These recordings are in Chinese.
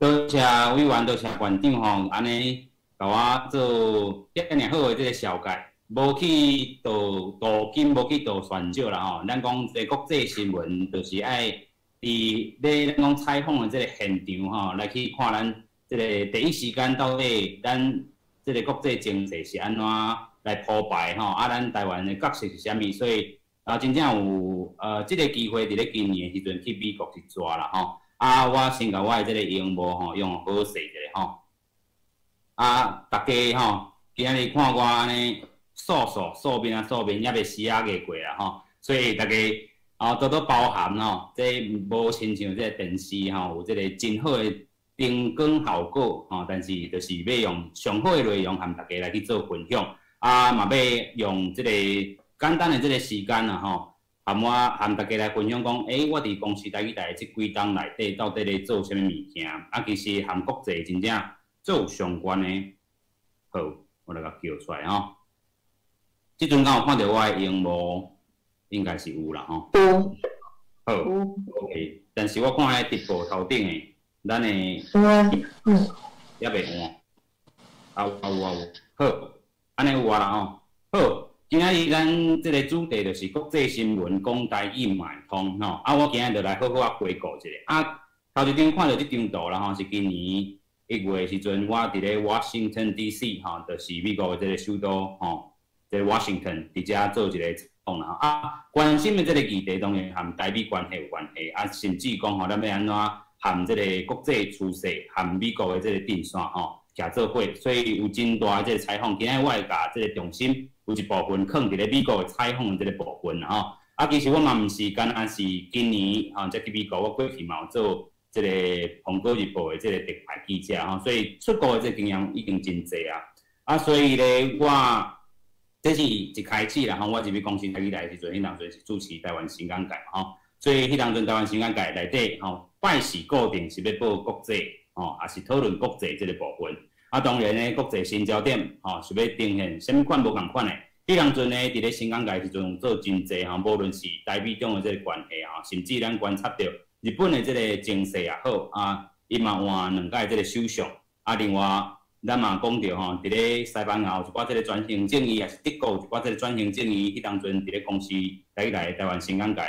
多谢委员，多谢馆长吼，安尼甲我做遮尔好诶即个小解，无去镀金，无去镀选少啦吼。咱讲即国际新闻，就是爱伫咧咱讲采访诶即个现场吼，来去看咱即个第一时间到底咱即个国际情势是安怎来铺排吼，啊，咱台湾诶角色是啥物，所以真正有即个机会伫咧今年诶时阵去美国去抓啦吼。我先甲我诶即个荧幕吼，用好势一下吼。大家吼，今仔日看我安尼素面也袂死啊个过啦吼，所以大家多多包涵吼，这无亲像这电视吼有即个真好诶灯光效果吼，但是就是要用上好诶内容和大家来去做分享，嘛要用即个简单诶即个时间啦吼。和大家来分享讲，我伫公司台语台即几档内底到底咧做啥物物件？其实和国际真正做有相关诶。好，我来甲叫出来吼。即阵敢有看到我诶荧幕？应该是有啦吼。有。好 ，OK。但是我看迄直播头顶诶，咱诶也袂换。有。好，安尼有啦吼。好。今仔日咱即个主题就是国际新闻讲台语买通吼，我今仔就来好好回顾一下。头一张看到即张图啦吼，是今年1月时阵，我伫咧 Washington DC 吼，就是美国的即个首都吼，即个 Washington 伫遮做一个访啦。关心的即个议题当然和台美关系有关系，甚至讲吼，咱要安怎和即个国际趋势和美国的即个定线吼，徛做伙，所以有真大即个采访。今仔我会甲即个重心。有一部分放伫咧美国采访的即个部分啦吼，其实我嘛毋是干是今年才去美国，我过去嘛有做即个《苹果日报》的即个特派记者吼，所以出国的即个经验已经真济所以咧我这是一开始啦吼，我入去公司台语台时阵，迄当阵是主持台湾新港界吼，所以迄当阵台湾新港界内底吼，拜时固定是要报国际吼，也是讨论国际即个部分。当然咧，国际新焦点是要呈现什么款无共款的。迄当阵咧，伫咧新港界时阵做真济无论是台美中的即个关系甚至咱观察到日本的即个情势也好伊嘛换2届即个首相另外咱嘛讲到伫咧西班牙有一寡即个转型正义，也是德国有一寡即个转型正义。迄当阵伫咧公司台湾新港界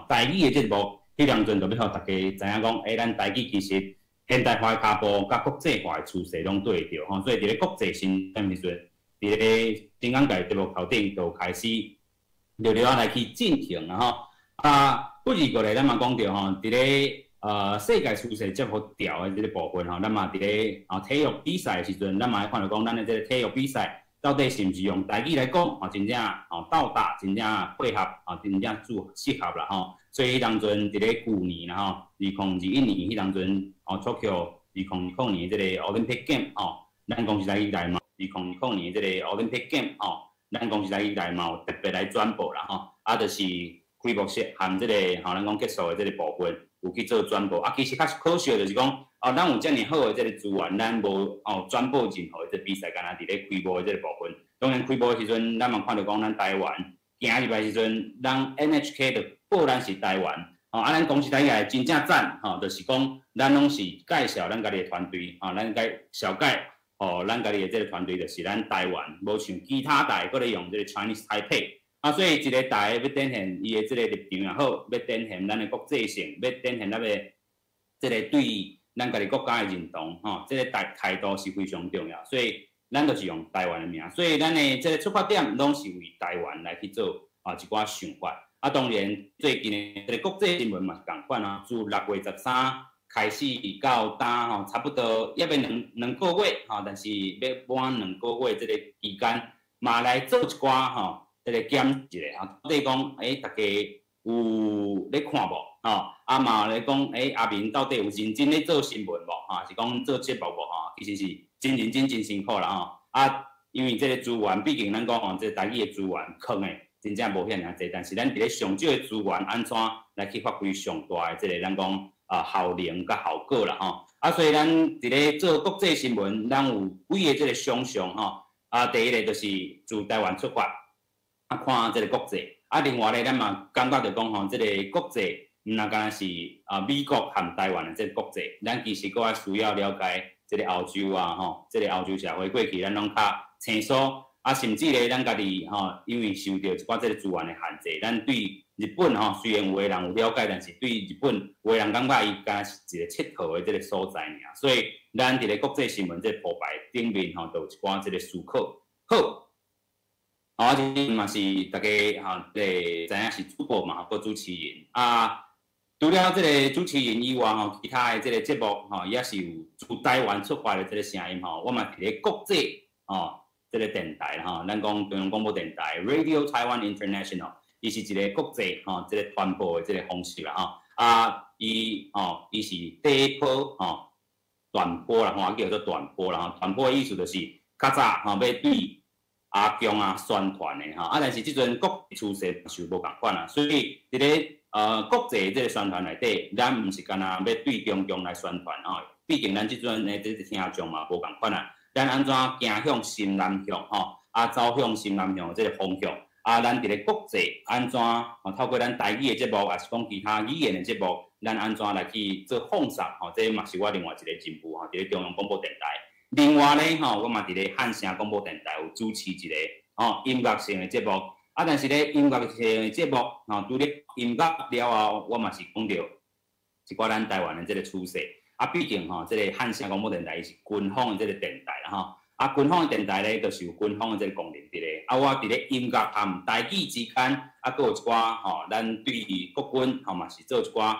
台语的节目，迄当阵就要互大家知影讲，咱台语其实。现代化的脚步甲国际化的趋势拢对着所以伫咧国际新时阵，伫咧新港界节目头顶就开始陆来去进行啦不二过来，咱嘛讲着伫咧世界趋势接合调的即个部分咱嘛伫咧体育比赛的时阵，咱嘛会看到讲咱的即个体育比赛到底是毋是用台语来讲真正斗打真正配合真正适合啦所以迄当阵伫咧旧年啦2021年迄当阵Tokyo 2020年即个 Olympic Game 咱公司台语台嘛2020年即个 Olympic Game 咱公司台语台嘛有特别来转播啦就是开幕式和即个咱讲结束的即个部分有去做转播其实较可惜的就是讲咱有遮尔好的即个资源，咱无转播任何的即个比赛，干那伫咧开幕的即个部分。当然开幕的时阵，咱嘛看到讲咱台湾行入来时阵，咱 NHK 就报咱是台湾咱公司台语真正赞就是讲咱拢是介绍咱家己的团队咱小介咱家己的即个团队就是咱台湾，无像其他台搁咧用即个 Chinese Taipei 所以一个台要展现伊的即个立场也好，要展现咱的国际性，要展现咱的即个对咱家己国家的认同即个态度是非常重要，所以咱就是用台湾的名，所以咱的即个出发点拢是为台湾来去做一寡想法。当然最近的即个国际新闻嘛是共款自6月13开始到今差不多也要两个月但是要满2个月即个期间嘛来做一寡即个检一下到底讲大家有咧看无嘛咧讲阿明到底有认真咧做新闻无是讲做节目无其实是真认真真辛苦啦因为即个资源毕竟咱讲即个台语的资源坑的真正无遐尔济，但是咱伫咧上少的资源安怎来去发挥上大的即个咱讲效能甲效果啦所以咱伫咧做国际新闻，咱有几个即个想象第一个就是自台湾出发看即个国际另外咧咱嘛感觉着讲即个国际毋若干是美国和台湾的这个国际，咱其实搁爱需要了解这个欧洲啊，吼，这个欧洲社会过去咱拢较清楚，甚至咧咱家己因为受到一寡这个资源的限制，咱对日本虽然有个人有了解，但是对日本有个人感觉伊敢是一个佚佗的这个所在尔，所以咱伫咧国际新闻这铺排顶面就有一寡这个思考。好，这嘛是大家知影是主播嘛，个主持人除了这个主持人以外其他的这个节目也是有自台湾出发的这个声音我嘛伫咧国际这个电台咱讲中央广播电台 Radio Taiwan International。伊是一个国际这个传播的这个方式啦伊是第一波传播啦叫做传播啦传播的意思就是较早要对阿强宣传的但是即阵国际趋势是无共款啦，所以伫咧国际这个宣传内底，咱毋是干那要对中共来宣传毕竟咱即阵的这个听众嘛无共款啦，咱安怎行向新南向走向新南向的这个方向。咱伫咧国际安怎透过咱台语的节目，也是讲其他语言的节目，咱安怎来去做放送这嘛是我另外一个任务伫咧中央广播电台。另外咧我嘛伫咧汉声广播电台有主持一个音乐性的节目。但是咧音乐性的节目除了音乐了后，我嘛是讲到一寡咱台湾的这个趋势。毕竟这个汉声广播电台是军方的这个电台啦军方的电台咧，就是有军方的这个功能伫咧。我伫咧音乐和台语之间，佫有一寡咱对国军嘛是做一寡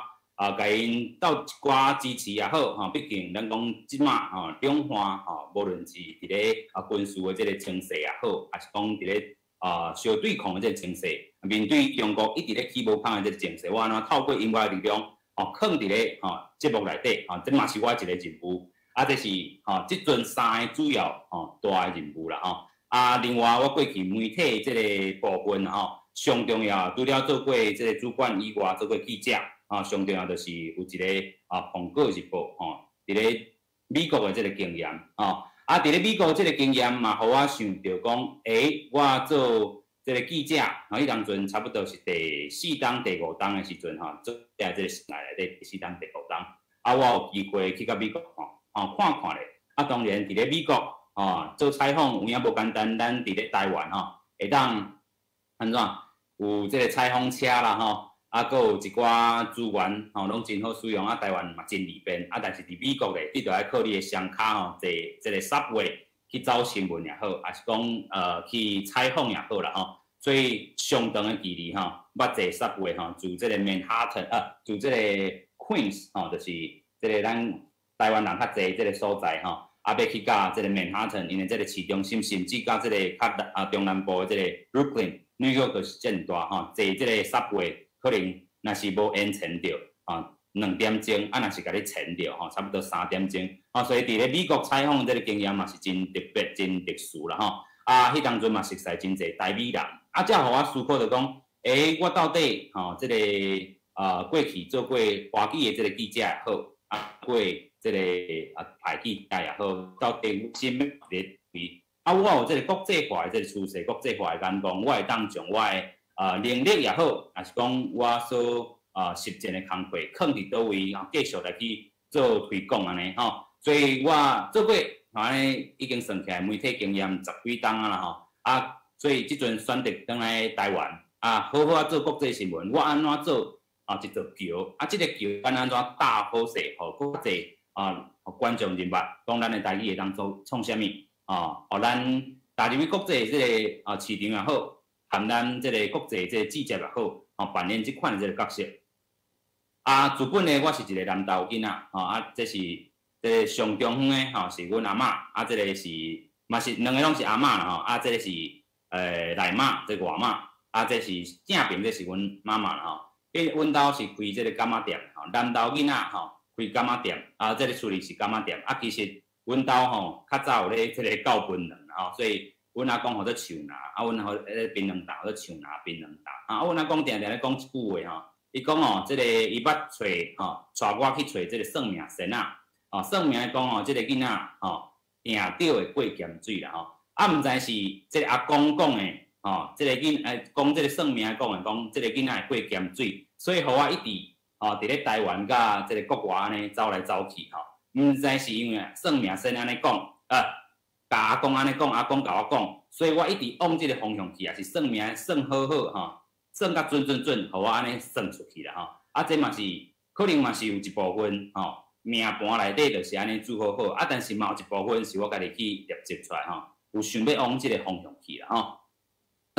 甲因斗一寡支持也好毕竟咱讲即马两岸无论是伫咧军事的这个情势也好，还是讲伫咧相对抗的这个情势，面对中国一直咧起无抗的这个情势，我安怎透过音乐的力量放伫咧节目内底这嘛是我一个任务。这是即阵三个主要大的任务啦另外我过去媒体这个部分上重要除了做过这个主管以外，做过记者上重要就是有一个苹果日报伫咧美国的这个经验伫咧美国这个经验嘛，互我想到讲我做这个记者迄当阵差不多是第4档、第5档的时阵做在这个时代内底第4档、第5档我有机会去到美国看看咧，当然伫咧美国做采访有影无简单，咱伫咧台湾会当安怎有这个采访车啦佫有一寡资源拢真好使用台湾嘛真利便但是伫美国咧，你着爱靠你的双脚坐这个 subway 去走新闻也好，还是讲去采访也好啦所以相当的距离捌坐 subway 自这个 Manhattan 自这个 Queens 就是这个咱台湾人较侪这个所在要去到这个 Manhattan， 因为这个市中心，甚至到这个较中南部的这个 Brooklyn、New York 就是真大坐这个 subway 可能若是无延长着2点钟，若是甲你长着差不多3点钟所以伫咧美国采访这个经验嘛是真特别、真特殊啦迄当阵嘛熟悉真侪台美人才互我思考着讲，我到底这个过去做过华语的这个记者也好过这个台记者也好，到底心要伫位我有这个国际化的这个趋势，国际化的眼光，我会当将我的能力也好，还是讲我所实践的工课，放伫倒位继续来去做推广安尼所以我做过已经算起来媒体经验10几档啦所以即阵选择返来台湾好好做国际新闻，我安怎做一座桥即个桥咱安怎搭好势，互国际观众明白，讲咱的台语会当做创啥物互咱踏入去国际这个市场也好，含咱这个国际这个记者也好扮演即款的这个角色自本呢，我是一个南投囡仔这是这个上中远的是阮阿嬷这个是嘛是两个拢是阿嬷啦这个是内嬷，这外嬷这是正平，这是阮妈妈啦因为阮兜是开这个柑仔店南投囡仔开柑仔店这个处理是柑仔店其实阮兜较早有咧这个教槟榔所以阮阿公号做树拿阮槟榔担做树拿槟榔担阮阿公定定咧讲一句话伊讲这个伊捌找带我去找这个算命先算命讲这个囡仔赢到会过咸水啦毋知是这个阿公讲的这个讲这个算命讲这个囡仔会过咸水，所以互我一直伫咧台湾甲即个国外安尼走来走去吼，毋知是因为算命先安尼讲，甲阿公安尼讲，阿公甲我讲，所以我一直往即个方向去啊，是算命算好好吼，算甲准，互我安尼算出去啦吼。啊，这嘛是可能嘛是有一部分吼，命盘内底就是安尼做好好，啊，但是嘛有一部分是我家己去摄集出来吼，有想要往即个方向去啦吼。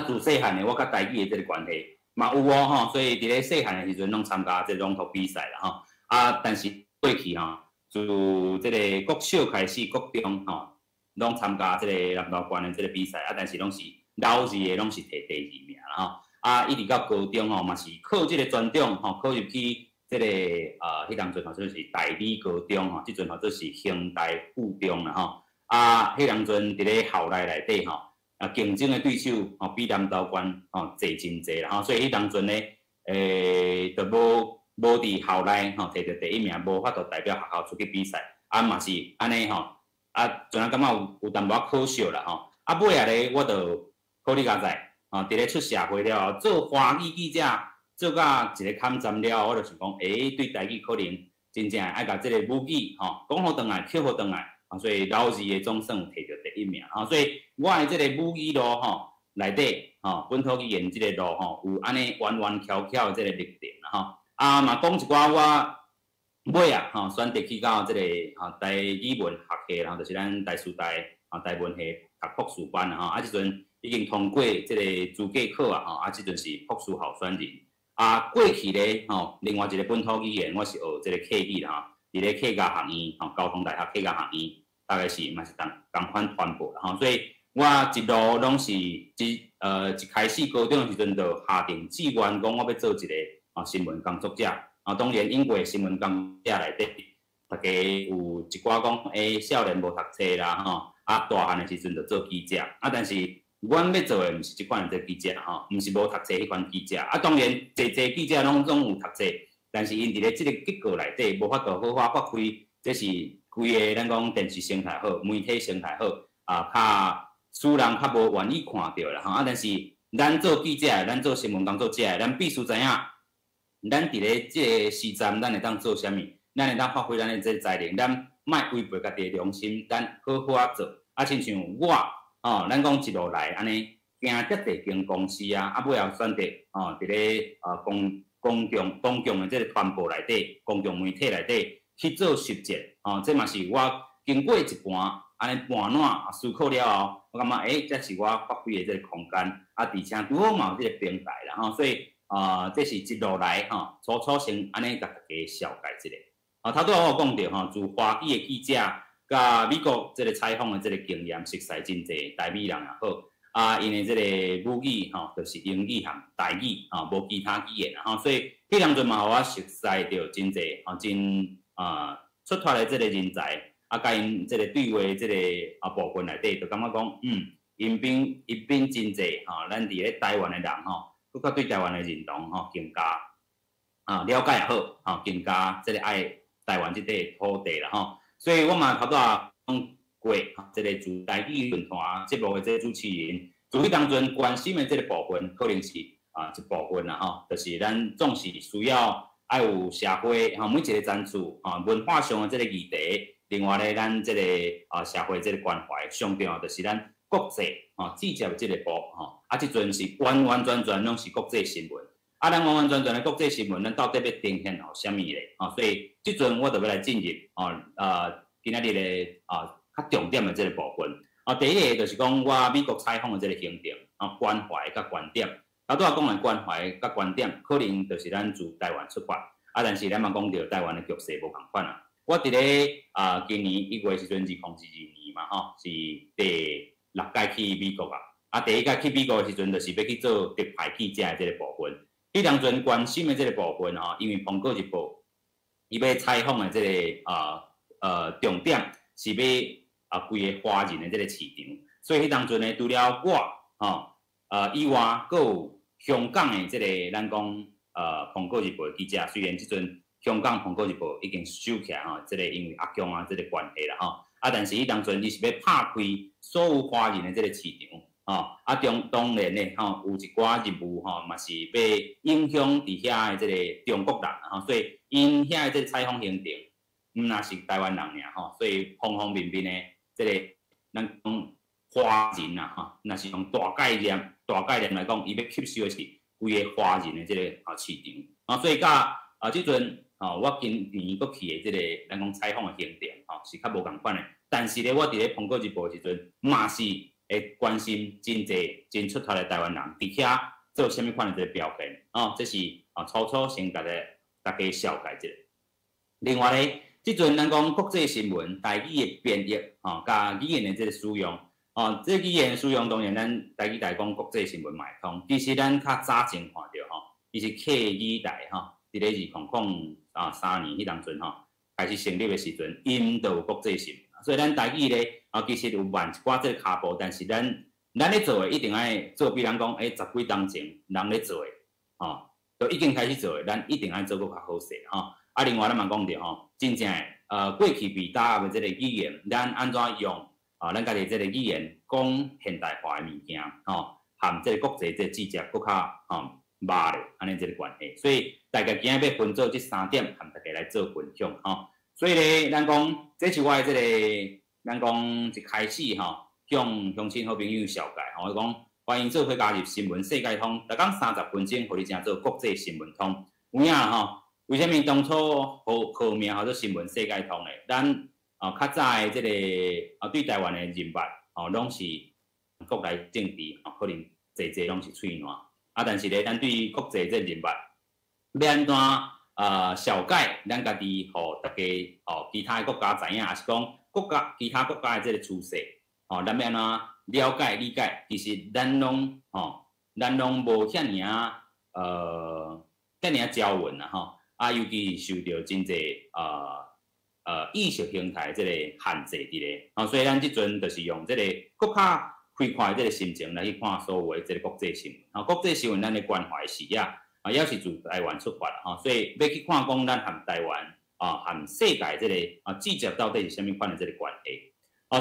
自细汉的我甲台语的即个关系嘛有吼，所以伫咧细汉的时阵拢参加即个朗读比赛啦吼。啊，但是过去吼，自即个国小开始，国中吼，拢参加即个南投县的即个比赛啊，但是拢是老二的拢是摕第2名啦吼。啊，一直到高中吼，嘛是考即个专长吼，考入去即个迄当阵吼，就是大理高中吼，即阵吼就是兴大附中啦吼。啊，迄当阵伫咧校内底吼。竞争的对手吼比南投县吼侪真侪啦吼，所以迄当阵咧，就无伫校内吼摕到第1名，无法度代表学校出去比赛，啊嘛是安尼吼，啊阵啊感觉有淡薄仔可惜啦吼，啊尾仔咧我就考虑加在吼，伫咧出社会了后，做华语记者，做到一个坎站了，我就想讲，对台语可能真正爱甲即个母语吼讲好转来，扣好转来。所以老二的总算有摕到第1名，所以我的即个母语路吼内底本土语言即个路吼有安尼弯弯翘翘的即个历程啦啊嘛讲一寡我尾啊选择去到即个台语文学系啦，就是咱台师大台文系读博士班啦啊即阵已经通过即个资格考啊即阵是博士候选人过去咧另外一个本土语言我是学即个客语啦伫咧客家学院交通大学客家学院。大概是嘛是同款传播啦吼，所以我一路拢是一开始高中的时阵就下定志愿讲我要做一个新闻工作者当然因为新闻工作者内底，大家有一寡讲少年无读册啦吼，大汉的时阵就做记者但是阮要做的毋是即款的记者毋是无读册迄款记者当然侪记者拢有读册，但是因伫咧即个结构内底无法度好好发挥，这是。规个咱讲电视生态好，媒体生态好较使人较无愿意看到啦但是咱做记者咱做新闻工作者咱必须知影，咱伫咧即个时站，咱会当做啥物？咱会当发挥咱的即个才能，咱莫违背家己的良心，咱好好啊做。亲像我咱讲一路来安尼，行遮地间公司尾后选择伫咧公共的即个传播内底，公共媒体内底。去做实践这嘛是我经过一盘安尼半暖思考了后，我感觉这是我发挥的这个空间而且拄好嘛有这个平台啦所以这是一路来初先安尼甲大家小解一下头拄仔我讲到自华语的记者甲美国这个采访的这个经验，熟悉真侪台美人也好因为这个母语就是英语和台语无其他语言所以迄当阵嘛，互我熟悉到真侪真。出脱的即个人才，甲因即个对话即个部分内底，就感觉讲，因真济咱伫咧台湾的人佫较对台湾的认同更加了解也好更加即个爱台湾即块土地啦所以我嘛头拄仔讲过，即个自台语论坛节目的即个主持人，自迄当阵关心的即个部分，可能是一部分啦就是咱总是需要。爱有社会每一个赞助文化上的即个议题，另外咧，咱即个社会即个关怀，上重要就是咱国际直接的即个部即阵是完完全全拢是国际新闻咱完完全全的国际新闻，咱到底要呈现啥物咧所以即阵我就要来进入今仔日咧较重点的即个部分第一个就是讲我美国采访的即个行程关怀甲观点。头拄仔讲的关怀甲观点，可能就是咱自台湾出发但是咱嘛讲到台湾的局势无共款我伫咧今年1月时阵2022年嘛是第6届去美国第1届去美国的时阵，就是要去做特派记者的即个部分。迄当阵关心的即个部分因为《苹果日报》伊要采访的即个重点是要规个华人的即个市场，所以迄当阵呢，除了我以外，佫有香港的即个咱讲苹果日报的记者，虽然即阵香港苹果日报已经收起来即个因为阿强即个关系啦但是伊当阵伊是要拍开所有华人的即个市场，当然咧，有一寡任务嘛是要影响伫遐的即个中国人所以因遐的即个采访行程，毋若是台湾人尔所以方方面面的即个咱讲华人若是用大概念来讲，伊要吸收的是规个华人的即个市场所以甲即阵我今年搁去的即个咱讲采访的行程是较无共款的，但是咧，我伫咧苹果日报时阵嘛是。会关心真侪真出头的台湾人伫遐做虾米款的这个表现这是初初先大家了解一下。另外咧，即阵咱讲国际新闻台语的编译甲语言的这个使用这语言的使用当然咱台语台讲国际新闻嘛会通，其实咱较早前看到伊是客语台伫咧2003年迄当阵开始成立的时阵，引导国际新闻。所以咱台语咧其实有慢一寡即个骹步，但是咱咧做诶一定爱做比咱讲10几当前人咧做诶都已经开始做诶，咱一定爱做搁较好势另外咱嘛讲着真正过去未搭的即个语言，咱安怎用咱家己即个语言讲现代化诶物件含即个国际即个季节搁较密咧，安尼即个关系。所以大家今日要分做即3点，含大家来做分享所以咧，咱讲这是我诶即个，咱讲一开始向乡亲好朋友小解我讲欢迎做伙加入新闻世界通，逐工30分钟，互你正做国际新闻通。有影为虾米当初号名叫做新闻世界通咧？咱较早诶即个对台湾诶人物拢是国内政治可能侪拢是喙烂但是咧，咱对于国际即人物要安怎？小解，咱家己互大家其他国家知影，也是讲其他国家的这个趋势咱要安怎了解理解？其实咱拢无遐尔交文尤其是受到真侪意识形态这个限制伫咧所以咱即阵就是用这个更较开阔的这个心情来去看所有的这个国际新闻国际新闻咱的关怀视野。也是自台湾出发所以要去看讲咱含台湾含世界这个季节到底是虾米款的这个关系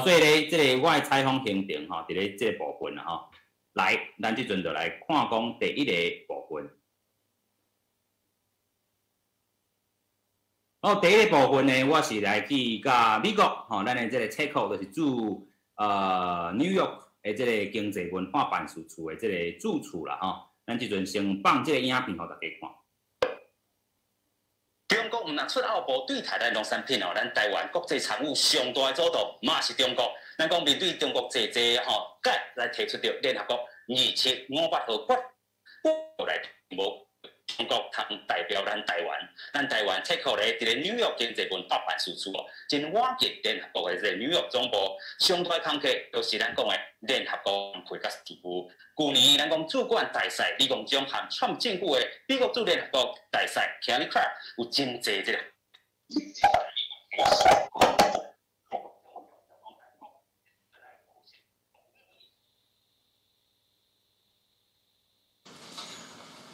所以咧，这个我的采访行程伫咧这个部分来，咱即阵就来看讲第一个部分。第一个部分呢，我是来去甲美国咱的这个车库就是驻New York 的这个经济文化办事处的这个住处啦咱即阵先放这个影片，互大家看。中国毋若出口部对台湾农产品咱台湾国际产物上大的阻挡，嘛是中国。咱讲面对中国济来提出着联合国2758号决议来无中国通代表咱台湾车库咧，伫咧纽约经济文化办事处真瓦解联合国的这个纽约总部，上大康客就是咱讲的联合国安全甲事务。去年咱讲主管大使李光忠和创政府的美国驻联合国大使 Kelly Clark 有真济这个。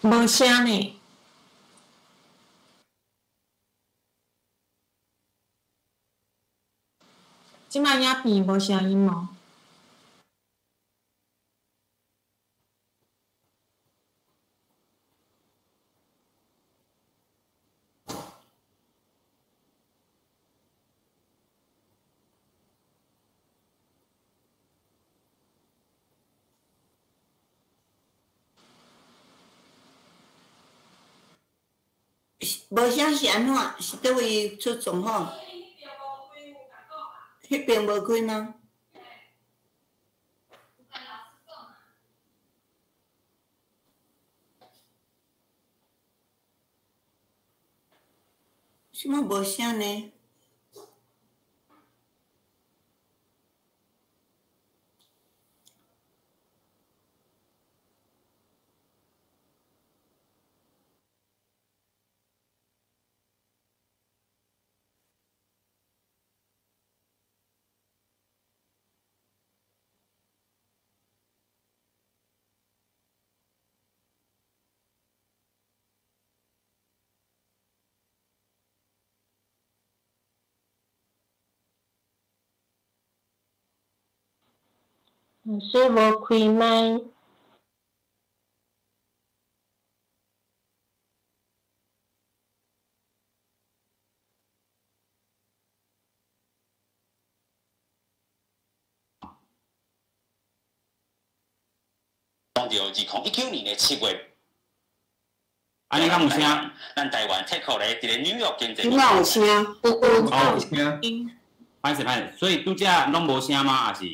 无声呢，即摆影片无声音哦。无啥是安怎？是倒位出状况？迄边无开吗？什么无声呢？老师无开麦。讲到2019年的7月，安尼敢有声？咱台湾 TikTok 咧，伫个纽约经济。今仔有声，哦，音，歹势，所以拄则拢无声吗？还是？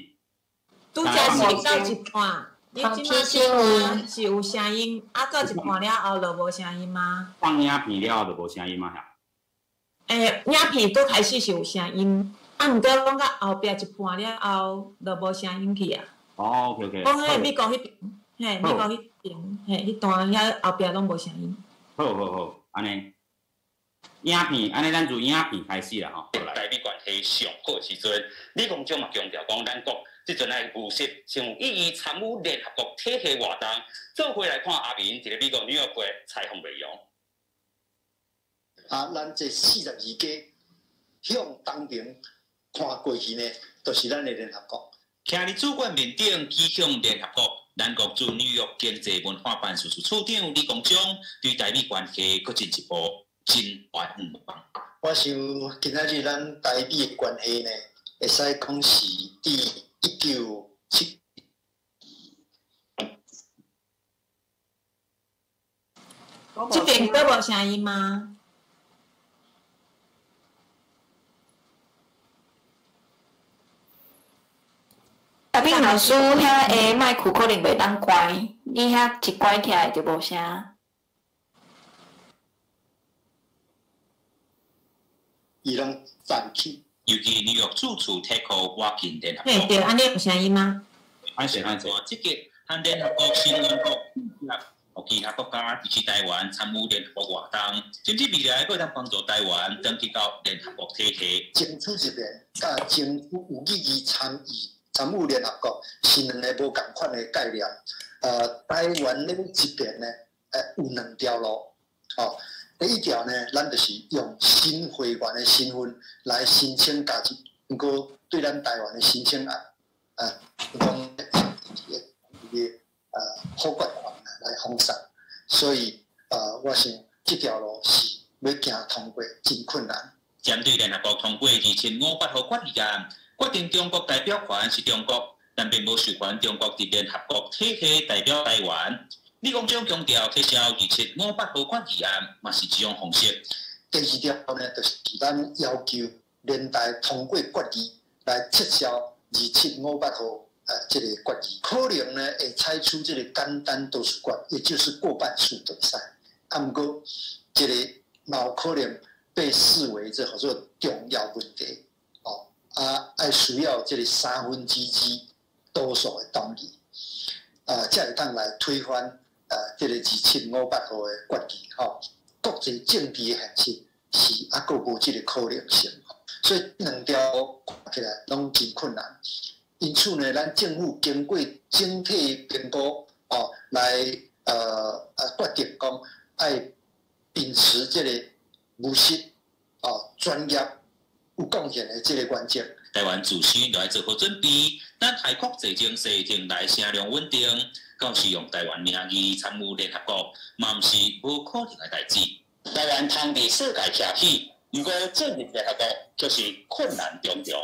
拄则是到一半，你即摆声是有声音，啊到一半了后就无声音吗？放影片了后就无声音嘛？影片都开始是有声音，啊毋过讲到后壁一半了后就无声音去啊。哦 ，OK， 讲迄美国迄边，嘿，美国迄边，嘿，迄段遐后壁拢无声音。好，安尼。影片，安尼咱就影片开始啦吼。台美关系上好的时阵，李光章嘛强调讲，咱国即阵来务实，像有意义参与联合国体系活动，做回来看阿明伫咧美国纽约过采访内容。咱这42家向东边看过去呢，就是咱的联合国。徛伫主管面顶指向联合国，咱国驻纽约经济文化办事处处长李光章对台美关系搁进一步真怀愿望。我想今仔日咱台美的关系呢，会使讲是伫1970。这边都无声音吗？阿炳老师遐个麦克可能袂当关，你遐一关起来就无声。伊拢暂去。尤其纽约驻处提高瓦近联合国。嘿，对，安尼有声音吗？歹势，即个和联合国新闻国和其他国家支持台湾参与联合国活动，甚至未来会当帮助台湾登记到联合国体系。政府这边甲政府有意义参与联合国是两个无共款的概念。台湾呢这边呢，有两条路。哦，第一条呢，咱就是用新会员的身份来申请加入，不过对咱台湾的申请案，讲普决权来封杀，所以我想这条路是要行通过真困难。针对联合国通过2058号决议案，决定中国代表权是中国，但并无授权中国伫联合国体系代表台湾。李光章强调，撤销2758号决议案嘛是一种方式。第二条呢，就是咱要求联大通过决议来撤销2758号这个决议，可能呢会采取这个简单多数决，也就是过半数就会使。不过这个嘛有可能被视为这叫做重要问题，爱需要这个2/3多数的同意，才会当来推翻这个2758号的决议。国际政治的现实是还佫无这个可能性，所以两条看起来拢真困难。因此呢，咱政府经过整体评估，来决定讲爱秉持这个务实、专业、有贡献的这个原则。台湾自身来做好准备，咱海国财政系统来声量稳定，到时用台湾名义参与联合国，嘛毋是无可能的代志。台湾通伫世界徛起，如果进入联合国，就是困难重重。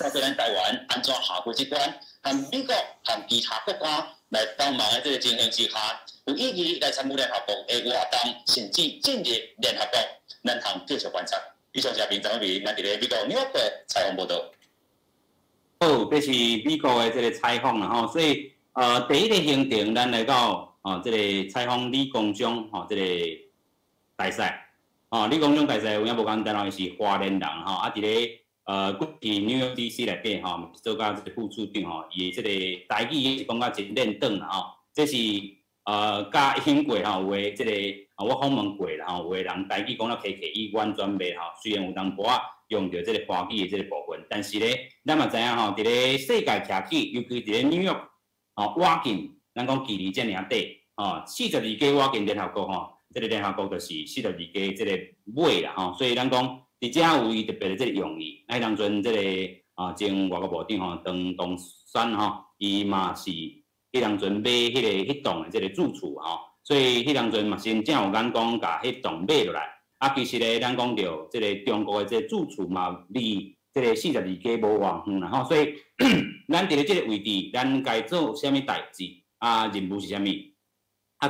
但是咱台湾安怎下过这关，和美国和其他国家来帮忙的这个情形之下，有意义来参与联合国的活动，甚至进入联合国，咱通继续观察。以上是平常日咱伫咧美国纽约的采访报道。好，这是美国的这个采访啦吼，所以第一个行程咱来到这个采访李光章这个大赛李光章大赛有影无简单伊是花莲人伫咧过去 New York DC 内底做甲这个副处长伊的这个台语是讲甲真练转啦这是甲兴过有诶这个我访问过啦有诶人台语讲了客客语完全袂虽然有淡薄仔用到这个华语的这个部分，但是咧，咱嘛知影伫咧世界徛起，尤其伫咧纽约瓦近，咱讲距离遮尔短42家瓦近联合国这个联合国就是42家这个尾啦所以咱讲伫遮有伊特别的这个用意，当阵这个前外交部长张东山伊嘛是迄当阵买迄栋的即个住处所以迄当阵嘛真正有眼光，甲迄栋买落来。其实咧，咱讲到即个中国的即个住处嘛，离即个42家无偌远啦所以咱伫咧即个位置，咱该做啥物代志任务是啥物？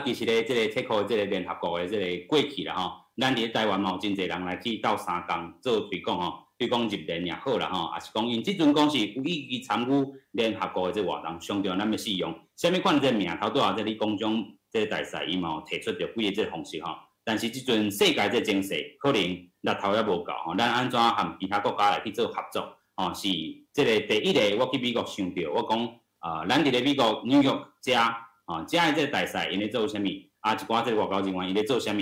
其实咧，即个铁库即个联合国的即个过去啦咱伫咧台湾嘛有真侪人来去斗三工做推广推广入联也好啦也是讲因即阵讲是有意义参与联合国的即活动，上着咱要使用啥物款即个名头拄仔即李光中即个大使伊嘛有提出着几个即个方式但是即阵世界即经济可能力头还无够咱安怎和其他国家来去做合作是即个第一个我去美国想着，我讲咱伫咧美国纽约遮遮的即个大使因咧做啥物一寡即个外交人员因咧做啥物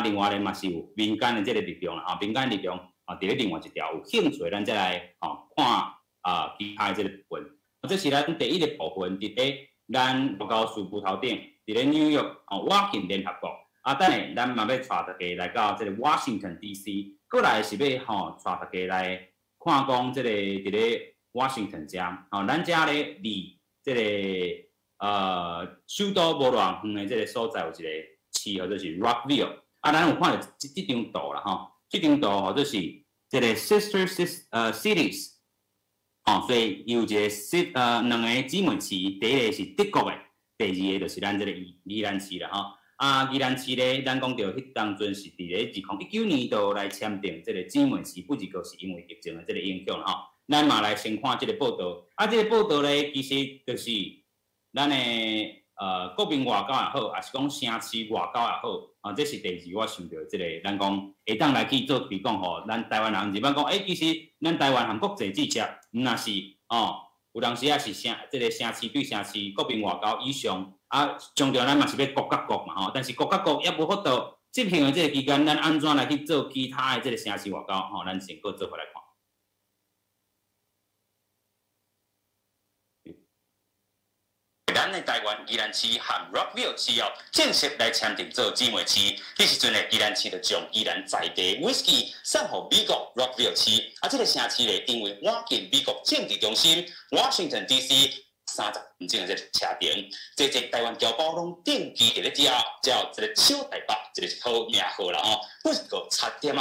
另外咧嘛是有民间的即个力量啦民间力量伫咧另外一条有兴趣咱再来看其他的即个部分这是咱第一个部分伫咧咱外交事务头顶伫咧纽约瓦肯联合国等下咱嘛要带大家来到即个 Washington DC， 过来是要带大家来看讲即个伫咧 Washington 遮咱遮咧离即个首都无偌远的即个所在有一个市号做是 Rockville， 咱有看到即张图啦即张图就是即个 Sister Cities， 所以有一个两个姊妹市，第一个是德国的，第二个就是咱即个宜兰市啦宜兰市咧，咱讲到迄当阵是伫咧2019年度来签订即个姊妹市，不过是因为疫情的即个影响咱嘛来先看即个报道即个报道咧，其实就是咱的国民外交也好，也是讲城市外交也好这是第二我想到即个咱讲会当来去做推广咱台湾人，日本讲其实咱台湾和国际接触，毋若是有当时也是即个城市对城市国民外交以上将着咱嘛是要国甲国嘛但是国甲国也无法度执行的即个期间，咱安怎来去做其他的即个城市外交咱先搁做回来看。咱的台湾宜兰市和 Rockville 市正式来签订做姊妹市。迄时阵的宜兰市就将宜兰在地 whisky 送予美国 Rockville 市，这个城市咧因为远近美国政治中心 Washington DC 30分钟的这个车程，这台湾侨胞拢定期伫咧叫这个小台北，这个好名号啦不过差点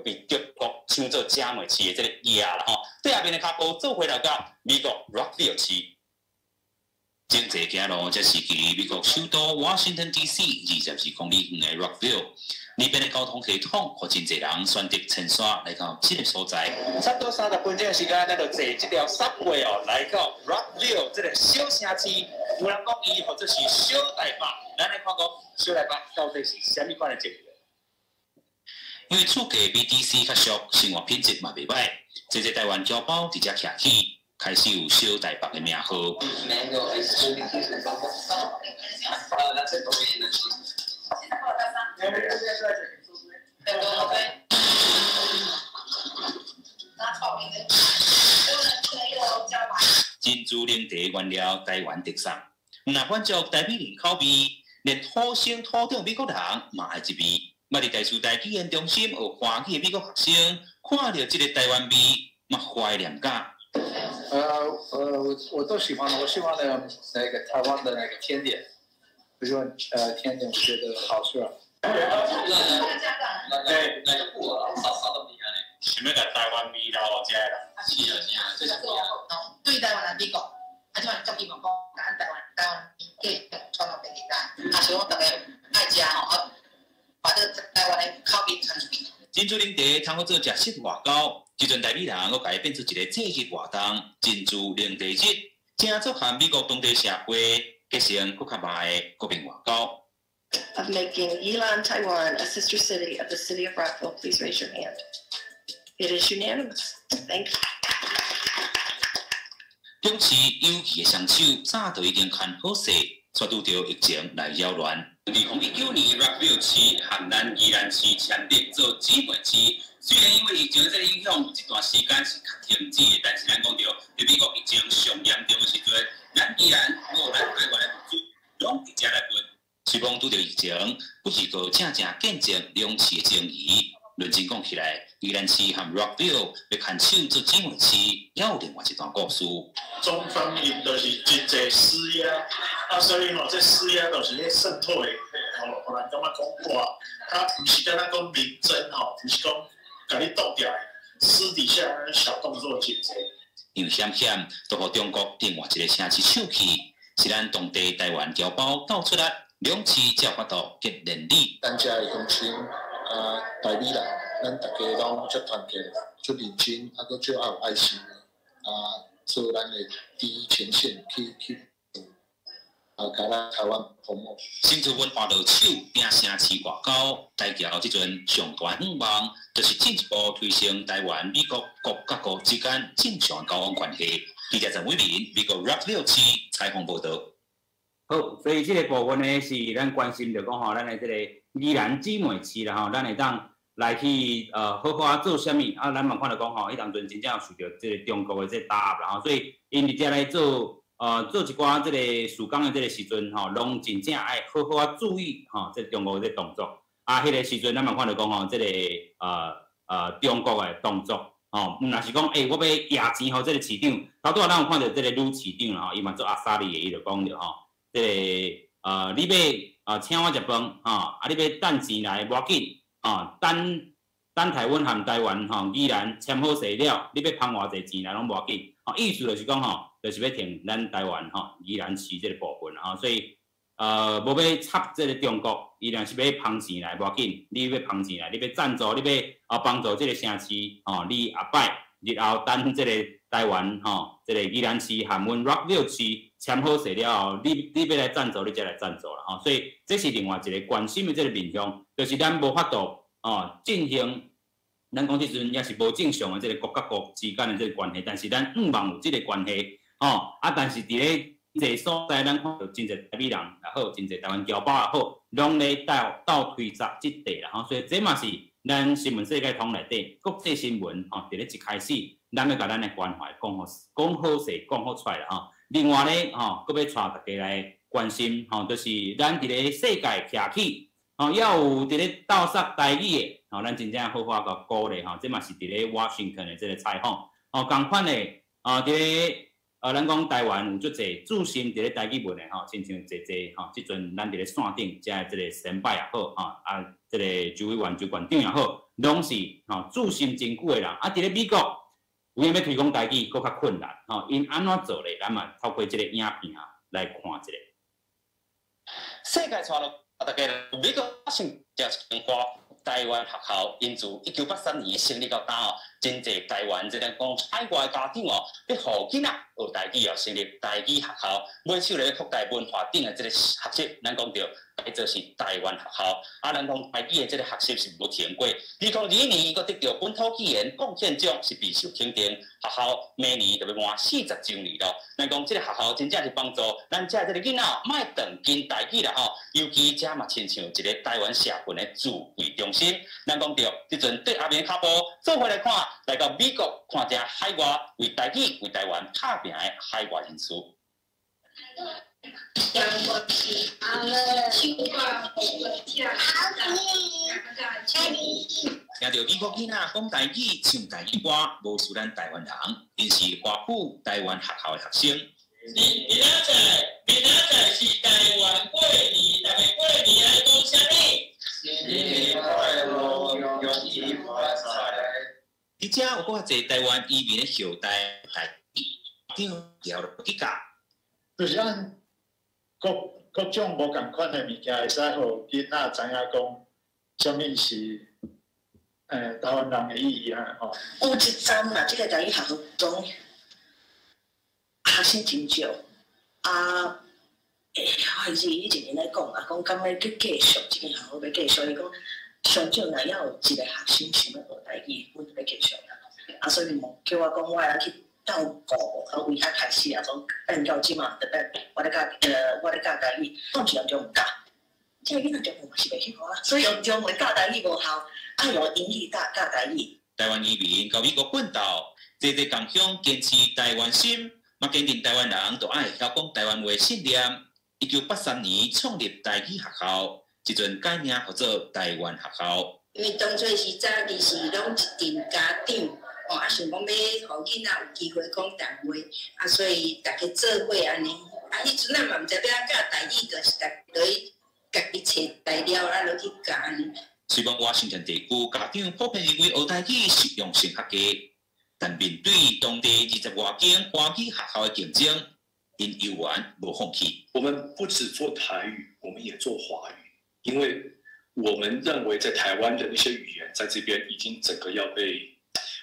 被德国抢做姊妹市的这个野啦对下面的脚步做回来到美国 Rockville 市。经济行路，这是距离美国首都 Washington DC 22公里远的 Rockville。呢边的交通系统，互真侪人选择乘山来到这个所在。差不多30分钟的时间，咱就坐这条subway来到 Rockville 这个小城市。有人讲伊或者是小台北，咱来看讲小台北到底是啥物款的情形？因为厝价比 DC 较俗，生活品质嘛袂歹，这台湾侨胞直接徛起。开始有小台北的名号。珍珠奶茶原料台湾特产，若满足台北人口味，连土生土长美国人嘛爱一味。捌伫台塑台语言中心学华语的美国学生，看到这个台湾味，嘛怀念感。我都喜欢，我喜欢的那个台湾的那个甜点，比如说甜点，我觉得好吃。那个布啊，烧到底啊嘞，想要甲台湾味留落遮啦。是啊，这是对台湾来美国，即款足希望讲，咱台湾继续传承俾大家，希望大家爱食把这个台湾的口味传出去。珍珠奶茶通好做食食外交。即阵台北人，我改变出一个节日活动，珍珠奶茶日，正足和美国当地社会结成更较密的国民外交。Of making Yilan, Taiwan, a sister city of the city of Rockville, please raise your hand. It is unanimous. Thank you. 中市友谊的双手早就已经牵好势，却拄到疫情来扰乱。2019年 Rockville 市和咱宜兰市签订做姊妹市。虽然因为疫情的影响，有一段时间是停止的，但是咱讲到在美国疫情上严重的时阵，咱宜兰和咱台湾的民主拢直接来分。希望拄到疫情，不是个正见证两市的情谊。认真讲起来，宜兰市和 Rockville 要牵手做姊妹市，也有另外一段故事。中方因就是真侪施压，所以这施压就是咧渗透的，互人感觉讲哇，他不是跟咱讲明争不是讲甲你斗掉的，私底下小动作真侪。杨险险都互中国另外一个城市手气，是咱当地台湾侨胞斗出来，两市才有法度结连理。咱遮的乡亲台美人，咱大家拢足团结、足认真，搁足有爱心做咱的第一前线去甲咱台湾服务。新竹文化路手拼城市外交，台侨即阵上大愿望，就是进一步推升台湾、美国各甲国之间正常交往关系。记者陈伟民，美国 Rockville 市采访报道。好，所以这个部分呢是咱关心着讲咱的这个宜兰姊妹市啦咱会当来去好好做啥物咱嘛看到讲迄当阵真正有受到这个中国的这打压所以因伫遮来做做一寡这个事工的这个时阵拢真正爱好好注意这中国的这动作迄个时阵咱嘛看到讲这个中国的动作若是讲我要压钱这个市长，头拄仔咱有看到这个女市长啦伊嘛做阿萨利的，伊就讲着这个你要请我食饭你要等钱来无要紧等台湾和台湾依然签好势了，你要捧偌济钱来拢无要紧意思就是讲就是要挺咱台湾依然市这个部分所以无要插这个中国，依然是要捧钱来无要紧，你要捧钱来，你要赞助，你要帮助这个城市你下摆日后等这个台湾这个宜兰市和阮 Rockville 市签好势了后，你要来赞助，你才来赞助啦所以这是另外一个关心的这个面向，就是咱无法度进行，咱讲即阵也是无正常的这个国甲国之间的这个关系，但是咱望有这个关系但是伫咧这所在，咱看到真侪台美人也好，真侪台湾侨胞也好，拢咧斗推砸即地啦所以这嘛是咱新闻世界通内底国际新闻伫咧一开始，咱要甲咱的关怀讲好势，讲好出来啦另外咧搁要带大家来关心就是咱伫咧世界徛起也有伫咧斗杀台语的咱真正好好甲鼓励这嘛是伫咧 Washington 的这个采访同款的伫咧咱讲台湾有足侪注心伫咧台语文的亲像即阵咱伫咧线顶遮即个先拜也好即个周委员、周馆长也好，拢是注心真久的人伫咧美国有影要推广台语搁较困难因安怎做咧？咱嘛透过即个影片来看一下。世界传落大家美国先就中国台湾学校，因自1983年成立到今真侪台湾即个讲海外家长要互囡仔学台语成立台语学校，每手咧扩大文化顶的即个学习，咱讲着改做是台湾学校。咱讲台语的即个学习是无停过。2022年，佮得到本土语言贡献奖是备受肯定。学校明年就要满40周年咯。咱讲即个学校真正是帮助咱遮即个囡仔莫断紧台语啦尤其遮嘛亲像一个台湾社群的智慧中心。咱讲着即阵对阿明脚步做回来看，来到美国看遮海外为台语、为台湾打拼的海外人士。听到美国囡仔讲台语、唱台语歌，无输咱台湾人，因是华府台湾学校的学生。明仔载是台湾过年，大家过年爱讲啥物？新年快乐，恭喜发财。伫遮有搁侪台湾移民的后代台语，调了几架。就是咱各种无共款的物件，会使互囡仔知影讲，啥物是台湾人的意义有一站嘛，即个台语学校中学生真少我是以前咧讲讲敢要去继续即个学校要继续，伊讲上少若要有一个学生想要学台语，阮就要继续所以叫我讲我要去斗顾为遐开始从变到即嘛，我咧教台语，当时人就唔教，即个囡仔就嘛是袂去学所以用中文教台语无效，用英语教台语。台湾移民到美国奋斗，侪共享坚持台湾心，嘛坚定台湾人都爱晓讲台湾话信念。1983年创立台语学校，即阵改名叫做台湾学校。因为当初时早其实拢一阵家长，啊想讲要互囡仔有机会讲台话，啊所以大家做伙安尼，啊迄阵嘛毋知要安教台语，就是大家落去家己找材料啊落去教安尼。虽然华盛顿地区家长普遍认为学台语实用性较低，但面对当地20多间华语学校的竞争，因依然无放弃。我们不只做台语，我们也做华语，因为我们认为在台湾的那些语言在这边已经整个要被，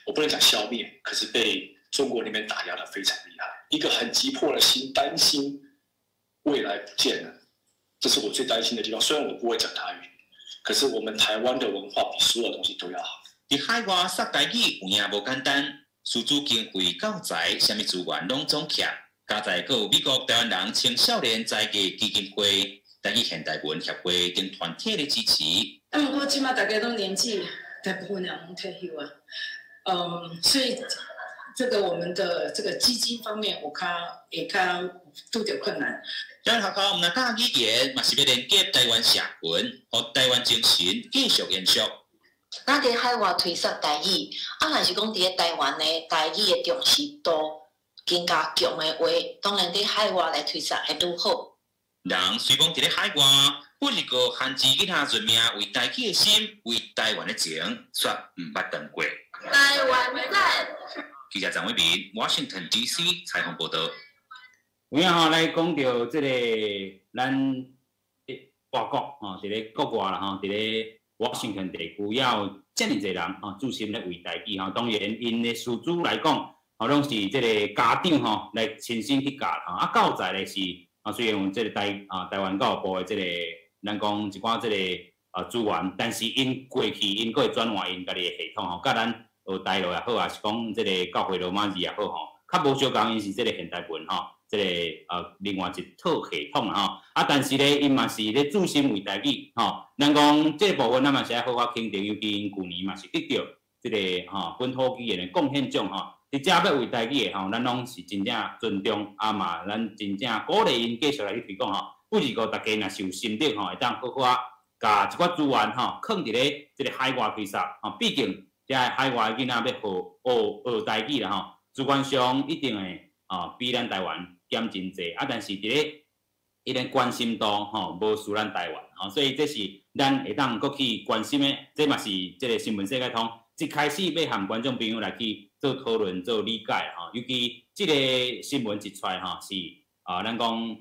我不能讲消灭，可是被中国那边打压的非常厉害。一个很急迫的心，担心未来不见了，这是我最担心的地方。虽然我不会讲台语。可是我们台湾的文化比所有东西都要好。伫海外学台语有影无简单，师资经费、教材、什么资源拢总欠，加在阁有美国台湾人青少年在艺基金会、台语现代文协会等团体的支持。啊，不过即马大家都年纪，大部分人拢退休啊，所以这个我们的这个基金方面，我看也看拄着困难。咱学校毋但教语言，嘛是要连接台湾社群，和台湾精神继续延续。咱伫海外推广台语，啊，若是讲伫咧台湾的台语的重视度更加强的话，当然伫海外来推广会愈好。人虽讲伫咧海外，不是个限制囡仔认命为台语的心，为台湾的情，却毋捌断过。台湾赞。记者张伟明，华盛顿 DC 采访报道。有影吼来讲到即个咱外国吼，伫咧国外啦吼，伫咧华盛顿地区也有遮尔侪人吼，注心咧为台语吼。当然，因的师资来讲，吼拢是即个家长吼来亲身去教吼。啊，教材咧是虽然用即个台湾教育部的即个咱讲一寡即个资源，但是因过去因佫会转换因家己的系统吼，甲咱学台语也好，也是讲即个教会罗马字也好吼，较无相共，因是即个现代文吼。即个另外一套系统吼，啊，但是咧，因嘛是咧注心为台语吼。咱讲这部分，咱嘛是爱好好肯定，尤其因去年嘛是得到即个本土语言的贡献奖吼。伫遮要为台语的吼，咱拢是真正尊重，啊嘛，咱真正鼓励因继续来去推广吼。不是讲大家若是有心得吼，会当好好啊，甲一寡资源吼，放伫咧即个海外推广吼。毕竟，遮海外囡仔要学台语啦吼，主观上一定会比咱台湾减真济啊，但是伫咧伊个关心度吼，无输咱台湾吼，所以这是咱会当搁去关心的，这嘛是即个新闻世界通一开始要和观众朋友来去做讨论、做理解吼。尤其即个新闻一出来吼，是咱讲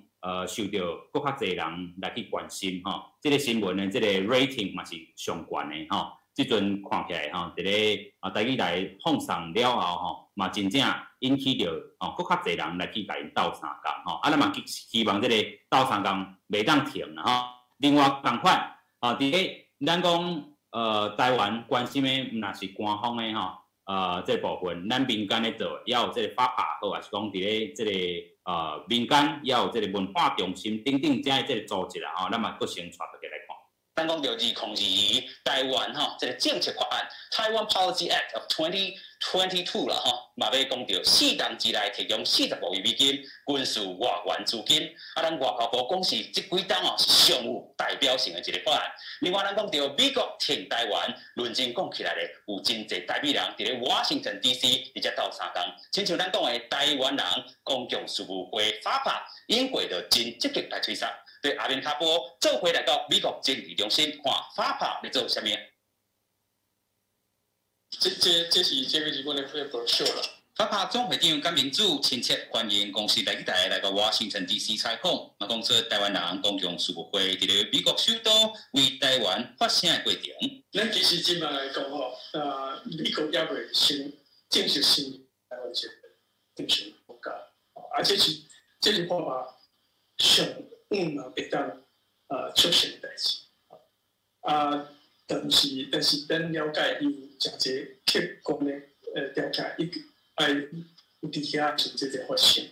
受到搁较侪人来去关心吼。即个新闻的即个 rating 嘛是上悬的吼。即阵看起来吼，伫咧台语来放送了后吼，嘛真正引起着搁较侪人来去甲因斗相共吼。啊，咱嘛希望即个斗相共袂当停啦吼。另外同款伫咧咱讲台湾关心的，毋若是官方的吼这部分，咱民间咧做，也有即个法拍好，也是讲伫咧即个民间也有即个文化中心等等遮即个组织啦吼，咱嘛搁先带大家来看。咱讲到2022台湾吼，这个政策法案《台湾 Policy Act of 2022》啦吼，嘛要讲到4年之内提供40亿美金军事外援资金。啊，咱外交部讲是这几档哦是上有代表性的一个法案。另外，咱讲到美国挺台湾，论真讲起来咧，有真侪台美人伫咧华盛顿 DC 直接斗相共。亲像咱讲的台湾人公共事务会法拍，因过着真积极来推动。对阿明卡波做回来到美国政治中心看法拍在做啥物？这是这个日本的brochure啦。法拍总会长甘明祖亲切欢迎公司台台来到华盛顿 DC 采访，嘛讲出台湾人公共事务会伫咧美国首都为台湾发声的过程。咱其实即摆来讲吼，美国也未正式承认台湾是正常国家，而且是这是法拍上。会当出现的代志，但是咱了解伊有诚侪客观的条件，伊爱有伫遐存在发生。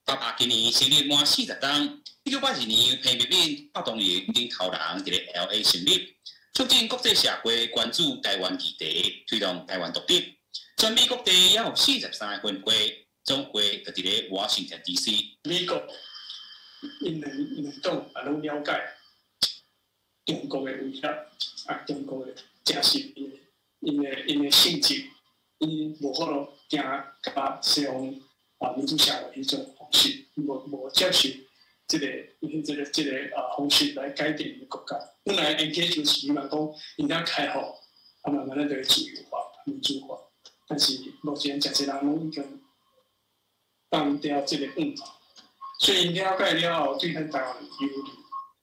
法拍今年成立满40档，1982年彭明敏发动员领头人伫咧 LA 成立，促进国际社会关注台湾议题，推动台湾独立。全美各地也有43个分会，总会就伫咧华盛顿 DC。美国因两党也拢了解，中国的威胁，中国的真实因的性质，因无可能行甲西方民主社会迄种方式，无接受这个方式来改变的国家。本来应该就是希望讲，应该开放，慢慢就会自由化、民主化。但是目前诚侪人拢已经放掉这个误导，所以了解了后，对咱台湾有利。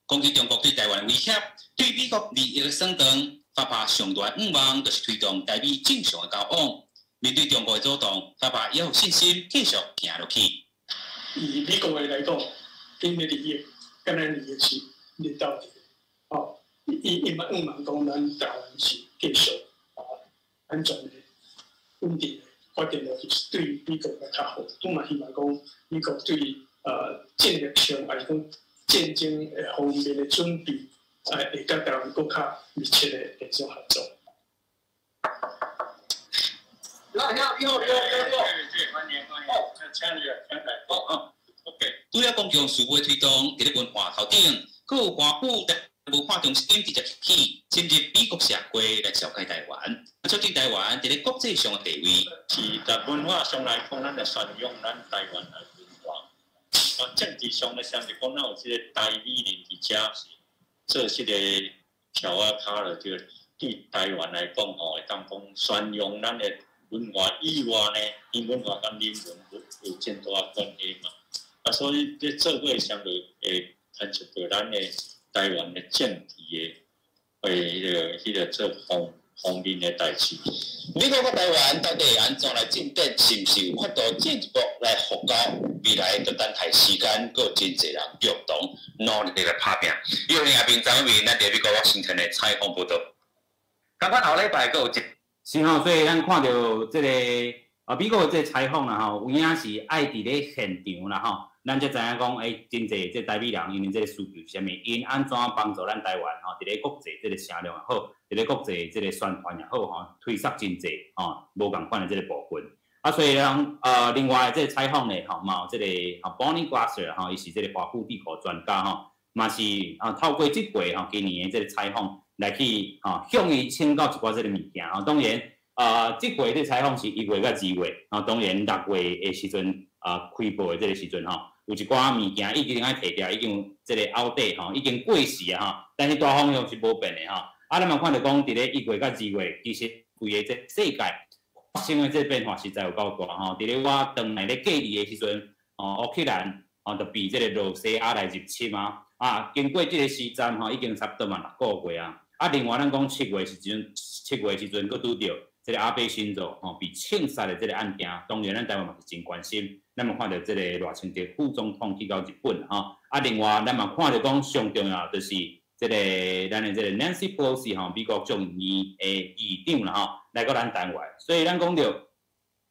攻击中国对台湾威胁，对美国利益的算动，发拍上大愿望就是推动台美正常的交往。面对中国的阻挡，发拍也有信心继续行落去。以美国的来讲，因的利益跟咱利益是连到的，伊嘛讲咱台湾是继续安全的、稳定的发展落去，对美国来较好。我嘛希望讲美国对战略上还是讲战争方面的准备，会甲台湾更较密切的合作合作。除了公共事务推动，伫咧文化头顶，佮有华府文化中心直接起，深入美国社会来召开台湾，促进台湾伫咧国际上的地位。是在文化上来讲，咱来宣扬咱台湾的文化；政治上来讲，就讲咱有即个台美人伫遮做即个条啊卡了，就对台湾来讲吼，会当讲宣扬咱的文化以外呢，因文化跟人文有真大关系嘛。所以这做伙上就会牵涉到咱的台湾的政治的迄个做方面的代志。美国甲台湾到底会安怎来进展？是毋是有法度进一步来互交？未来就等待时间，佫真侪人共同努力来打拼。以后下边张面，咱伫美国华盛顿的采访报道。刚刚后礼拜佫有一，是吼，所以咱看到这个美国的这采访啦吼，有影是爱伫咧现场啦吼。咱才知影讲，真侪这台美人，因为这个需求是啥物？因安怎帮助咱台湾吼，伫咧国际这个声量也好，伫咧国际这个宣传也好吼，推塞真侪吼，无共款的这个部分。所以另外这个采访咧吼，嘛有这个Bonnie Glasser 吼，伊是这个华府地壳专家吼，嘛是透过这回吼今年的这个采访来去向伊请教一寡这个物件吼。当然这回这采访是1月到2月，当然6月的时阵开播的这个时阵吼。有一寡物件已经爱摕掉，已经这个outdate吼，已经过时啊吼。但是大方向是无变的吼。咱嘛看到讲，伫咧1月到2月，其实规个这世界发生的这变化实在有够大吼。伫咧我当来咧隔离的时阵，乌克兰就被这个罗西亚来入侵啊。经过这个时间吼，已经差不多嘛6个月啊。另外咱讲7月时阵，佫拄着这个阿贝新族被枪杀的这个案件，当然咱台湾嘛是真关心。咱嘛看到这个赖清德副总统去到日本吼，另外咱嘛看到讲上重要就是这个咱的这个 Nancy Pelosi 吼，美国众议的议长啦吼，来到咱台湾，所以咱讲到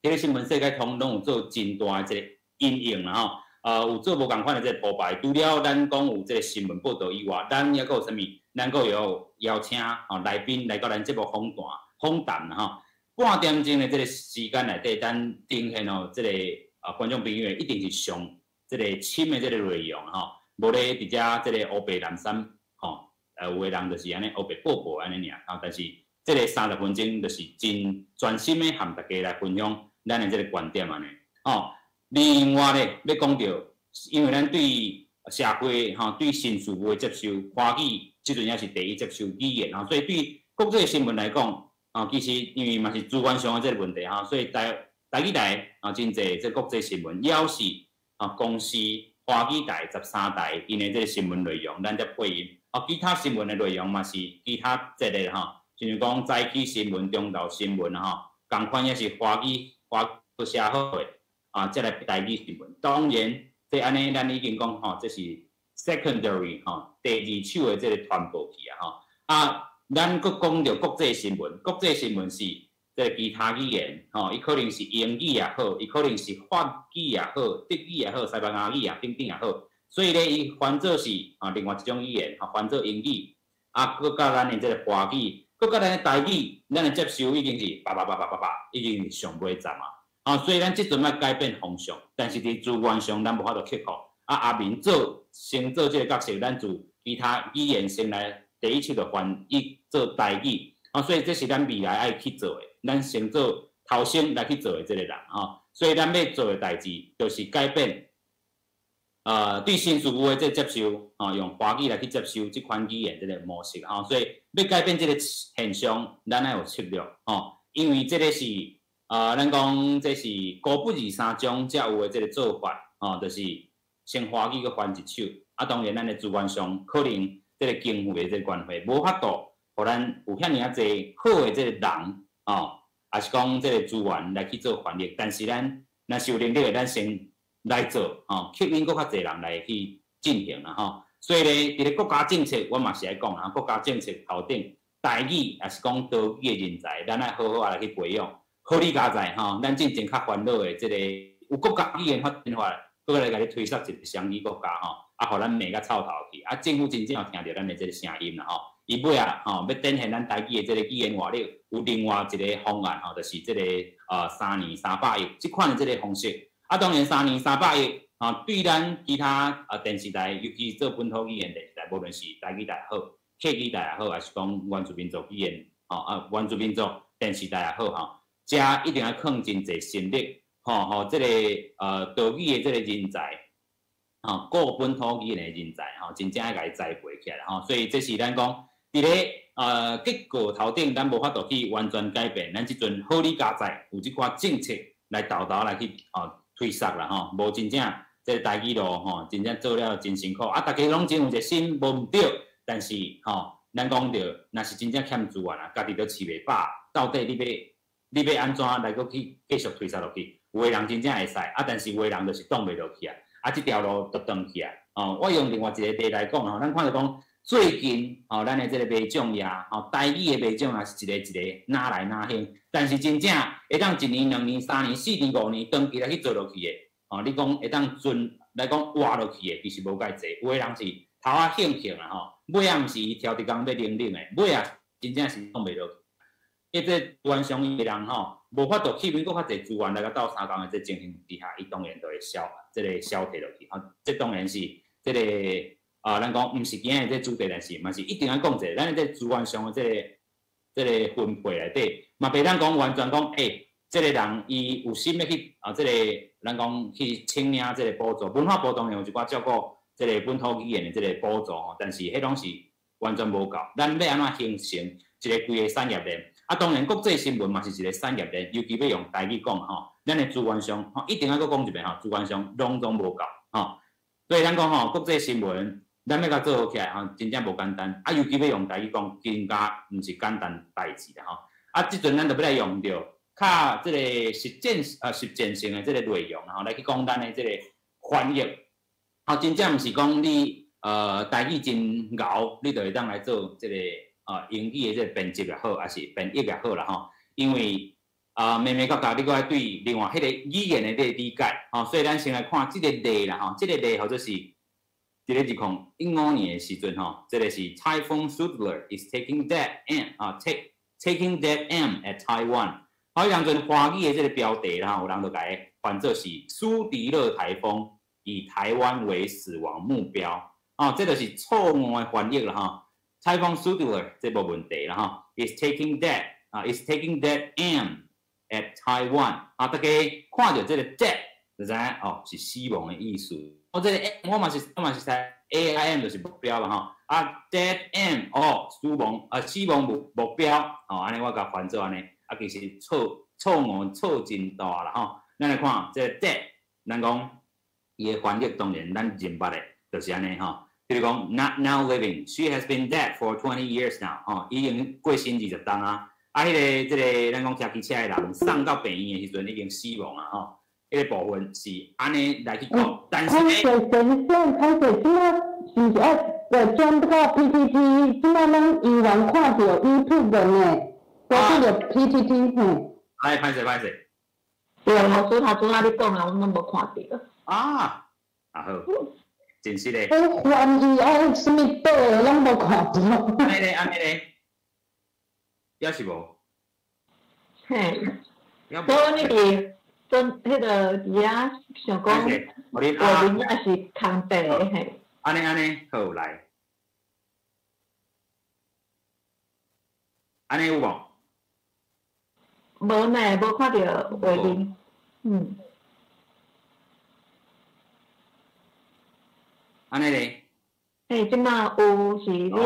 这个新闻世界通拢有做真大的这个阴影啦吼，有做无共款的这个铺排。除了咱讲有这个新闻报道以外，咱也有啥物？咱佫有邀请来宾来到咱节目访谈啦吼，半点钟的这个时间内底，咱呈现这个。观众朋友一定是上这个深的这个内容吼，无咧伫遮这个乌白蓝衫吼，有的人就是安尼乌白薄薄安尼尔，但是这个30分钟就是真专心的和大家来分享咱的这个观点安尼。另外咧要讲到，因为咱对社会对新事物的接受，华语即阵也是第一接受语言所以对国际新闻来讲其实因为嘛是主观上的这个问题所以台语台真侪这国际新闻，也是公司华语台13台因的这个新闻内容，咱才配音。其他新闻的内容嘛是其他节个就是讲早起新闻、中昼新闻共款也是华语写好的再来台语新闻。当然，这安尼咱已经讲这是 secondary 第二手的这个传播去咱佫讲到国际新闻，国际新闻是。这其他语言，伊可能是英语也好，伊可能是法语也好，德语也好，西班牙语等等也好，所以咧，伊翻做是另外一种语言，翻做英语，佮甲咱的这个华语，佮甲咱的台语，咱的接受已经是叭，已经是上尾站所以咱即阵要改变方向，但是伫资源上咱无法度克服。阿明先做这个角色，咱就其他语言先来第一手就翻译做台语，所以这是咱未来爱去做的，咱先做头先来去做的这个人所以咱要做的代志就是改变。对新事物的这接受用华语来去接受这款语言这个模式所以要改变这个现象，咱要有策略因为这个是咱讲这是高不二三种才有的这个做法就是先华语去翻一手当然咱的资源上可能这个经费的这个关系无法度，互咱有遐尔啊侪好的这个人也是讲这个资源来去做翻译，但是咱若是有能力的，咱先。来做吸引更较侪人来去进行啦所以咧，伫咧国家政策，我嘛是爱讲国家政策头顶台语也是讲岛语的人才，咱爱好好来去培养。好理加在咱进前较烦恼的这个有国家语言发展法，搁来甲你推出一个双语国家互咱骂甲臭头去。政府真正有听到咱的这个声音啦伊尾要展现咱台语的这个语言活力，有另外一个方案就是这个3年300亿这款的这个方式。当然3年300亿对咱其他电视台，尤其做本土语言电视台，无论是台语台也好，客语台也好，还是讲原住民族语言原住民族电视台也好遮一定要放真侪心力这个岛语的这个人才顾本土语言的人才真正要甲伊栽培起来所以这是咱讲伫咧结果头顶，咱无法度去完全改变，咱即阵好理加在有即款政策来豆来去推塞啦无真正这个台语路真正做了真辛苦大家拢真有一个心，无毋对，但是咱讲着，若是真正欠资源家己都饲袂饱，到底你要安怎来搁去继续推塞落去？有的人真正会使但是有的人就是挡袂落去这条路就断去我用另外一个例来讲咱看到讲最近咱的这个卖种业台语的卖种也是一个哪来哪兴。但是真正会当1年、2年、3年、4年、5年长期来去做落去的，你讲会当准来讲活落去的，其实无介济。有的人是头仔兴尾仔毋是伊挑伫工要冷的，尾仔真正是挡袂落去。这资源上的人无法度吸引更较济资源来到斗相共的这情形之下，伊当然就会消退落去。这当然是这个咱讲毋是今日这主题，但是嘛是一定要讲者，咱这资源上的这个分配内底。嘛，袂当讲完全讲，这个人伊有心要去这个咱讲去请领这个补助，文化部当然有一寡照顾这个本土语言的这个补助但是迄拢是完全无够。咱要安怎形成一个规个产业链？当然国际新闻嘛是一个产业链，尤其要用台语讲咱的资源上一定要搁讲一遍资源上拢无够所以咱讲国际新闻，咱要甲做好起来真正无简单尤其要用台语讲，更加毋是简单代志即阵咱就要来用着较即个实践性的即个内容来去讲咱的即个翻译真正毋是讲你台语真牛，你就会当来做即个英语的即个编辑也好，还是编译也好啦因为每角你搁爱对另外迄个语言的这个理解所以咱先来看即个例啦即个例或者是伫咧2015年的时阵即个是 Typhoon Sudler is taking that taking that aim at Taiwan， 用做华语的这个标题有人就改翻作是苏迪勒台风以台湾为死亡目标这就是错误的翻译啦Typhoon Sudler 这无问题啦is taking that aim at Taiwan 大家看到这个 that 就知是死亡的意思这个我嘛是猜 AIM 就是目标啦that aim 死亡目标安尼我甲翻做安尼其实错误错真大啦咱来看这个 that 咱讲伊的翻译当然咱认捌的就是安尼比如讲 not now living she has been dead for 20 years now 已经过身20冬迄个这个咱讲骑机车的人送到病院的时阵已经死亡迄个部分是安尼来去讲但是先生开始即马是转到 PTT 即马咱依然看到 YouTube 的呢看到 PTT 歹势对老师他拄仔你讲啦，我拢无看到好真实的翻译什么岛的拢无看到安尼咧也是无所以你真迄个伫遐想讲我们也是空白的安尼好来安尼有无？无呢，无看到画面。嗯。安尼咧？即马有是你的。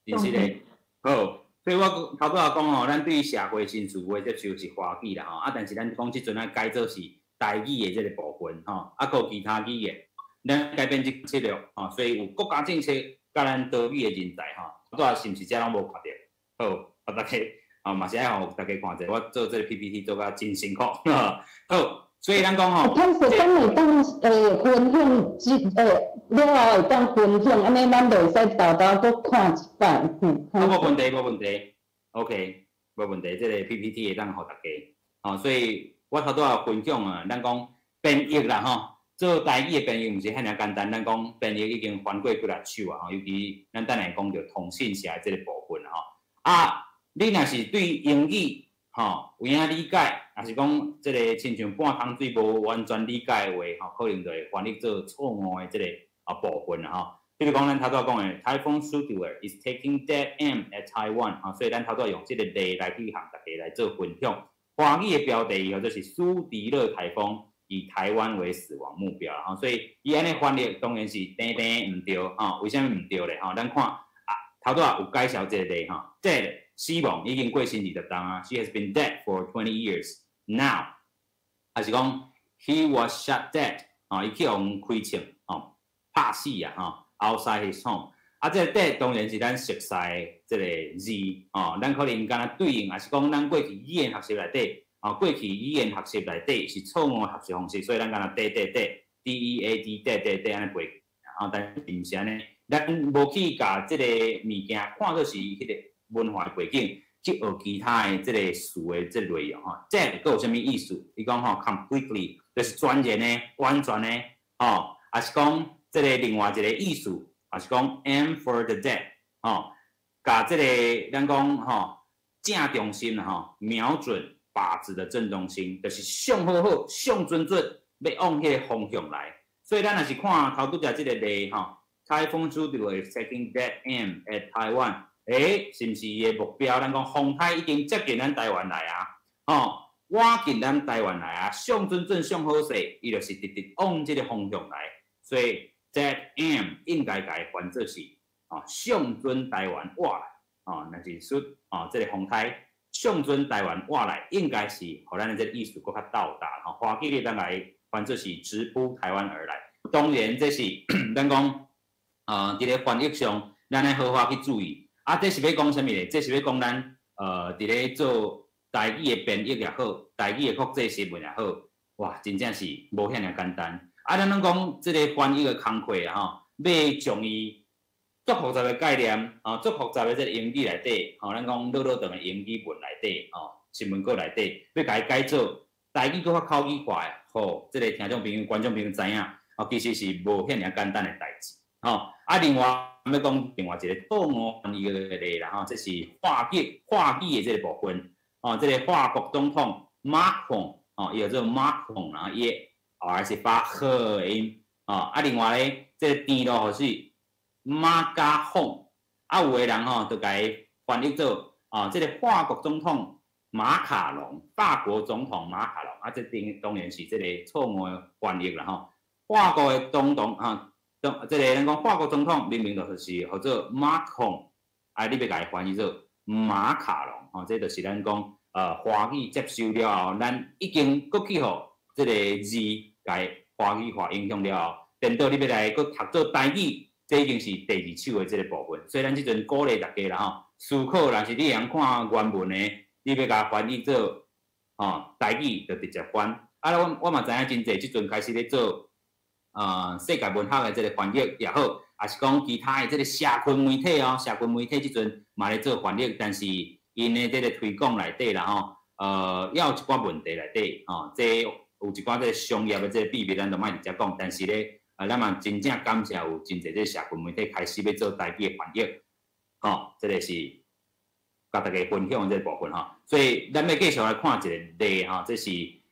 真是咧。好，所以我头拄仔讲吼，咱对于社会新事物的接受是华语啦吼，但是咱讲即阵改做是台语的即个部分吼，搁有其他语言，咱改变即策略吼，所以有国家政策甲咱岛屿的人才吼，头拄仔是毋是遮拢无看到？好，大家嘛是爱互大家看者，我做这个 PPT 做甲真辛苦，好，所以咱讲吼，但是当你当分享了后会当分享，安尼咱袂使豆豆搁看一摆。无问题，无问题 ，OK， 无问题，这个 PPT 会当互大家，所以我头拄仔分享啊，咱讲编译啦吼，做台语的编译毋是遐尔简单，咱讲编译已经翻过几啊手啊，尤其咱等下讲到通信社这个部分吼，你若是对英语有影理解，也是讲即个亲像半桶水无完全理解的话，可能就会翻译做错误的即个部分啦吼。比如讲，咱头拄讲的 Typhoon Studio is taking dead aim at Taiwan， 所以咱头拄用即个例来去向大家来做分享。华语的标题就是苏迪勒台风以台湾为死亡目标啦，所以伊安尼翻译当然是定定唔对为什么唔对咧？咱看头拄有介绍即个例dead 死亡已经过身20天啊 ，She has been dead for 20 years now， 还是讲 He was shot dead 伊去用开枪拍死啊outside his home， 这个 dead 当然是咱熟悉这个字咱可能敢若对应，也是讲咱过去语言学习内底过去语言学习内底是错误学习方式，所以咱敢若 dead 安尼背，但是毋是安尼，咱无去甲这个物件看作是迄个文化背景，去学其他的这个词的这个内容dead 佫有啥物意思？伊讲completely 就是全然的、完全的也是讲这个另外一个意思，也是讲 aim for the dead 甲这个咱讲正中心啦瞄准靶子的正中心，就是上好好、上准准，要往迄个方向来。所以咱若是看头拄则即个例Typhoon Studio is taking dead aim at Taiwan， 是毋是伊的目标？咱讲风台已经接近咱台湾来挖近咱台湾来啊，上准准、上好势，伊就是直直往即个方向来。所以 dead aim 应该甲伊翻做是上准台湾挖来若是说即个风台上准台湾挖来，应该是互咱的这个意思搁较到达华语咧，咱来翻做是直扑台湾而来。当然，这是咱讲伫咧翻译上，咱要好好去注意。这是要讲啥物咧？这是要讲咱伫咧做台语的编译也好，台语的国际新闻也好，哇，真正是无遐尔简单。咱讲即个翻译的工课要将伊足复杂的概念足复杂的即个英语内底咱讲落长的英语文内底新闻稿内底，要甲伊改做台语搁较口语化的，即个听众朋友、观众朋友知影其实是无遐尔简单的代志另外要讲另外一个错误翻译的例啦这是话语的这个部分这个法国总统 Macron 伊叫做 Macron 啦，伊 R 是发呵的音另外咧，这个甜咯是马加凤有的人就甲伊翻译做这个法国总统马卡龙，法国总统马卡龙这当然是这个错误的翻译啦法国的总统这个咱讲法国总统明明就是叫做 Macron， 你要甲伊翻译做马卡龙这就是咱讲华语接受了后，咱已经搁去互这个字甲伊华语化影响了后，等到你要来搁读做台语，这已经是第二手的这个部分。所以咱即阵鼓励大家啦思考，若是你会晓看原文的，你要甲翻译做台语，就直接翻。我嘛知影真济，即阵开始咧做世界文学的这个翻译也好，也是讲其他的这个社群媒体社群媒体即阵嘛咧做翻译，但是因的这个推广内底啦也有一寡问题内底这有一寡这个商业的这个秘密，咱就莫直接讲。但是咧，咱嘛真正感谢有真侪这社群媒体开始要做台语的翻译，这个是甲大家分享的这个部分所以咱要继续来看一个例这是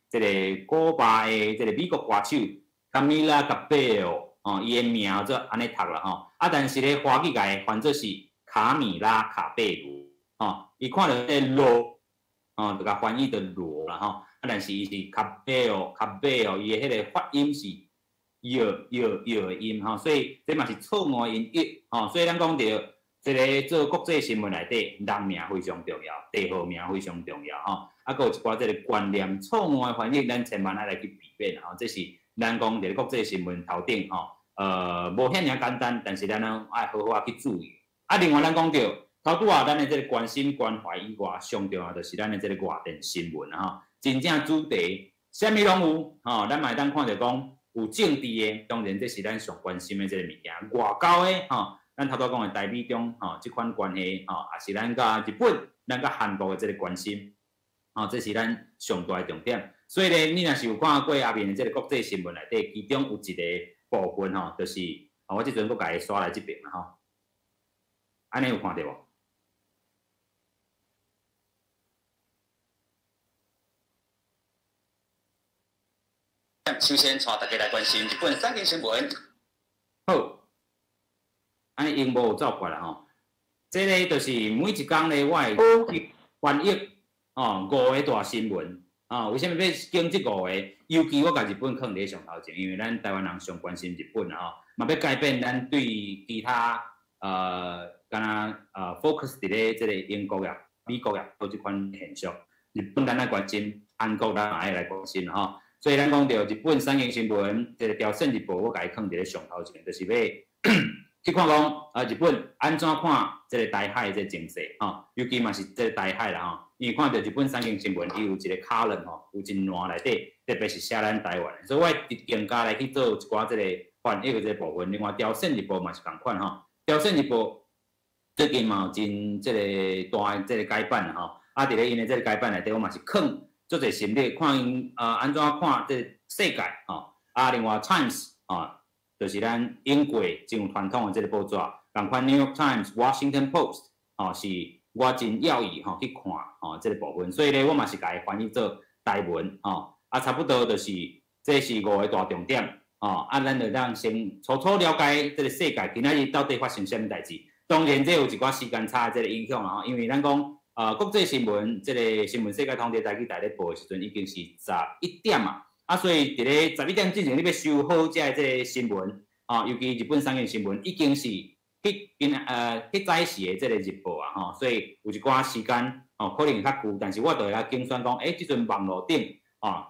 这个古巴的这个美国歌手 Camila Cabello 伊的名做安尼读啦但是咧华语界翻做是卡米拉卡贝鲁伊看到这罗，就甲翻译的罗啦，啊，但是伊是卡贝哦，伊的迄个发音是摇的音，所以这嘛是错误的音译，所以咱讲到这个做国际新闻内底，人名非常重要，地号名非常重要，啊，佮有一寡这个观念错误的翻译，咱千万来去避免，这是咱讲伫国际新闻头顶，无遐尔简单，但是咱爱好好去注意。啊，另外咱讲到头拄啊，咱的这个关心关怀以外，上重要就是咱的这个外电新闻真正主题，啥物拢有，咱嘛会当看到讲有政治的，当然这是咱上关心的这个物件。外交的，咱头拄讲的台美中，这款关系，也是咱甲日本、咱甲韩国的这个关心，这是咱上大的重点。所以咧，你若是有看过下面的这个国际新闻内底，其中有一个部分就是我即阵佫甲伊刷来这边啦安尼有看到无？首先，带大家来关心日本三件新闻。好，安尼荧幕有照过啦这个就是每一工咧，我会去翻译5个大新闻为什么要经这5个？尤其我甲日本放伫上头前，因为咱台湾人上关心日本嘛要改变咱对其他敢若focus 伫咧即个英国呀、美国呀，做即款现象。日本咱来关心，韩国咱也爱来关心所以咱讲到日本三件新闻，这个朝鲜日报我甲伊放伫咧上头前，就是要去看讲日本安怎看即个台海即个情势尤其嘛是即个台海啦因为看到日本三件新闻，伊有一个column有真烂内底，特别是写咱台湾，所以我更加来去做一寡即个翻译的这个部分。另外朝鲜日报嘛是共款朝鲜日报最近嘛有真即个大即个改版伫咧因的即个改版内底，我嘛是放足侪心力，看因安怎看即个世界另外 Times 就是咱英国真有传统的即个报纸，共款 New York Times、Washington Post 是我真要意去看即个部分，所以咧我嘛是甲伊翻译做台文差不多就是这是5个大重点咱就当先初初了解即个世界今仔日到底发生啥物代志。当然，这有一寡时间差的即个影响因为咱讲国际新闻即个新闻世界通伫台语台咧报的时阵已经是11点所以伫咧11点之前你要收好即个新闻尤其日本三件新闻已经是迄早时的即个日报所以有一寡时间可能较久，但是我就会精选讲，即阵网络顶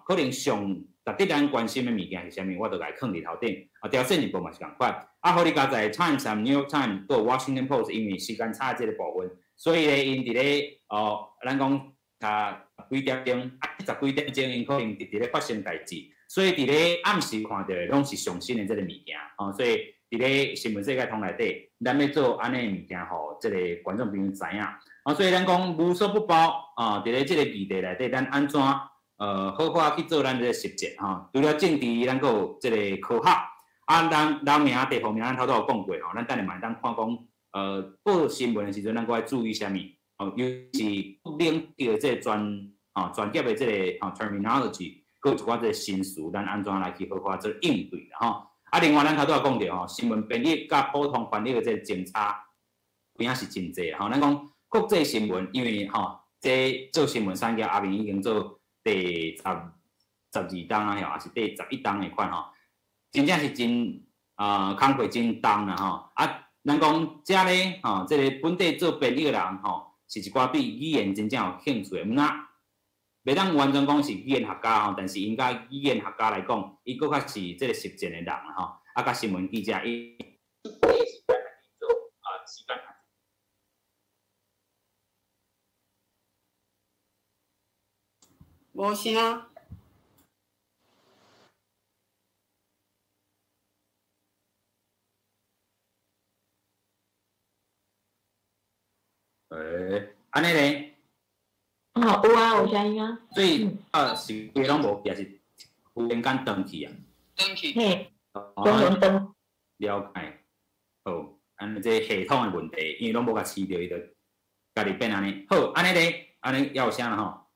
可能上值得咱关心的物件是啥物，我就来放伫头顶朝鲜日报嘛是共款好你加在 Times、New York Times 都有 Washington Post， 因为时间差即个部分，所以咧因伫咧咱讲几点钟10几点钟因可能伫咧发生代志，所以伫咧暗时看到拢是上新的即个物件所以伫咧新闻世界通内底，咱要做安尼的物件，互即个观众朋友知影所以咱讲无所不包伫咧即个议题内底，咱安怎好好去做咱即个实践除了政治，咱阁有即个科学人名、地方名，咱头拄有讲过咱等下嘛会当看讲报新闻的时阵，咱阁爱注意啥物尤其是领域的即个专业的即个terminology， 阁有一寡即个新词，咱安怎来去好好做应对啦另外咱头拄有讲到新闻编译甲普通翻译的即个前差，有影是真济咱讲国际新闻，因为这做新闻产业阿明已经做第12档也是第11档的款真正是真工课真重啦咱讲遮咧即个本地做编译的人是一寡对语言真正有兴趣的，袂当完全讲是语言学家但是因甲语言学家来讲，伊佫较是即个实践的人甲新闻记者伊做时间。无声。安尼咧？有声音所以是规拢无，也是忽然间断去断去。灯。了解。好，安尼这系统的问题，因为拢无甲饲着，伊就家己变安尼。好，安尼咧，安尼要有声啦好，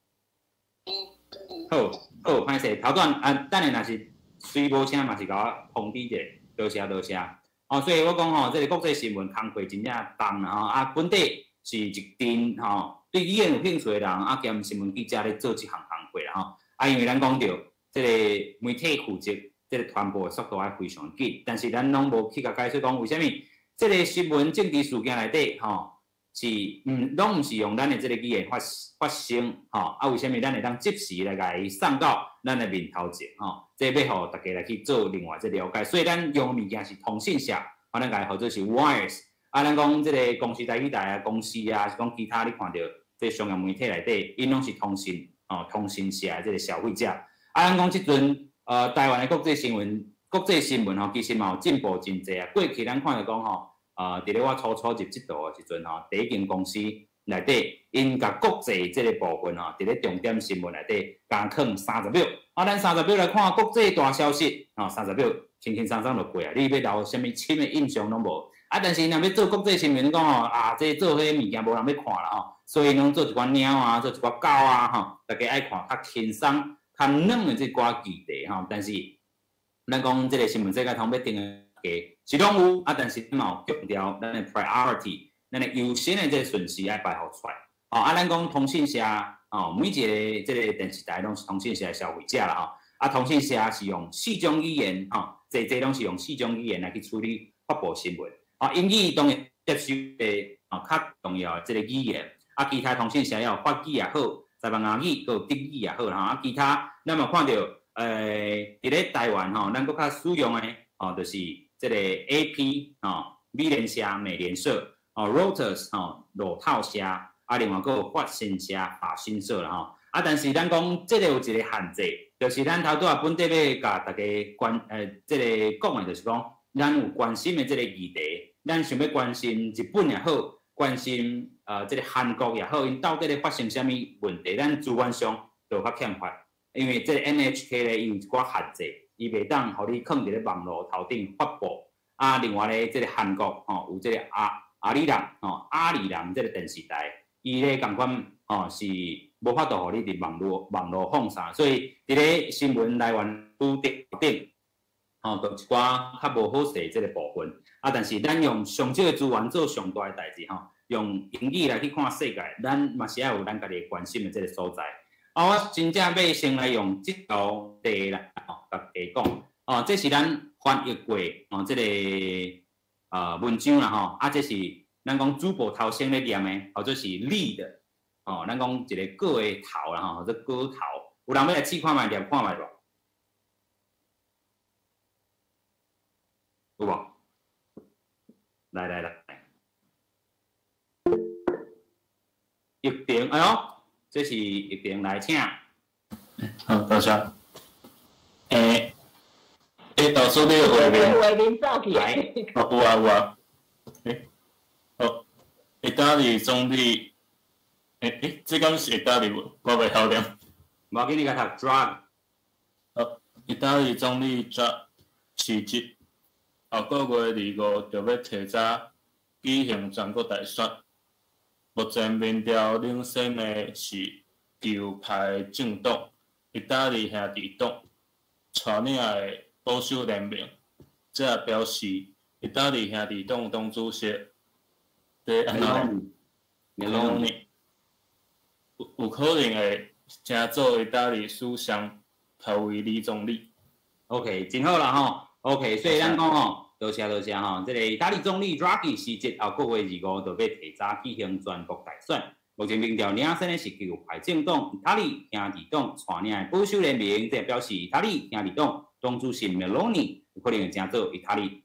歹势，头段等下若是虽无声，嘛是甲我通知者，多谢。所以我讲这个国际新闻工课真正重啦本地是一群对语言有兴趣的人，啊兼新闻记者咧做这项工作啦吼。啊，因为咱讲到这个媒体负责这个传播的速度还非常紧，但是咱拢无去甲解释讲为虾米这个新闻政治事件内底是拢毋是用咱的这个语言发生啊，为虾米咱会当及时来甲伊送到咱的面头前这要互大家来去做另外这了解，所以咱用物件是通讯社，咱甲伊号做是 wires。咱讲这个公司台语台啊，公司啊，是讲其他你看到这商业媒体内底，因拢是通讯社的这个消费者。咱讲即阵台湾的国际新闻其实嘛有进步真济啊。过去咱看到讲伫咧我初入这度的时阵第一间公司内底，因甲国际这个部分伫咧重点新闻内底加囥30秒。咱30秒来看国际大消息，30秒轻轻松松就过啊。你要留什么深的印象拢无？但是若要做国际新闻，讲这做迄物件无人要看啦所以拢做一寡猫啊，做一寡狗啊大家爱看较轻松、较软的这寡议题但是咱讲这个新闻世界通要定的是拢有但是嘛有强调咱的 priority， 咱的优先的这个顺序爱摆好出来咱讲通讯社每一个这个电视台拢是通讯社的消费者啦通讯社是用4种语言这拢是用4种语言来去处理发布新闻。英语当然接受的较重要的这个语言，其他通讯社要有法语也好，西班牙语、有德语也好啦其他咱嘛看到伫咧台湾咱搁较使用的就是这个 AP 美联社、美联社Reuters 路透社另外搁有法新社、法新社啦但是咱讲这个有一个限制，就是咱头拄仔本地要甲大家这个讲的，就是讲咱有关心的这个议题。咱想要关心日本也好，关心这个韩国也好，因到底咧发生什么问题？咱资源上就较欠缺，因为这个 NHK 咧伊有一寡限制，伊袂当互你放伫咧网络头顶发布。另外咧，这个韩国有这个阿里郎这个电视台，伊咧共款是无法度互你伫网络放送，所以伫咧新闻来源拄顶就一寡较无好势这个部分。但是咱用上少的资源做上大的代志用英语来去看世界，咱嘛是要有咱家己关心的这个所在。我真正要先来用这道题来甲大家讲这是咱翻译过这个文章啦这是咱讲主播头先咧念的，或者是 lead 咱讲一个歌的头啦或者歌头，有人要来试看卖念看卖无？有无？来，玉婷，哎呦，这是玉婷来请。好，多谢。导师你有画面走起来。有啊。好，意大利总理，这敢是意大利文？我袂晓念。无要紧，你甲读 drug。好，意大利总理 drug 辞职。后个月25就要提早举行全国大选。目前民调领先的是右派政党意大利兄弟党，带领的保守联盟。这也表示意大利兄弟党党主席Meloni有可能会争做意大利首相，头为李总理。OK， 真好啦OK， 所以咱讲多谢这个意大利总理 Draghi 辞职后个月25就要提早举行全国大选。目前民调领先的是右派政党意大利兄弟党带领的保守联盟，这表示意大利兄弟党党主席 Meloni 有可能会争做意大利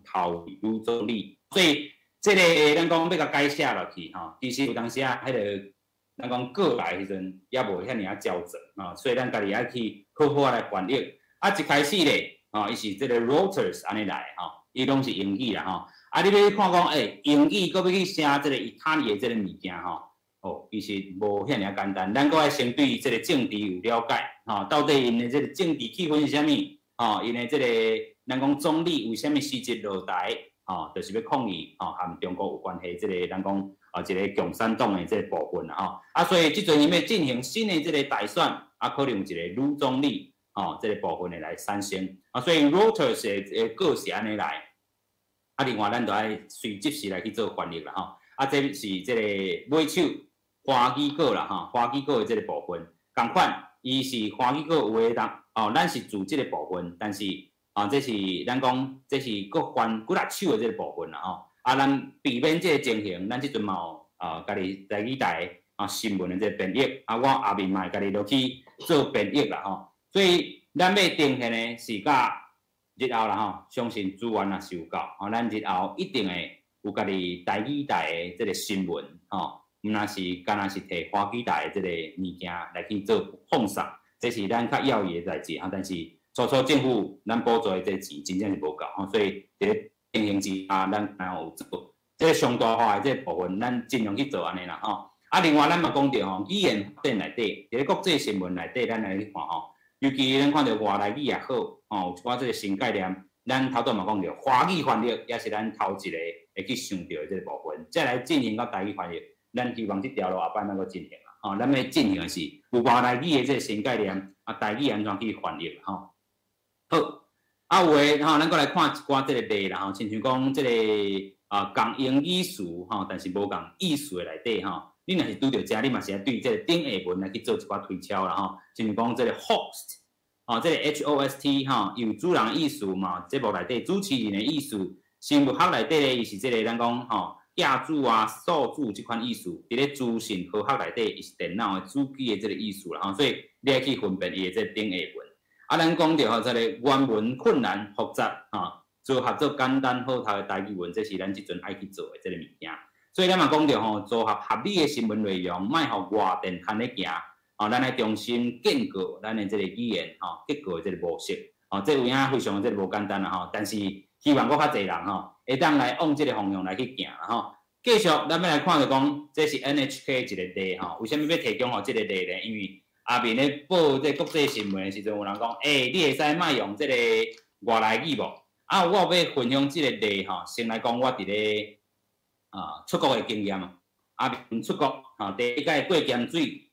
头位总理。所以这个咱讲要甲解写落去其实有当时迄个咱讲过来时阵也无遐尔较真所以咱家己爱去好好来翻译。一开始咧伊是这个 Reuters 安尼来伊拢是英语啦你要看讲英语搁要去写这个意大利的这个物件其实无遐尔简单。咱搁爱先对这个政治有了解到底因的这个政治气氛是啥物因的这个咱讲总理为虾米辞职落台就是要抗议和中国有关系这个咱讲一个共产党的这个部分啦所以即阵伊要进行新的这个大选可能有一个女总理这个部分的来产生所以 Reuters 的个是安尼来另外咱就爱随即时来去做翻译啦啊，这是即个买手花旗果啦吼，花旗果的即个部分，共款，伊是花旗果有诶人哦，咱是做即个部分，但是这是咱讲，这是各关几力手的即个部分啦吼。啊，咱避免即个情形，咱即阵嘛有家己台语台新闻的即个编译，我后面嘛家己落去做编译啦吼。所以咱要定下呢是甲日后啦吼，相信资源也是有够，咱日后一定会有家己台语台的即个新闻吼，毋若是干若是摕花旗台的即个物件来去做放送，这是咱较要义的代志但是初政府咱补助的这钱真正是无够所以伫咧情形之下，咱有做即个上大化的即个部分，咱尽量去做安尼啦另外咱嘛讲到语言发展内底，伫咧国际新闻内底，咱来去看尤其咱看到外来语也好有一寡即个新概念，咱头拄嘛讲到华语翻译，也是咱头一个会去想到的即个部分，再来进行到台语翻译，咱希望即条路后摆能够进行啦咱要进行的是有外来语的即个新概念台语安怎去翻译好，有诶咱过来看一寡即个例啦亲像讲即个共英语词但是无共意思的内底你若是拄着遮，你嘛是要对即个顶下文来去做一寡推敲啦亲像讲即个 host 即个 host 有主人的意思嘛，节目内底主持人的意思，生物学内底咧伊是即个咱讲亚主数主即款意思，伫咧资讯科学内底伊是电脑的主机的即个意思啦所以你要去分辨伊的即个顶下文。咱讲到即个原文困难复杂组合做简单好读的台语文，这是咱即阵爱去做的即个物件。所以咱嘛讲到组合合理的新闻内容，莫互外电牵咧行咱来重新建构咱的即个语言结构的即个模式这有影非常即个无简单啦但是希望搁较侪人会当来往即个方向来去行啦继续，咱要来看就讲，这是 NHK 一个例为什么要提供即个例呢？因为后面咧报即国际新闻的时阵，有人讲，你会使莫用即个外来语无？我要分享即个例先来讲我伫咧出国的经验出国第一届过咸水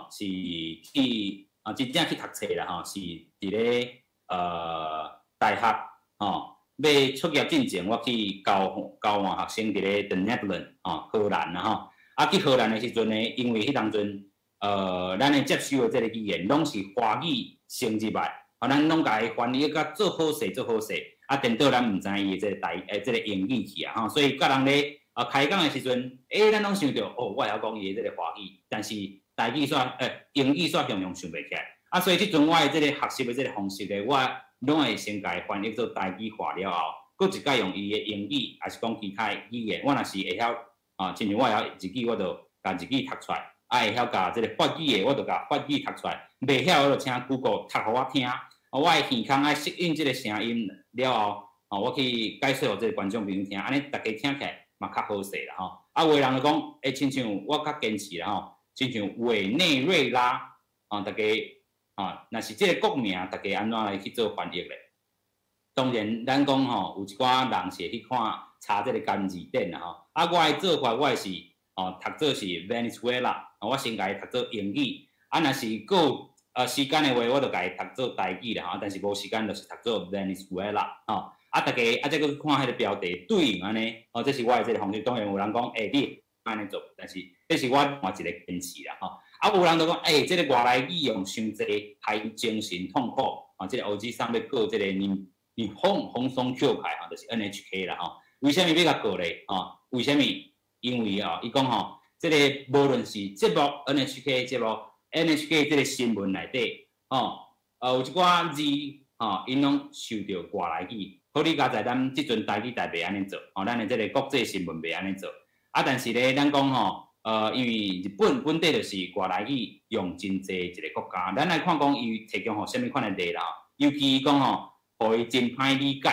是去真正去读册啦是伫咧大学要出业进前，我去交换学生伫咧 The Netherlands 荷兰啦去荷兰的时阵呢，因为迄当阵咱的接收的即个语言拢是华语升入来，咱拢甲伊翻译甲做好势，电脑咱毋知伊的即个英语去所以甲人咧开讲的时阵，咱拢想到我会晓讲伊的即个华语，但是台语英语煞常常想袂起来所以即阵我的即个学习的即个方式咧，我拢会先甲伊翻译做台语化了后，搁一届用伊的英语，还是讲其他语言，我若是会晓亲像我会晓日语，我就甲日语读出来，会晓甲即个法语的，我就甲法语读出来，袂晓我就请 Google 读互我听，我的耳孔爱适应即个声音了后，我去解说互即个观众朋友听，安尼大家听起来嘛较好势啦有的人就讲，亲像我较坚持啦亲像委内瑞拉大家。若是即个国名，大家安怎来去做翻译咧？当然，咱讲有一寡人是去看查即个单字典啦我的做法，我是读做是 Venezuela， 我先甲伊读做英语。若是够时间的话，我就甲伊读做台语啦但是无时间，就是读做 Venezuela 大家再去看迄个标题对应安尼这是我的即个方式。当然有人讲，你安尼做，但是这是我另外一个坚持啦有人就讲，即个外来语用伤济，害精神痛苦即个欧志上要告即个你放松跳开就是 NHK 啦为什么要甲告咧为什么？因为伊讲即个无论是节目 NHK 节目 NHK 即个新闻内底有一寡字因拢受到外来语，好理解在咱即阵台语台袂安尼做咱的即个国际新闻袂安尼做但是咧咱讲因为日本本地就是外来语用真济一个国家，咱来看讲伊提供什么款的例啦，尤其讲互伊真歹理解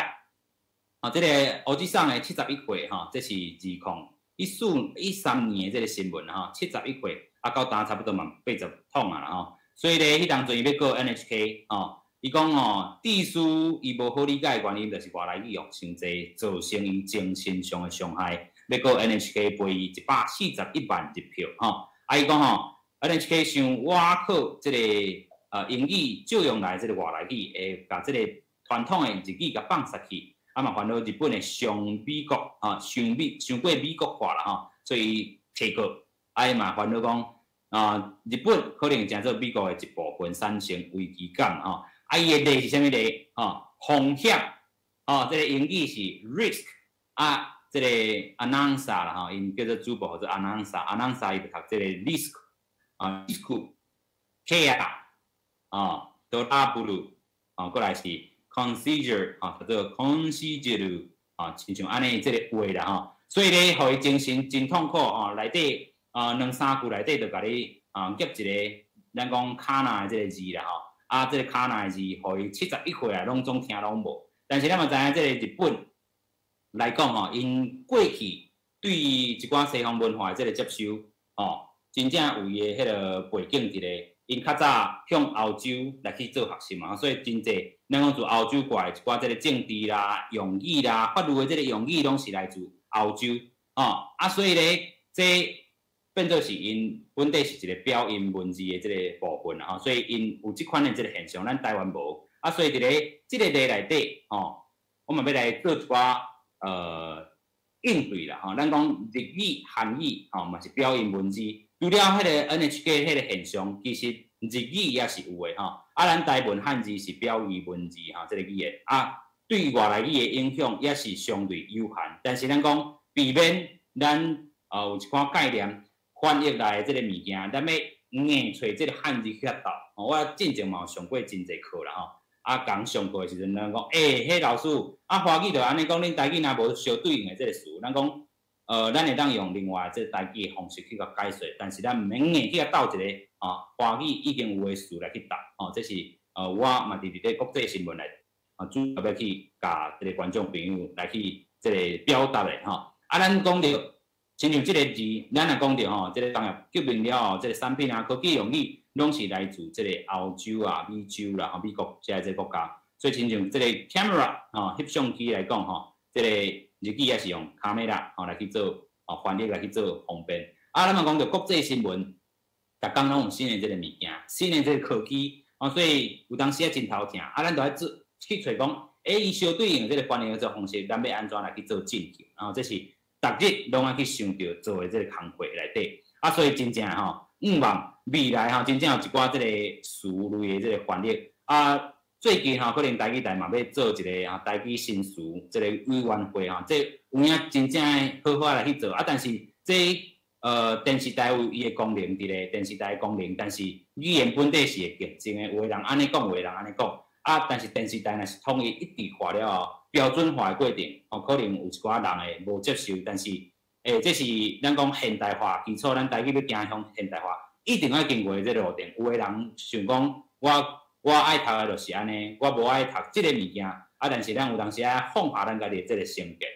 这个欧志上的71岁这是2013年的这个新闻71岁到今差不多嘛80桶啦所以咧迄当阵伊要告 NHK 伊讲地书伊无好理解的原因，就是外来语用伤济，造成伊精神上的伤害。要告 NHK 赔伊141万日票伊讲NHK 想挖靠即个英语借用来即个外来语，会甲即个传统的日语甲放杀去，嘛烦恼日本的上美国伤过美国化啦所以提过，嘛烦恼讲日本可能成做美国的一部分，产生危机感伊的例是啥物例？风险这个英语是 risk 这个 announcer 啦因叫做主播或者 announcer 伊就读这个 risk risk care double 过来是 consider 叫做 consider 亲像安尼这个话啦所以咧，互伊精神真痛苦内底2-3句内底就甲你夹一个咱讲卡纳的这个字啦这个卡纳的字，互伊71岁啊，拢总听拢无。但是咱嘛知影，这个日本来讲因过去对一寡西方文化的这个接收真正有伊的迄个背景伫咧。因较早向欧洲来去做学习嘛，所以真济咱讲自欧洲过来一寡这个政治啦、用语啦、法律的这个用语，拢是来自欧洲所以咧，这变做是因本地是一个表音文字的这个部分啦所以因有即款的这个现象，咱台湾无所以伫咧这个例内底我们要来做一寡应对啦咱讲日语、韩语嘛是表音文字。除了迄个 NHK 迄个现象，其实日语也是有诶咱台文汉字是表意文字这个语言对外来语的影响也是相对有限。但是咱讲避免咱有一款概念翻译来的这个物件，咱要硬找这个汉字去答。我进前嘛有上过真侪课啦讲上课的时阵，咱讲迄老师华语就安尼讲，恁台语若无相对应的这个词，咱讲。咱会当用另外即台语的方式去甲解说，但是咱毋免硬去甲斗一个华语已经有的词来去答这是我嘛伫咧国际新闻内主要要去甲即个观众朋友来去即个表达的咱讲到亲像即个字，咱若讲到即个当然救命了后，即个产品科技用语拢是来自即个欧洲美洲啦美国即个国家，所以亲像即个 camera 翕相机来讲即个。日语也是用卡梅拉来去做翻译来去做方便。咱嘛讲到国际新闻，逐工拢有新的这个物件，新的这个科技所以有当时真头疼咱就要做去找讲，伊相对应这个翻译的这方式，咱要安怎来去做进行？这是逐日拢要去想到做的这个工课内底所以真正望未来真正有一寡这个词类的这个翻译最近可能台语台嘛要做一个台语新词这个委员会这有影真正好好来去做但是这电视台有伊的功能伫咧，电视台的功能，但是语言本地是会竞争的，有的人安尼讲，有的人安尼讲但是电视台若是统一一致化了后，标准化的过程可能有一寡人会无接受，但是这是咱讲现代化基础，咱台语要行向现代化，一定要经过这个路程。有的人想讲我爱读的就是安尼，我无爱读即个物件但是咱有当时放下咱家己即个成见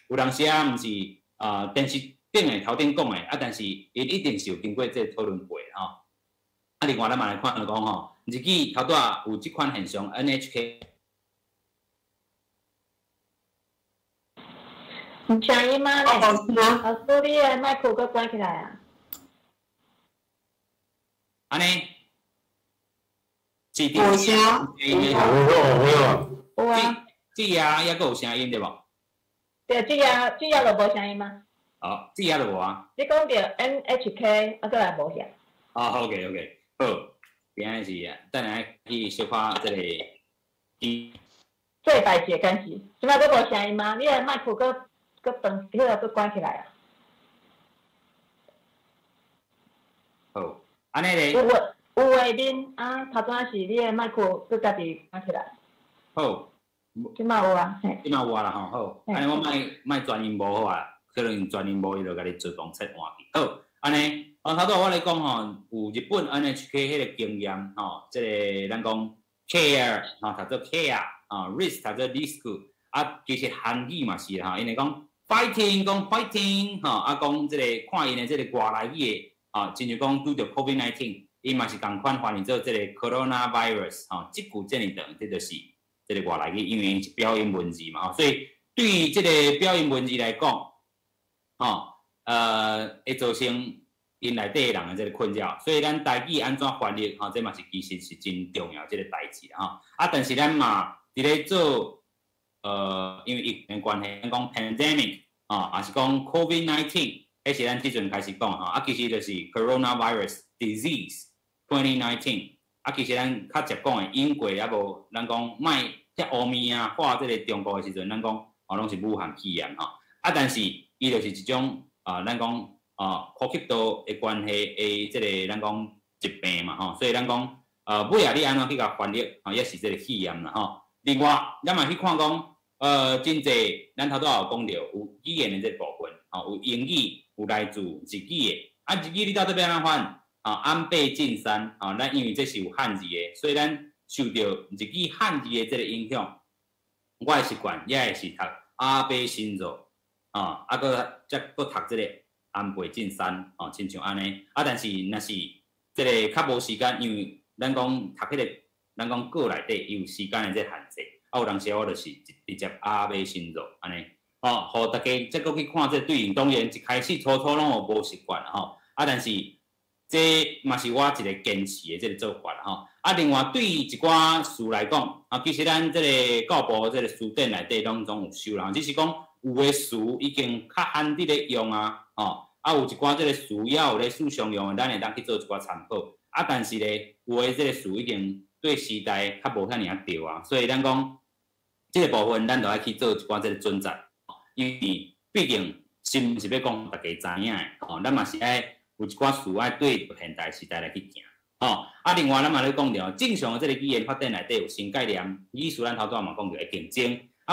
有当时毋是电视顶的头顶讲的但是伊一定是有经过即个讨论过另外咱嘛来看到讲日语头拄有即款现象 ，NHK。有声音吗？老师，你的麦克搁关起来啊？安尼。有声。有啊。这也阁有声音对无？对，这也就无声音吗？这也就无啊。你讲到 NHK， 搁来无响。OK， 好，边仔是等下去小可这个最白节干是，现在搁无声音吗？你的麦克搁等，迄个搁关起来啊。好，安尼咧。有诶恁头拄仔是你的麦克搁家己关起来。好。即马有啊，即马有啊啦好，安尼我卖转音无好啊，可能转音无伊就甲你自动切换去。好，安尼，头拄我咧讲有日本 NHK 迄个经验即个咱讲 care 读做 care risk 读做 risk 其实韩语嘛是啦因为讲 fighting 讲 fighting 讲即个看因的即个外来语的亲像讲拄着 COVID-19， 伊嘛是共款翻译做即个 coronavirus 即句遮尔长，这就是这个外来语，因为是表音文字嘛所以对于这个表音文字来讲会造成因内底人的这个困扰，所以咱台语安怎翻译这嘛是其实是真重要这个代志但是咱嘛伫咧做因为疫情关系，咱讲 pandemic 也是讲 COVID-19 迄是咱即阵开始讲吼，啊，其实就是 coronavirus disease 2019，啊，其实咱较直讲诶，英国也无咱讲莫遐乌面啊，化即个中国诶时阵，咱讲拢是武汉肺炎吼，啊，但是伊就是一种咱讲呼吸道诶关系诶，即个咱讲疾病嘛吼，所以咱讲尾啊，你安怎去甲翻译也是即个肺炎啦吼。另外，咱嘛去看讲真侪咱头拄有讲到有语言诶即个部分，有英语，有来自日语诶，啊，日语你到底要安怎翻？安倍晋三咱因为这是有汉字诶，所以咱受到日语汉字诶即个影响，我诶习惯也会是读阿倍晋三再搁读即个安倍晋三亲像安尼但是若是即个较无时间，因为咱讲读迄个咱讲课内底有时间诶即个限制，有当时我就是直接阿倍晋三安尼互大家再搁去看即对应，当然一开始初拢有无习惯但是这嘛是我一个坚持的这个做法另外对一寡事来讲其实咱这个教部这个书典内底拢总有收啦，只是讲有的词已经较罕伫咧用有一寡这个词也有咧使常用的，咱会当去做一寡参考但是咧有的这个词已经对时代较无遐尔对所以咱讲这个部分咱就要去做一寡这个准则，因为毕竟是毋是要讲大家知影的咱嘛是爱。有一寡事爱对现代时代来去行另外咱嘛咧讲着正常的这个语言发展内底有新概念，意思咱头拄嘛讲着会竞争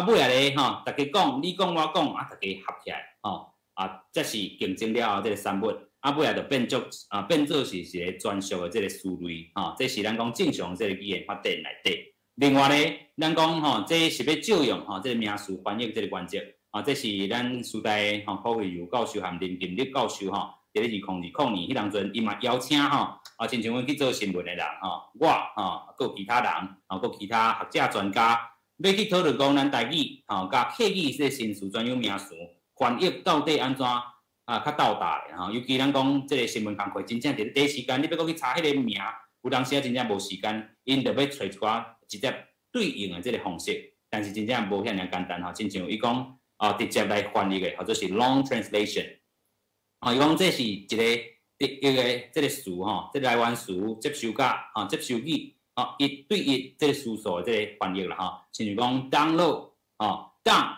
尾下咧大家讲你讲我讲大家合起来这是竞争了后这个产物尾下就变做是一个专属的这个思类这是咱讲正常的这个语言发展内底。另外咧，咱讲这是要照用这个名词翻译这个原则这是咱师大柯惠如教授和林金立教授伫咧2020迄当阵，伊嘛邀请亲像阮去做新闻的人我佮其他人佮其他学者专家，要去讨论讲咱台语甲客语这新词专有名词翻译到底安怎较到达的尤其咱讲这个新闻工课，真正伫咧第一时间，你要佮去查迄个名，有当时真正无时间，因着要找一寡直接对应的这个方式，但是真正无遐尔简单亲像伊讲直接来翻译的，或者是 long translation。伊讲这是一个这个词这个来源词接收语一对一这个词素的这个翻译啦亲像讲 download down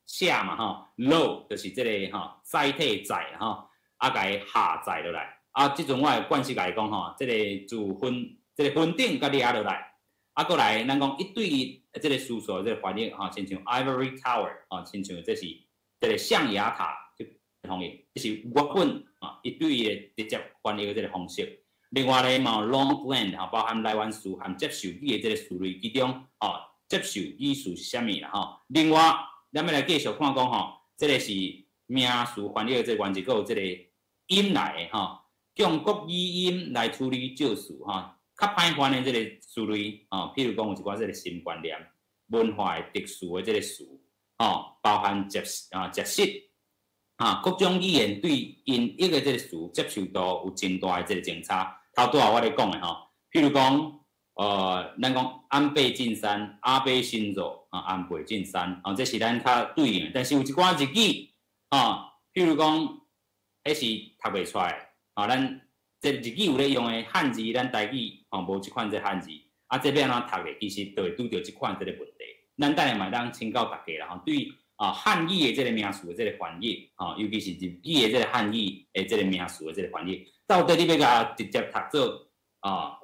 下嘛load 就是这个载体载甲伊下载落来即阵我会惯势甲伊讲这个字分这个分顶甲抓落来过来咱讲一对一这个词素的这个翻译亲像 ivory tower 亲像这是这个象牙塔。翻译，这是原本一对一的直接翻译的这个方式。另外咧嘛 ，long blend 包含来源词和接受语的这个词类，其中接受意思是啥物啦另外，咱要来继续看讲这个是名词翻译的这个原则，有这个音来的用国语音来处理旧词较歹翻的这个词类譬如讲有一寡这个新观念、文化的特殊的这个词包含接释。各种语言对音译的这个词接受度有真大的这个前差。头拄我咧讲的譬如讲，咱讲安倍晋三、阿倍晋三安倍晋三这是咱较对应的。但是有一寡日语譬如讲，迄是读袂出来咱这日语有咧用的汉字，咱台语无即款这汉字这要安怎读咧？其实就会拄到即款这个问题。咱等下嘛当请教大家啦对。汉语的这个名词的这个翻译尤其是日语的这个汉语的这个名词的这个翻译，到底你要甲直接读做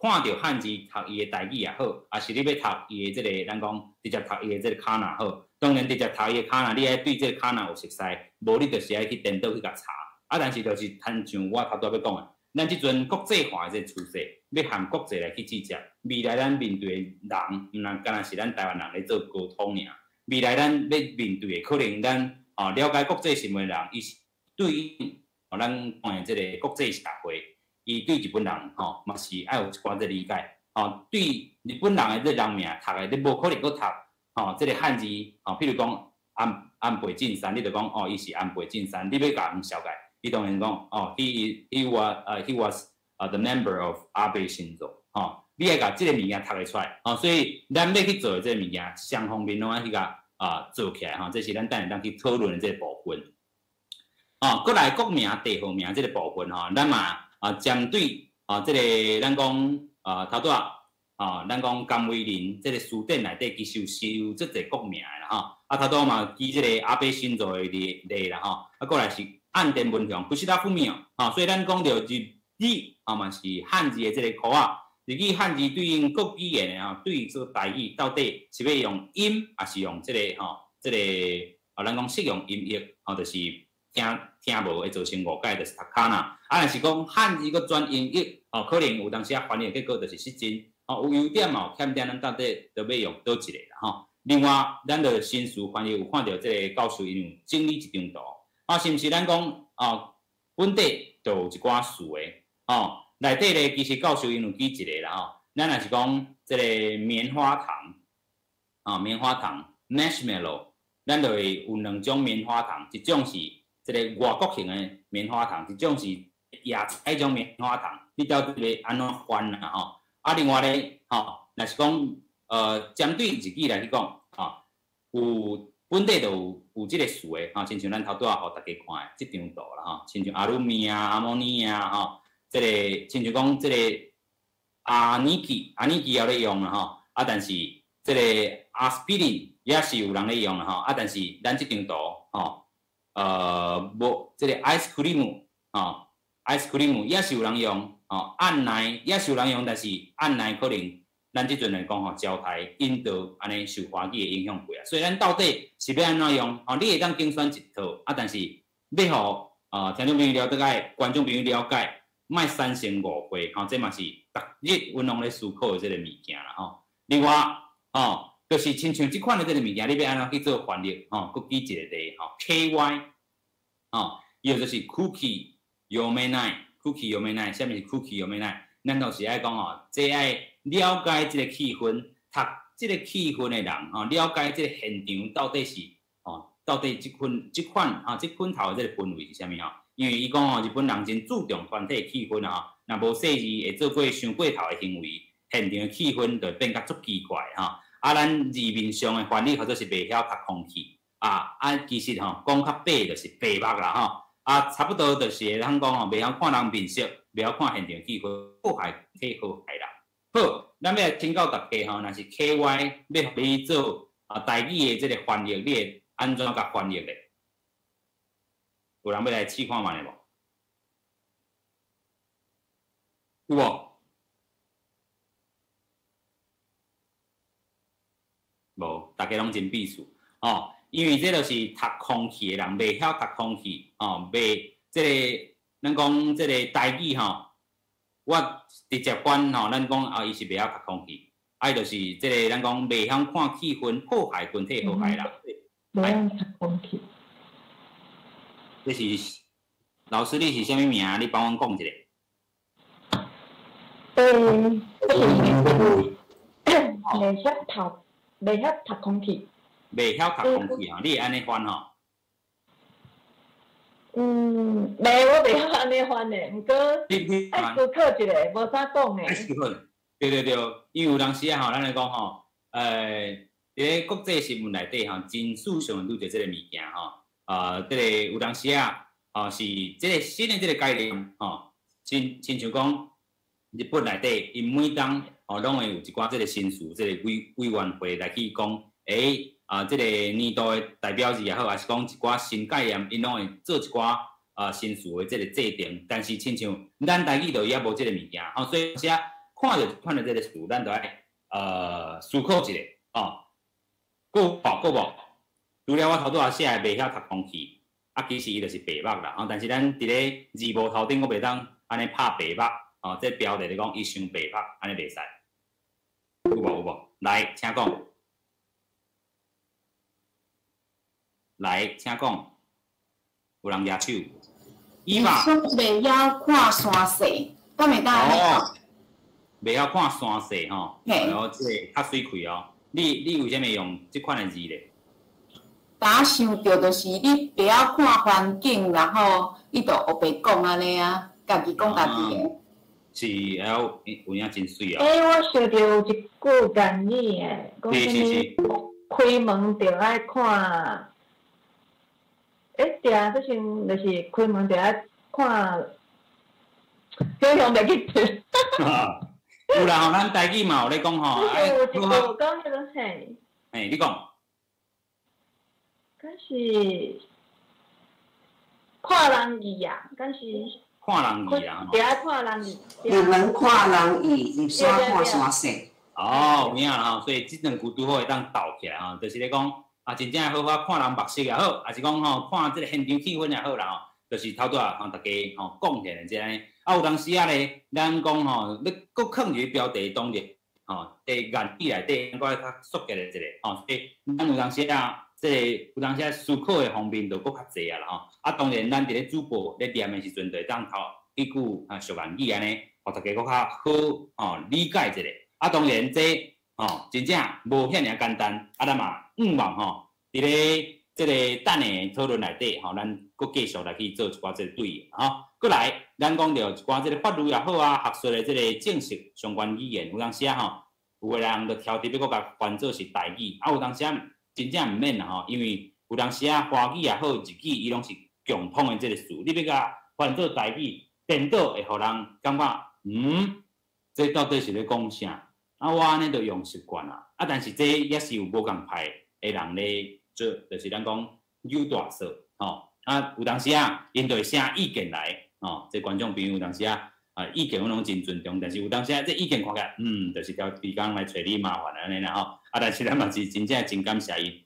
看到汉字读伊的台语也好，还是你要读伊的这个咱讲直接读伊的这个卡那好？当然直接读伊的卡那，你爱对这个卡那有熟悉，无你就是爱去电脑去甲查但是就是像我头拄要讲的，咱即阵国际化的这个趋势，要和国际来去接触，未来咱面对的人，毋单单是咱台湾人来做沟通尔。未来咱要面对的，可能咱了解国际新闻的人，伊是对应咱看这个国际社会，伊对日本人嘛是爱有一寡这理解对日本人的这人名读的，你无可能搁读这个汉字譬如讲安倍晋三，你就讲伊是安倍晋三，你要甲人了解，伊当然讲he was the member of 安倍晋三你要甲这个物件读得出来所以咱要去做的这个物件，双方面拢要去甲做起来这是咱等下当去讨论的这个部分。过来国名、地号名这个部分咱嘛针对这个咱讲头拄咱讲甘伟林这个书店内底其实有这个国名啦头拄嘛记这个阿伯新造的例啦过来是按电文向不是大负面所以咱讲到日语嘛是汉字的这个口日语汉字对应各语言的对于这个台语到底是要用音还是用这个这个咱讲适用音译就是听无会造成误解，就是读卡啦。若是讲汉字个转音译可能有当时翻译的结果就是失真有优点有欠点，咱到底要用倒一个啦另外，咱着新书翻译有看到这个教授因有整理一张图是毋是咱讲本地就有一寡书的内底咧其实教授因有举一个啦咱若是讲这个棉花糖棉花糖 marshmallow， 咱就会有两种棉花糖，一种是这个外国型的棉花糖，一种是野菜种棉花糖，你到底要安怎翻啦另外咧若是讲针对日语来去讲有本地就有即个词的亲像咱头拄互大家看的即张图啦亲像阿鲁米阿莫尼即个亲像讲即个阿尼基也咧用啦但是即个阿司匹林也是有人咧用啦但是咱即张图无即个 ice cream 也是有人用按奶也是有人用，但是按奶可能咱即阵来讲招待引导安尼受华语的影响过所以咱到底是要安怎用你会当精选一套但是要互听众朋友了解、观众朋友了解，莫三心五会这嘛是逐日阮拢咧思考的即个物件啦另外就是亲像即款的即个物件，你要安怎去做翻译佮举一个例KY伊就是 cookie yomenai 啥物是 cookie yomenai 咱都是爱讲这爱了解即个气氛，读即个气氛的人了解即个现场到底是到底即款头的即个氛围是啥物因为伊讲日本人真注重团体气氛若无细致会做过伤过头的行为，现场的气氛就会变甲足奇怪咱字面上的翻译或者是袂晓读空气其实讲较白就是白目啦差不多就是咱讲袂晓看人面色，袂晓看现场气氛，好害体好害人。好，咱要请教大家若是 KY 要互你做台语的即个翻译，你会安怎甲翻译咧？有人要来试看觅咧无？有无？无，大家拢真避暑因为这就是读空气的人，袂晓读空气袂即个咱讲即个台语我直接翻咱讲伊是袂晓读空气，就是即个咱讲袂晓看气氛，破坏群体和谐啦。袂晓读空气。这是老师，你是啥物名？你帮阮讲一下。袂晓读空气。袂晓读空气你会安尼翻袂，我袂晓安尼翻的，毋过爱思考一下，无啥讲的。对，因为有当时咱来讲伫咧国际新闻内底真史上愈侪即个物件即个有当时是即个新的即个概念亲像讲日本内底因每当拢会有一寡即个新事，即个委员会来去讲即个年度的代表日也好，还是讲一寡新概念，因拢会做一寡新事的即个制定。但是亲像咱台语就也无即个物件所以写看着看着即个事，咱就爱思考一下佫无除了我头拄仔写的袂晓读空气其实伊就是白目啦但是咱伫咧字幕头顶，我袂当安尼拍白目这标题咧讲伊伤白目，安尼袂使。有无？来，请讲。来，请讲。有人举手。伊嘛。袂晓看山势，敢会当安尼讲？袂晓看山势即个较水气你为虾米用即款的字咧？打想到就是你袂晓看环境，然后你就黑白讲安尼家己讲家己的。是，有影真水我想到有一句谚语诶，讲啥物开门就爱看对啊，之前就是开门就爱看，想象袂记得。有啦吼，咱台语嘛有咧讲吼，有一部讲迄个嘿。嘿，你讲。敢是看人语啊？敢是？看人语啊！就爱看人语。你们看人语，唔是看山势。哦，有影啦吼，所以即两句拄好会当斗起来吼，就是咧讲啊，真正好看人目色也好，还是讲吼看即个现场气氛也好啦吼，就是头拄啊吼大家吼贡献的即安尼。啊，有当时啊咧，咱讲吼，你搁放一个标题当日吼，伫原语内底应该较缩格的一个吼，所以咱有当时啊，即个有当时啊思考的方面就搁较济啊啦吼。啊，当然咱伫咧主播咧念的时阵，就会当头几句啊俗言语安尼，互大家搁较好吼理解一下。啊，当然这吼真正无遐尔简单，啊，咱嘛望吼，伫咧即个等的讨论内底吼，咱搁继续来去做一寡即个对应吼。过来，咱讲到一寡即个法律也好啊，学术的即个正式相关语言，有当时啊吼，有个人就挑剔要搁甲翻做是台语，啊，有当时啊真正毋免啦吼，因为有当时啊华语也好，日语伊拢是共通的即个词，你要甲翻做台语，颠倒会互人感觉这到底是咧讲啥？啊，我安尼就用习惯啦。啊，但是这也是有无共派的人咧做，就是咱讲有大数吼。啊，有当时啊，因就会写意见来吼。这观众朋友有当时啊，意见我拢真尊重，但是有当时啊，这意见看起来，就是调时间来找你麻烦安尼啦吼。啊，但是咱嘛是真正真感谢伊。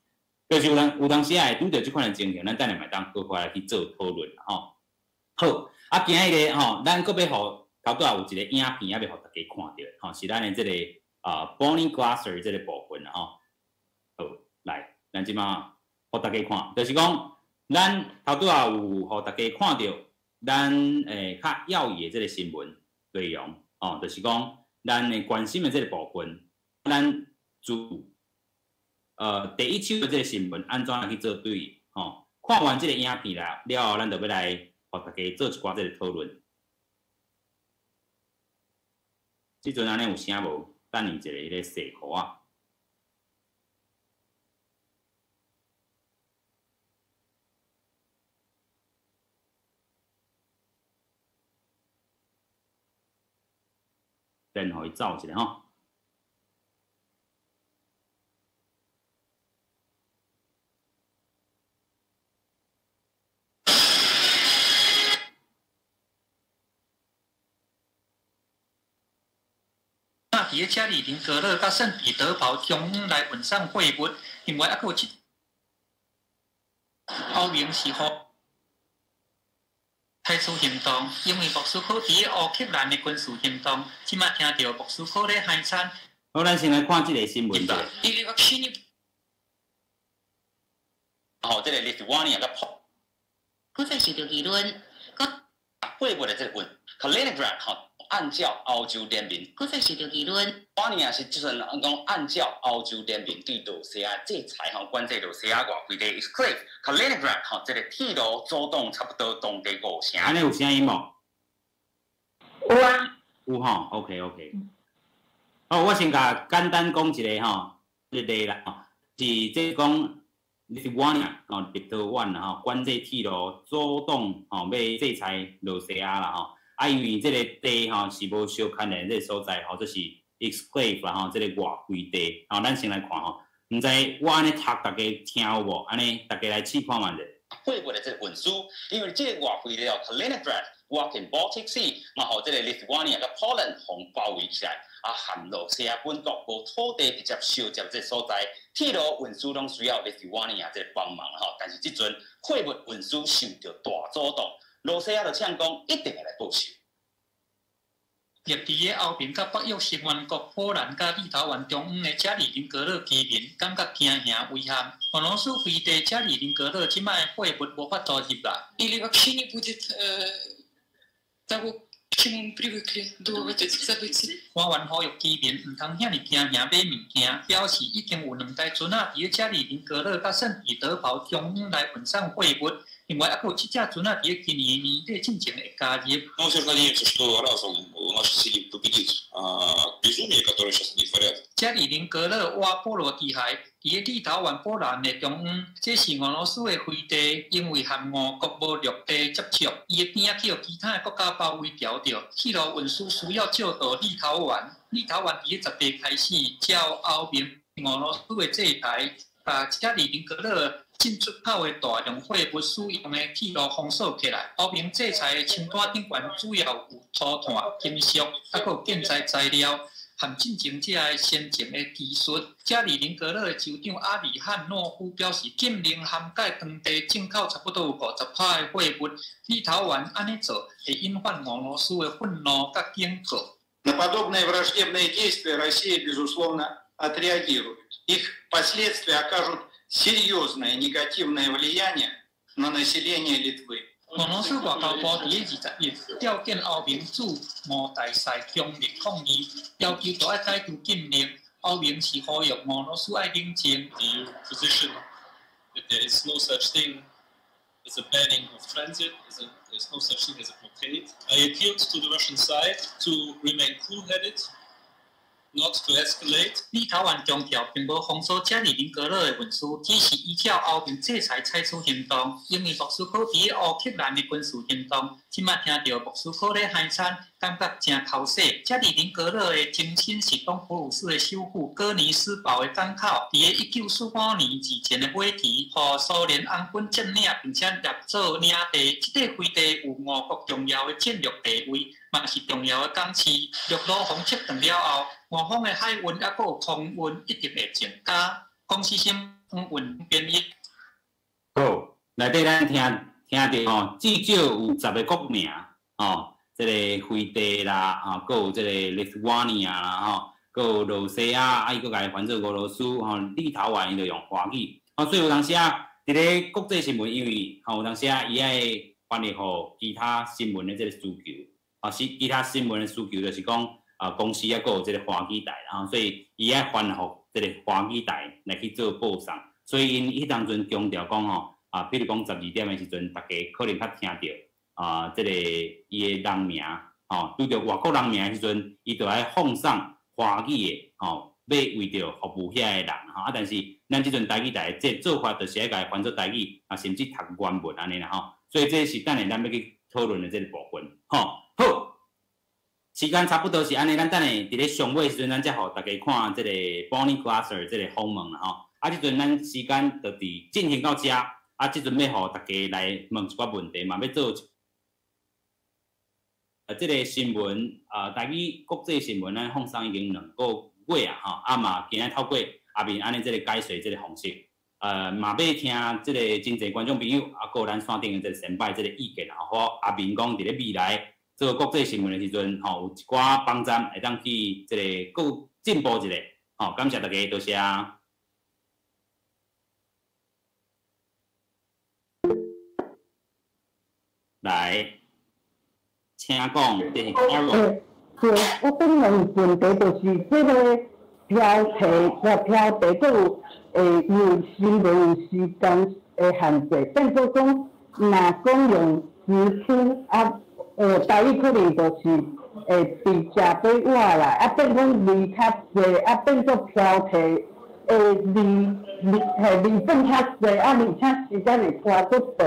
就是有当时啊，会拄着即款的情形，咱等下嘛当好快来去做讨论啦吼。好，啊，今日咧吼，咱搁要互头拄有一个影片，要互大家看到吼，是咱的即个。Bonnie Glaser 这个部分啦吼，好来，咱即马互大家看，就是讲咱头拄啊有互大家看到咱较要义的这个新闻内容哦，就是讲咱的关心的这个部分，咱主第一手的这个新闻安怎来去做对应吼？看完这个影片了后，咱就要来互大家做一寡这个讨论。即阵安尼有声无？等你一个迄个细糊啊！等互伊走一下吼。伫个加里宁格勒甲圣彼得堡中央来vận送货物，另外还佫有一后面是互派出行动，因为莫斯科伫个乌克兰的军事行动，即马听到莫斯科咧海产。好，咱先来看即个新闻吧。哦，这个Lithuania甲佢在受到议论，货物的这个问 ，Kaliningrad 吼。按照欧洲联盟，佢在受到议论。当年也是即阵讲按照欧洲联盟对罗西亚制裁吼，管制罗西亚外几个 exclave Kaliningrad 吼，这个铁路阻挡差不多当地5成。安尼有声音无？有啊。有吼 ，OK。好，我先甲简单讲一个吼，一个啦吼，是即讲 Lithuania 吼，Lithuania 啦吼，管制铁路阻挡吼，要制裁罗西亚啦吼。啊，因为即个地吼是无小看的这个所在吼，就是 exclave 啦吼，即个外围地。吼，咱先来看吼，毋知我安尼读大家听有无？安尼大家来试看觅者。货物的这个运输，因为这个外围了 Kaliningrad walk in Baltic Sea， 嘛互这个 Lithuania 甲 Poland 互包围起来，啊，含罗西亚本国无土地直接相接这所在，铁路运输拢需要 Lithuania 这个帮忙吼，但是即阵货物运输受到大阻挡。罗西亚就呛讲，一定会来报仇。入伫个后面甲北约成员国波兰甲立陶宛中央的加里宁格勒居民，感觉惊吓危险。俄罗斯飞地加里宁格勒即摆货物无法度入来。Или вообще не будет того, к чему мы привыкли до этих событий. 官员呼吁居民毋通遐尼惊吓买物件，表示已经有2台船啊伫个加里宁格勒甲圣彼得堡中央来运送货物。另外，还佫有7架船啊，伫个今年年底进前会加入。Мы все надеемся, что разом наши силы победит безумие, которое сейчас они творят. 加里宁格勒瓦波罗地海，伫伊个立陶宛波兰的中央，这是俄罗斯的飞地，因为和俄国无陆地接触，伊的边仔去互其他的国家包围牢着。铁路运输需要借道立陶宛，立陶宛伫个10月开始，照后面俄罗斯的制裁，把加里宁格勒进出口的大量货物使用的铁路封锁起来。欧盟制裁的清单顶悬主要有土炭、金属，还有建材材料。和进前者的先进的技术，加里宁格勒的州长阿里汉诺夫表示，禁令涵盖当地进口差不多有50%的货物。立陶宛安尼做，会引发俄罗斯的愤怒甲警告。На подобные враждебные действия Россия, безусловно, отреагирует. Их последствия окажут серьезное негативное влияние на население Литвы. 俄罗斯外交部伫20日召见欧盟驻俄大使强烈抗议，要求都要解除禁令。欧盟是呼吁俄羅斯愛冷靜。EU position that there is no such thing as a banning of transit, there's no such thing as a blockade. I appealed to the Russian side to remain cool-headed, not to escalate. 立陶宛强调并无封锁加里宁格勒的运输，只是依照欧盟制裁采取行动，因为莫斯科伫个乌克兰的军事行动。即摆听到莫斯科咧海产，感觉真口水。加里宁格勒的中心是东普鲁士的首府哥尼斯堡的港口，伫个1945年以前的尾期，互苏联红军占领，并且掠走领地。这块飞地有俄国重要的战略地位，嘛是重要的港市。陆路封切断了后，俄方的海运也佫有空运一定会增加，公司先运便宜。好，内底咱听到吼，至少有10个国名吼，这个飞地啦，吼，佫有这个 Lithuania 啦，吼，佫有罗西亚，啊，伊佫家翻做俄罗斯，吼，立陶宛伊就用华语，吼，所以有当时啊，伫咧国际新闻，因为吼有当时啊，伊爱翻译互其他新闻的这个需求，啊，其他新闻的需求就是讲。公司也佫有即个华语台，然后所以伊爱翻译即个华语台来去做播送，所以因迄当阵强调讲吼，比如讲12点的时阵，大家可能较听到即个伊的人名，拄着外国人名的时阵，伊就爱放上华语的，要为着服务遐个人，但是咱即阵台语台即做法就是爱甲伊翻做台语，甚至读原文安尼啦，所以这是等下咱要去讨论的即个部分，好。时间差不多是安尼，咱等下伫咧上尾时阵，咱才互大家看即个 Bonnie Glaser 即个访问啦吼。即阵咱时间就伫进行到遮，即阵要互大家来问一寡问题嘛，要做即个新闻台语国际新闻咱放送已经2个月啊嘛今仔透过下面安尼即个解说即个方式，嘛要听即个真侪观众朋友佫有咱线顶的即个先摆即个意见互下面讲伫咧未来。做国际新闻的时阵，有一寡网站会当去即个更进步一下，感谢大家，多谢。来，请讲，这是Carol。我本来问题就是这个标题，佫有新闻有时间的限制，变做讲，若讲用字书台语可能就是比食比碗啦，变讲字较济，变做标题字本较济，而且时间会拖足长。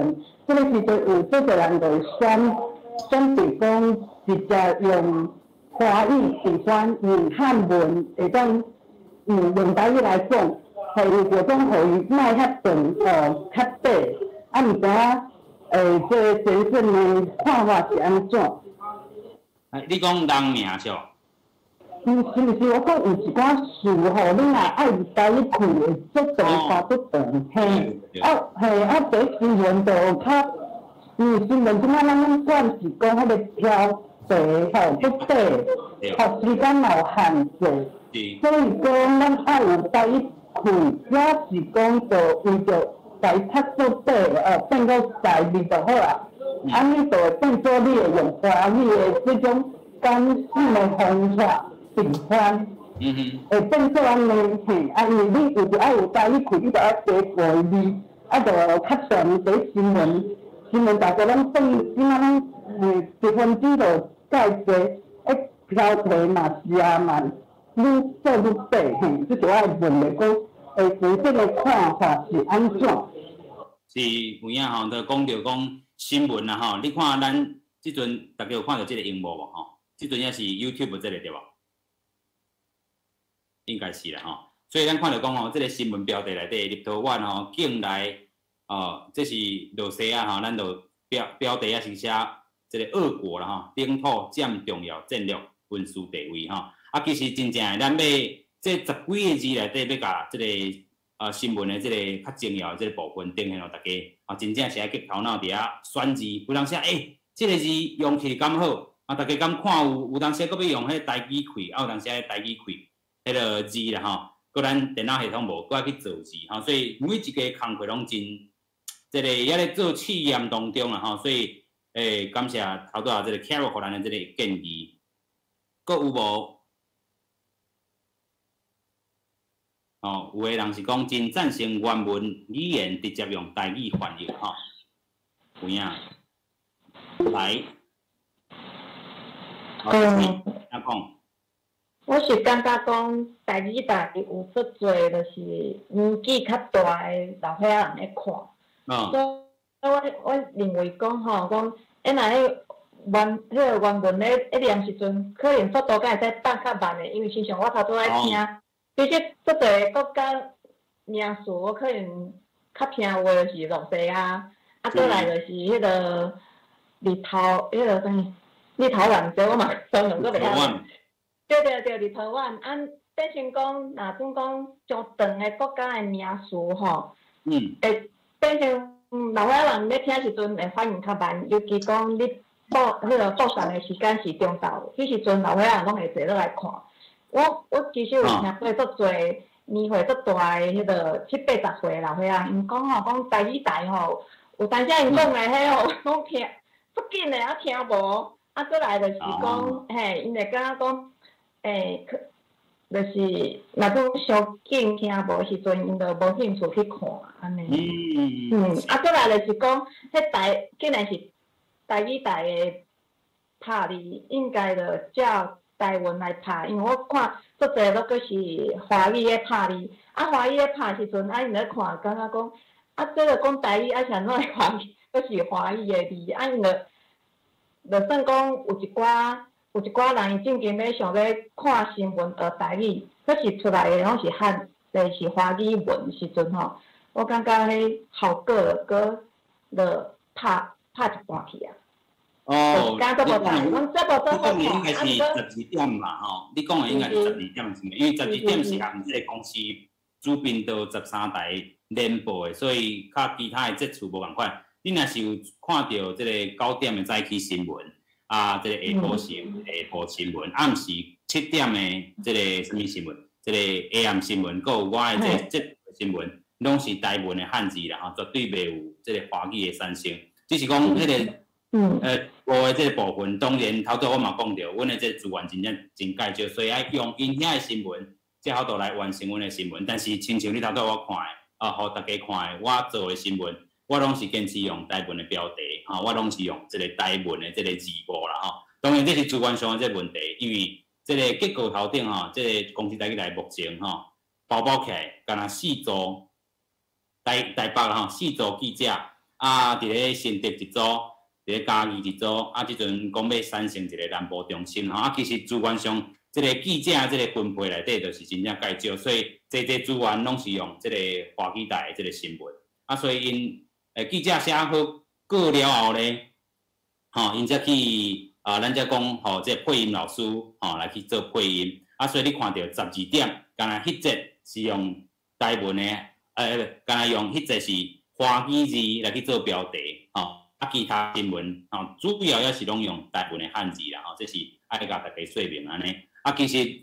这个时阵有做个人就选择讲直接用华语是选用汉文，会当用台语来讲，互伊就讲互伊莫遐长较短，毋知影。这先生的看法是安怎？你讲人名是哦？是毋是？我讲有一寡事吼，你若爱台语看会足长看足长，嘿，这新闻就较，因为新闻即摆咱管是讲迄个标题吼足短，时间有限制，所以讲咱爱有台语看，也是讲就为着。在读做短变做台字就好啦。安尼就会变做你会用华语的这种简讯的方法订翻，会变做安尼嘿。因为你有就爱有台语看，你就爱多背字，就较常伫新闻大家拢算，即摆拢1%就介济，标题嘛是嘛，愈做愈短嘿，这就爱问的讲。下晡这个看法是安怎？是有影吼，就讲着讲新闻啦吼，你看咱即阵大家有看到即个荧幕无吼？即阵也是 YouTube 这个对无？应该是啦吼。所以咱看到讲吼，即个新闻标题内底立陶宛吼，境内这是落西啊吼，咱就标题也是写即个俄国啦吼，领土占重要战略军事地位吼。啊，其实真正诶，咱要这10几个字内底要甲即个新闻诶，即个较重要诶即个部分呈现互大家真正是爱去头脑伫遐选字，有当时即个字用起敢好大家敢看有当时佫要用迄台语开，有当时台语开迄个字啦吼，佫咱电脑系统无，佫爱去做字吼，所以每一个工课拢真，即个也咧做试验当中啦吼，所以感谢头拄仔即个 Carol 互咱诶即个建议，佫有无？有诶人是讲真赞成原文语言直接用台语翻译吼，有影来，安讲？我是感觉讲台语台有足侪，就是年纪较大诶老岁仔人咧看，所以我认为讲吼，讲若个原文咧一念时阵，可能速度敢会使放较慢诶，因为亲像我头拄仔听。其实足侪国家名词，我可能较听话就是洛西啊，过来就是迄个立陶，迄个啥物？立陶宛，这我嘛双两个袂晓。对，立陶宛，变成讲，若总讲上长诶国家诶名词吼，会变成老岁仔人咧听时阵会反应较慢，尤其讲你迄个播送诶时间是中昼，迄时阵老岁仔人拢会坐落来看。我其实有听过足侪年岁足大诶，迄个70、80岁老岁仔，因讲吼讲台语台吼，有当时因讲诶迄吼，拢听足紧诶，听无，过来就是讲，因会感觉讲，就是若讲伤紧听无时阵，因就无兴趣去看安尼。过来就是讲，迄台竟然是台语台诶拍字，应该就照台文来拍，因为我看足侪都阁是华语咧拍字，华语咧拍时阵，因咧看，感觉讲，这个讲台语，是安怎会华语，阁是华语诶字，因就算讲有一寡人伊正经要想要看新闻学台语，可是出来诶拢是就是华语文时阵吼，我感觉迄效果阁就拍一半去啊。你讲的应该是12点嘛吼，你讲的应该是12点是因为12点是含即个公司主频道13台联播的，所以较其他的节次无共款。你若是有看到即个9点的早起新闻，即个下晡新闻，暗时7点的即个什么新闻，即个 AM 新闻，佮有我的即个节新闻，拢是台文的汉字啦吼，绝对袂有即个华语的产生，只是讲迄个。无的这个部分，当然头拄我嘛讲着，阮的这资源真正真介少，所以爱用因遐的新闻，才好度来完成阮的新闻。但是亲像你头拄我看的，互大家看的，我做的新闻，我拢是坚持用台文的标题，我拢是用这个台文的这个字幕啦，当然这是资源上的这个问题，因为这个结构头顶这个公司台语台目前包起来，敢若4组台北4组记者，伫咧新竹一组。伫咧嘉义一组，即阵讲要产生一个南部中心其实资源上，即个记者即个分配内底，就是真正介少，所以这资源拢是用即个华语台的即个新闻，所以因记者写好过了后咧，因则去咱则讲即个配音老师来去做配音，所以你看到12点，敢若迄节是用台文的，敢若用迄节是华语字来去做标题，其他新闻主要也是拢用台文的汉字啦，这是爱甲大家说明安尼。其实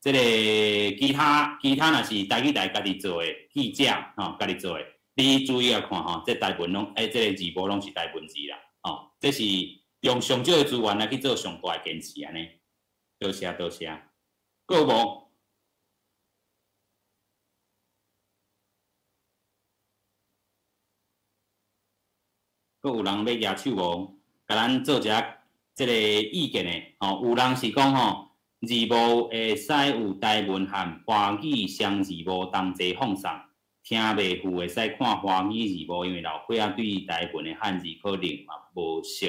这个其他若是台语台家己做的记者家己做的，你注意要看这台文拢这个字幕拢是台文字啦，这是用上少的资源来去做上大的坚持安尼。多谢。还有无？佫有人要举手无？甲咱做一下即个意见的有人是讲字幕会使有台文和华语双字幕同齐放送，听袂赴会使看华语字幕，因为老伙仔对台文的汉字可能嘛无熟。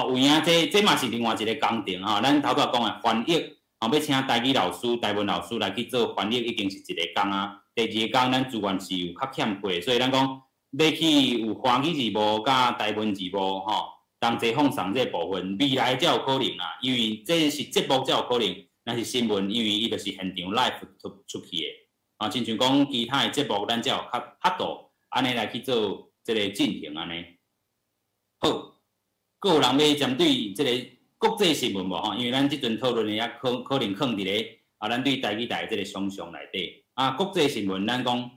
有影这嘛是另外一个工程吼，咱头拄讲的翻译，要请台语老师、台文老师来去做翻译，已经是一个工啊。第二个工，咱资源是有较欠缺，所以咱讲要去有华语字幕甲台文字幕吼，同齐放送这部分，未来才有可能啊。因为这是节目才有可能，咱是新闻，因为伊就是现场 live 出去的啊。亲像讲其他的节目，咱才有较度安尼来去做这个进行安尼。好，阁有人要针对这个国际新闻无吼？因为咱即阵讨论的也可能放伫咧咱对台语台这个想象内底。国际新闻咱讲，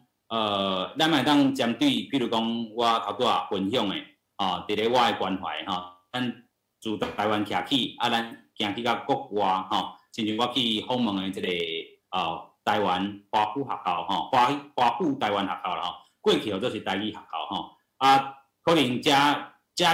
咱嘛当针对，比如讲我头拄仔分享的，伫咧我的关怀咱自台湾徛起，咱行去到国外甚至我去访问的这个台湾华府学校华府台湾学校啦过去做是台语学校可能遮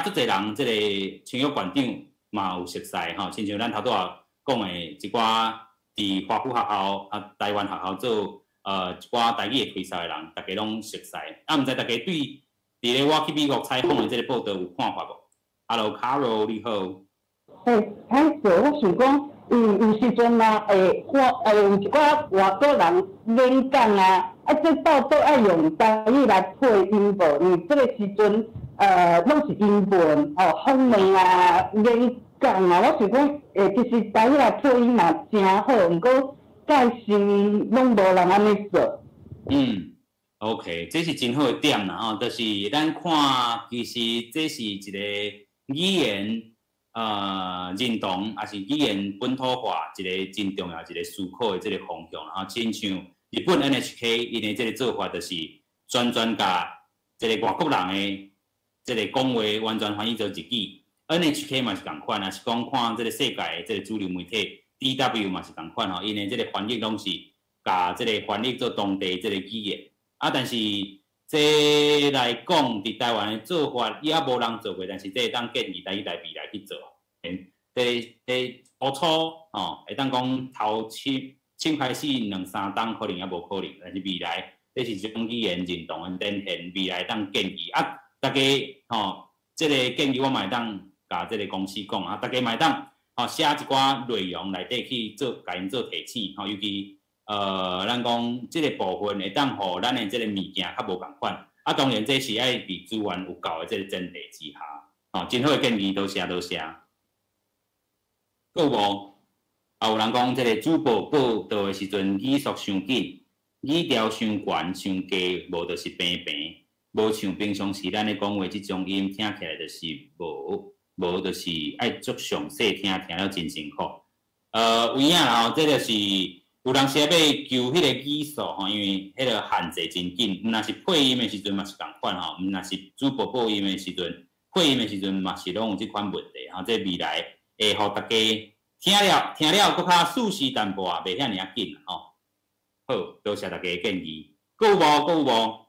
足侪人，这个青玉馆长嘛有熟悉亲像咱头拄仔讲的一寡伫华府学校台湾学校做。一寡台语的推销的人，大家拢熟悉。毋知大家对伫咧我去美国采访的这个报道有看法无 ？Hello Carol， 你好。歹势，我想讲，有时阵啊，有一寡外国人演讲啊，这报道爱用台语来配音无？因为这个时阵，拢是英文访问啊、演讲啊，我想讲，其实台语来配音嘛真好，毋过。但是拢无人安尼做。OK， 这是真好的点啦就是咱看，其实这是一个语言认同，也是语言本土化一个真重要一个思考的这个方向啦亲像日本 NHK 因的这个做法，就是全甲这个外国人的这个讲话完全翻译做日语。NHK 嘛是共款啊，是讲看这个世界的这个主流媒体。DW 嘛是共款因为这个翻译拢是甲这个翻译做当地这个语言但是这来讲，伫台湾的做法也无人做过，但是这当建议台语台未来去做。初会当讲头先开始2、3档可能也无可能，但是未来这是一种语言认同的展现，未来当建议大家这个建议我嘛会当甲这个公司讲大家嘛会当。写一寡内容内底去做，甲因做提醒尤其咱讲即个部分会当互咱的即个物件较无共款当然这是爱伫资源有够的即个前提之下真好的建议，多谢多谢。佫无有人讲即个主播报道的时阵语速伤紧，语调伤悬伤低，无就是平平，无像平常时咱咧讲话即种音听起来就是无就是爱足详细听了真辛苦。有影啦这就是有人时要求迄个语速因为迄个限制真紧。毋若是配音的时阵嘛是共款毋若是主播播音的时阵，配音的时阵嘛是拢有即款问题这未来会互大家听了佫较舒适淡薄袂遐尔紧好，多谢大家的建议。佫有无？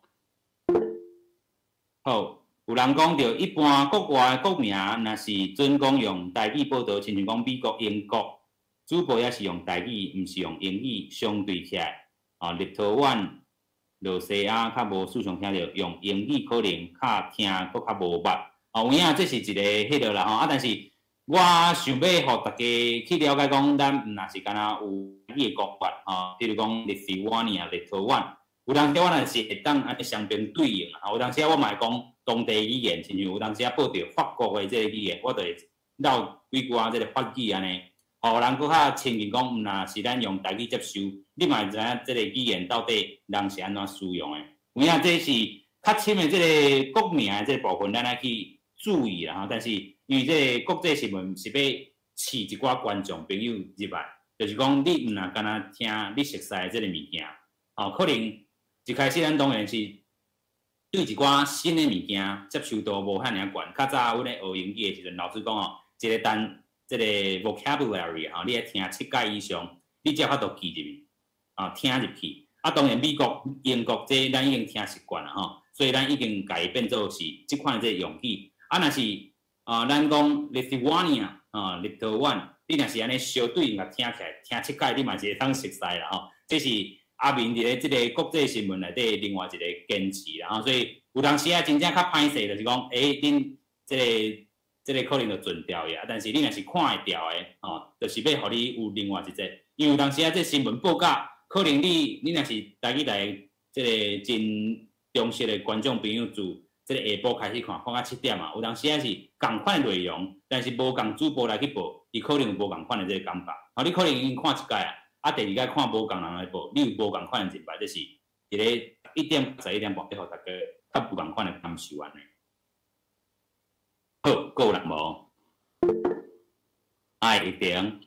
好。有人讲到，一般国外的国名，若是准讲用台语报道，亲像讲美国、英国，主播也是用台语，毋是用英语，相对起来，立陶宛、罗西亚较无时常听到用英语，可能较听佫较无捌。有影这是一个迄落啦但是我想要互大家去了解讲，咱毋若是敢若有台语的国法比如讲Lithuania、立陶宛，有当时我若是会当安尼相并对应有当时我嘛会讲。当地语言，亲像有当时报道法国的这个语言，我就会绕几句这个法语安尼，互人佫较亲近讲，若是咱用台语接收，你嘛会知影这个语言到底人是安怎使用的。有影这是较深的这个国名的这个部分，咱爱去注意啦但是因为这个国际新闻是要饲一寡观众朋友入来，就是讲你毋若干若听你熟悉的这个物件，可能一开始咱当然是。对一寡新的物件接受度无遐尔悬。较早阮咧学英语的时阵，老师讲一个单，这个 vocabulary 你爱听7届以上，你才有法度记入去听入去。当然美国、英国这咱已经听习惯了所以咱已经改变做是即款这用语。若是咱讲 Lithuania 立陶宛你若是安尼相对应啊听起来，听7届你嘛是会当熟悉啦吼。这是阿明伫咧即个国际新闻内底另外一个坚持啦吼。所以有当时啊真正较歹势，就是讲恁即个可能就准掉呀，但是你若是看会掉的吼，就是要互你有另外一个，因为有当时啊这新闻报价，可能你若是台语台即个真忠实的观众朋友自即个下晡开始看到7点啊，有当时啊是共款的内容，但是无共主播来去报，伊可能有无共款的这个感觉。吼，你可能已经看1届啊，第2届看无共人来报，你有无共款的认为，就是一个1点11点半，要互大家较无共款的感受安尼。好，够人无？一定。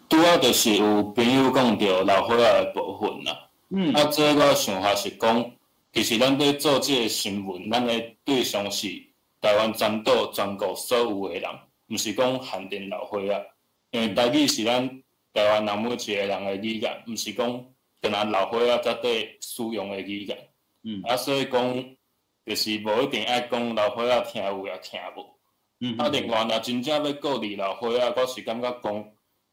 拄仔就是有朋友讲到老伙仔的部分啦。这我想法是讲，其实咱咧做这个新闻，咱的对象是台湾全岛全国所有的人，毋是讲限定老伙仔。因为台语是咱台湾人每一个人的语言，毋是讲单单老伙仔才对使用的语言。所以讲，就是无一定爱讲老伙仔听有也听无。另外，若真正要鼓励老伙仔，我是感觉讲，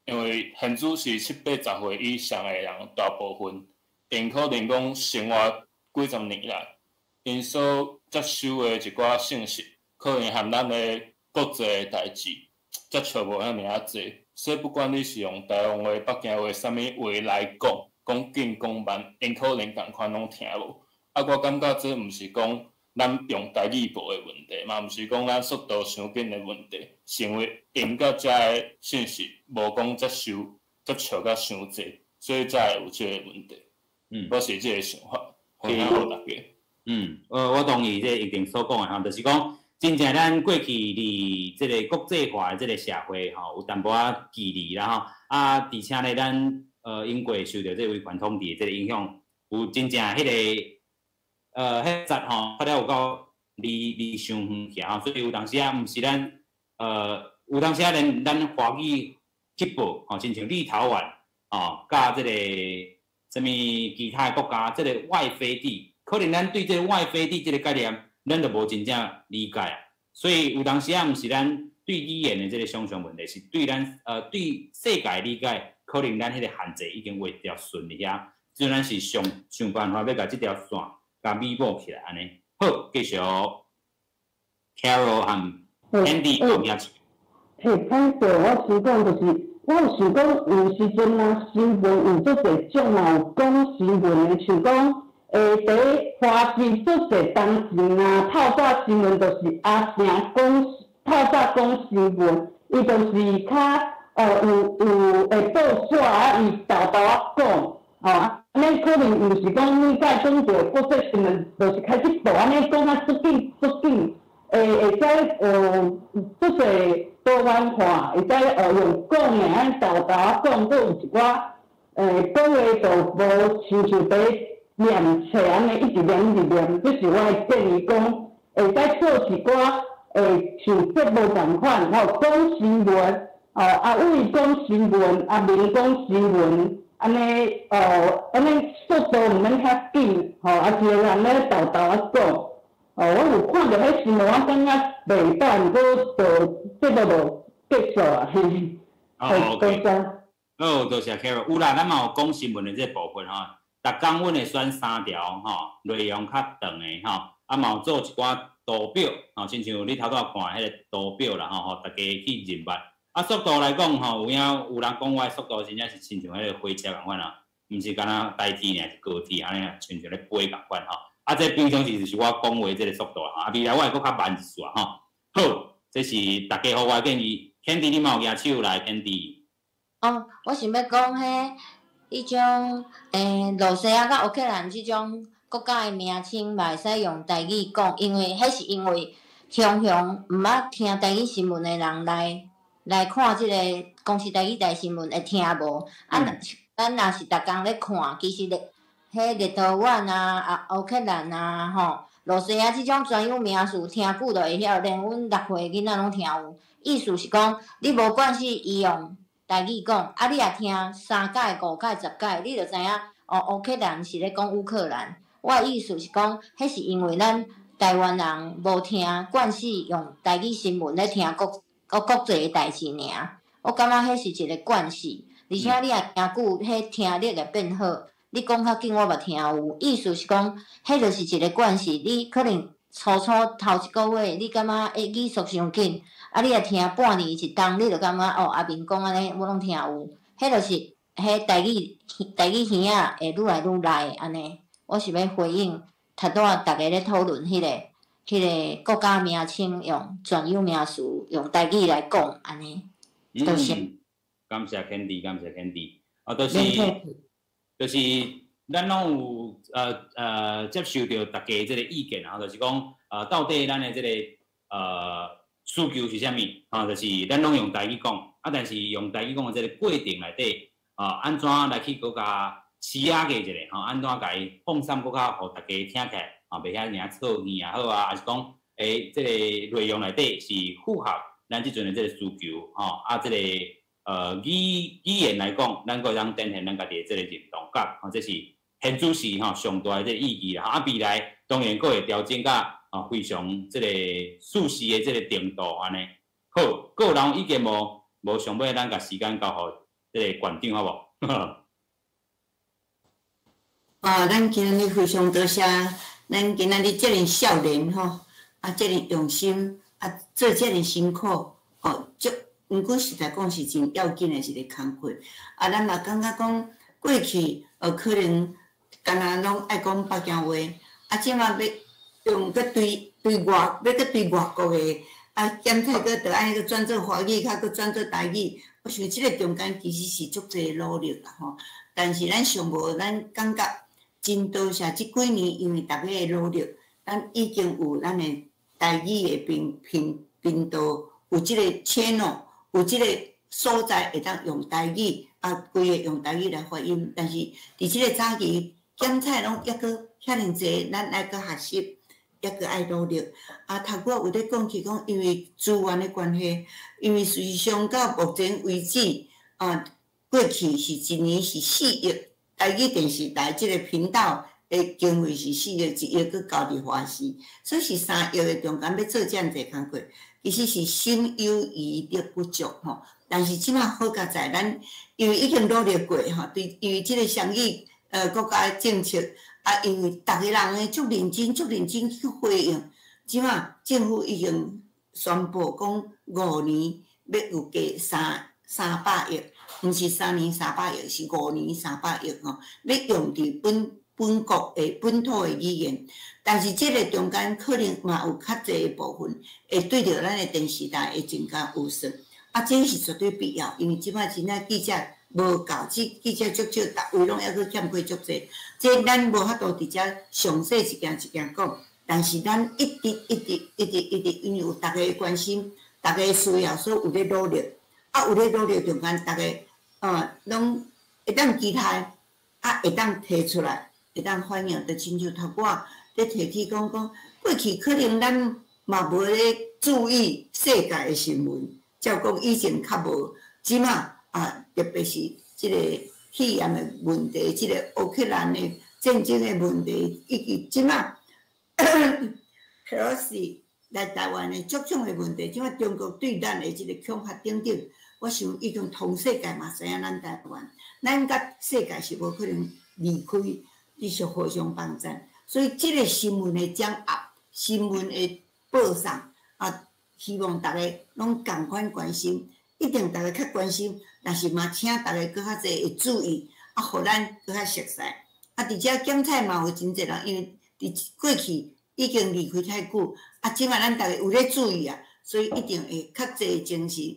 因为现主是7、80岁以上的人，大部分因可能讲生活几十年来，因所接收的一寡信息，可能和咱的国际的代志接触无遐尔济，所以不管你是用台湾话、北京话、啥物话来讲，讲紧讲慢，因可能共款拢听无。我感觉这毋是讲咱用台语报的问题，嘛毋是讲咱速度伤紧的问题，是因为因甲遮的信息无讲接触甲伤济，所以才会有这个问题。我是这个想法，分享互大家。我同意这一定所讲的吼，就是讲，真正咱过去伫这个国际化的这个社会吼，有淡薄仔距离啦吼，而且咧，咱英国受到这位传统地的这个影响，有真正迄个迄节吼，发了有够离伤远去吼，所以有当时啊，毋是咱有当时啊，连咱华语去报吼，亲像立陶宛吼，甲这个什物其他国家，这个外飞地，可能咱对这个外飞地这个概念，咱就无真正理解啊。所以有当时啊，毋是咱对语言的这个想象问题，是对咱对世界理解，可能咱迄个限制已经画条顺哩遐，所以咱是想办法要甲这条线甲弥补起来安尼。好，继续Carol 和 Andy 讲下去。歹势，我先讲就是。我有想讲，有时阵啊，新闻有足侪种嘛，有讲新闻的，像讲，伫华视足侪当时啊，透早新闻就是阿成讲透早讲新闻，伊就是较有报纸啊，伊豆豆啊讲，吼，安尼可能毋是讲你甲种过国际新闻，就是开始报安尼讲啊，出紧，会使足侪。多元化，会使用讲的安豆豆啊讲，佫有一寡讲话就无像伫念册安尼一直念，这是我的建议讲，会使做一寡像节目共款，吼讲新闻，伟讲新闻，明讲新闻，安尼速度毋免遐紧，吼一个人咧豆豆啊讲。我有看到迄新闻，我感觉袂歹，毋过就这个就结束啊，嘿。OK。好，多谢 Carol。有啦，咱嘛有讲新闻的这部分吼，逐工阮会选3条吼，内容较长的吼，嘛有做一寡图表吼，亲像你头拄看迄个图表啦吼，大家去认捌。速度来讲吼，有人讲我速度真正是亲像迄个火车共款啦，毋是敢若台铁呢，是高铁安尼，亲像咧飞共款吼。这平常时就是我讲话这个速度吼，未来我会搁较慢一撮吼。好，这是大家互我的建议。Candy， 你嘛有举手来 ，Candy。我想要讲迄种罗西亚甲乌克兰即种国家的名称，嘛会使用台语讲，因为迄是因为常常毋捌听台语新闻的人来看即个公司台语台新闻会听无。咱若是逐工咧看，其实迄立陶宛啊、乌克兰啊、罗西亚即种专有名词，听久就会晓，连阮6岁囡仔拢听有。意思是讲，你无管是伊用台语讲，你也听3届、5届、10届，你就知影乌克兰是咧讲乌克兰。我的意思是讲，迄是因为咱台湾人无听惯势用台语新闻咧听国际诶代志尔。我感觉迄是一个惯势，而且你若听久，迄听力会变好。你讲较紧，我嘛听有，意思是讲，迄就是一个惯势。你可能初头一个月，你感觉语速伤紧，啊，你若听半年一冬，你就感觉哦，阿明讲安尼，我拢听有。迄就是迄台语耳仔会愈来愈来安尼。我是要回应头拄仔逐个咧讨论迄个国家名称用专有名词用台语来讲安尼。多谢。感谢 Candy， 感谢 Candy。就是咱拢有接受到大家即个意见啊，就是讲到底咱的即个需求是啥物啊？就是咱拢用台语讲，但是用台语讲的即个过程内底安怎来去搁甲施压个一个安怎甲伊放松搁较互大家听起来袂遐尔错耳也好啊，还是讲即个内容内底是符合咱即阵的即个需求即个。语言来讲，咱个当展现咱家己的即个认同感，这是现主时上大的即个意义啦。未来当然个会调整甲非常即个舒适的即个程度安尼。好，个人意见无想要咱甲时间交互即个馆长好无？咱今日非常多谢咱今日即个少年即个用心做即个辛苦毋过实在讲是真要紧的一个工作，咱嘛感觉讲过去可能干那拢爱讲北京话，即马要用搁对外国的检测搁着安尼搁转做华语，搁转做台语，我想即个中间其实是足侪努力啦但是咱上无咱感觉真多谢即几年，因为大家的努力，咱已经有咱的台语的频道，有即个 channel。有即个所在会当用台语，规个用台语来发音，但是伫即个早期检测拢抑阁遐尼济，咱爱阁学习，抑阁爱努力。头拄有咧讲起讲，因为资源的关系，因为事实上到目前为止，过去是一年是4亿，台语电视台即个频道的经费是4亿，1亿阁交伫华视，所以是3亿的中间要做遮尔济工作。其实是心有余力不足但是即摆好佳在咱，因为已经努力过对，因为即个双语国家的政策因为逐个人诶足认真去回应，即摆政府已经宣布讲5年要有加300亿，毋是3年300亿，是5年300亿要用伫本国的本土的语言。但是即个中间可能嘛有较济的部分会对着咱的电视台会增加预算，这是绝对必要，因为即摆真正记者无够，记者足少，逐位拢还佫欠过足济，这咱无法度伫遮详细一件讲，但是咱一直，因为有大家的关心，大家的需要，所以有咧努力，有咧努力中间，大家拢会当期待，会当提出来，会当反映，就亲像头拄咧提起讲，过去可能咱嘛无咧注意世界的新闻，照讲以前较无，即马特别是即个肺炎的问题，即个乌克兰的战争的问题，以及即马是来台湾的各种的问题，即马中国对咱的即个恐吓等等，我想已经全世界嘛知影咱台湾，咱甲世界是无可能离开，继续互相帮衬。所以，即个新闻的掌握、新闻的报送希望大家拢共款关心，一定大家较关心，但是嘛，请大家搁较济会注意，互咱搁较熟悉。而且检测嘛有真济人，因为伫过去已经离开太久，即摆咱大家有咧注意所以一定会较济精神。